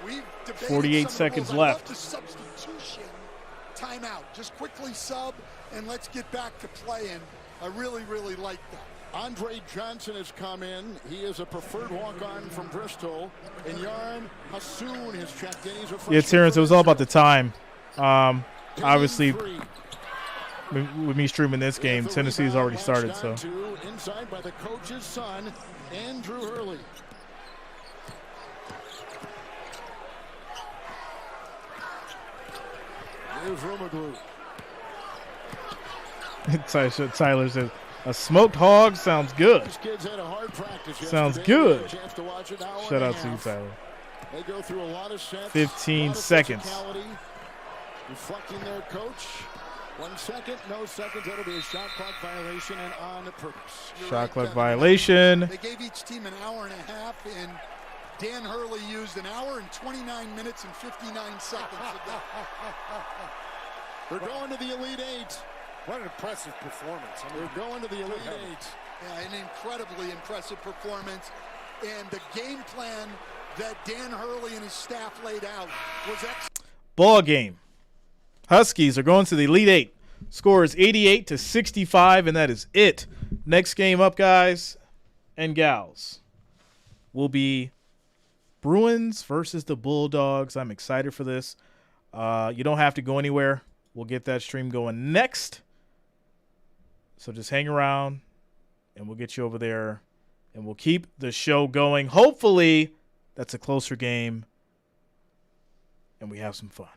48 seconds left. The substitution timeout. Just quickly sub and let's get back to playing. I really, really like that. Andre Johnson has come in. He is a preferred walk-on from Bristol. And Yarn Hassoun has checked in. He's a Yeah, Terrence, it was all about the time. Obviously, with me streaming this game, Tennessee's already started. So inside by the coach's son, Andrew Hurley. Here's Romaglu. Tyler says, a smoked hog sounds good. These kids had a hard practice Sounds yesterday. good. Chance to watch it, hour Shout and a out to you, half. Tyler. They go through a lot of sets. 15 a lot of seconds. physicality, reflecting their coach. 1 second, no seconds. That'll be a shot clock violation and on purpose. Shot clock violation. They gave each team an hour and a half, and Dan Hurley used an hour and 29 minutes and 59 seconds of that. They're going to the Elite Eight. What an impressive performance. They're going to the Elite Eight. Yeah, an incredibly impressive performance. And the game plan that Dan Hurley and his staff laid out was excellent. Ball game. Huskies are going to the Elite Eight. Score is 88 to 65, and that is it. Next game up, guys and gals, will be Bruins versus the Bulldogs. I'm excited for this. You don't have to go anywhere. We'll get that stream going next. So just hang around, and we'll get you over there, and we'll keep the show going. Hopefully, that's a closer game, and we have some fun.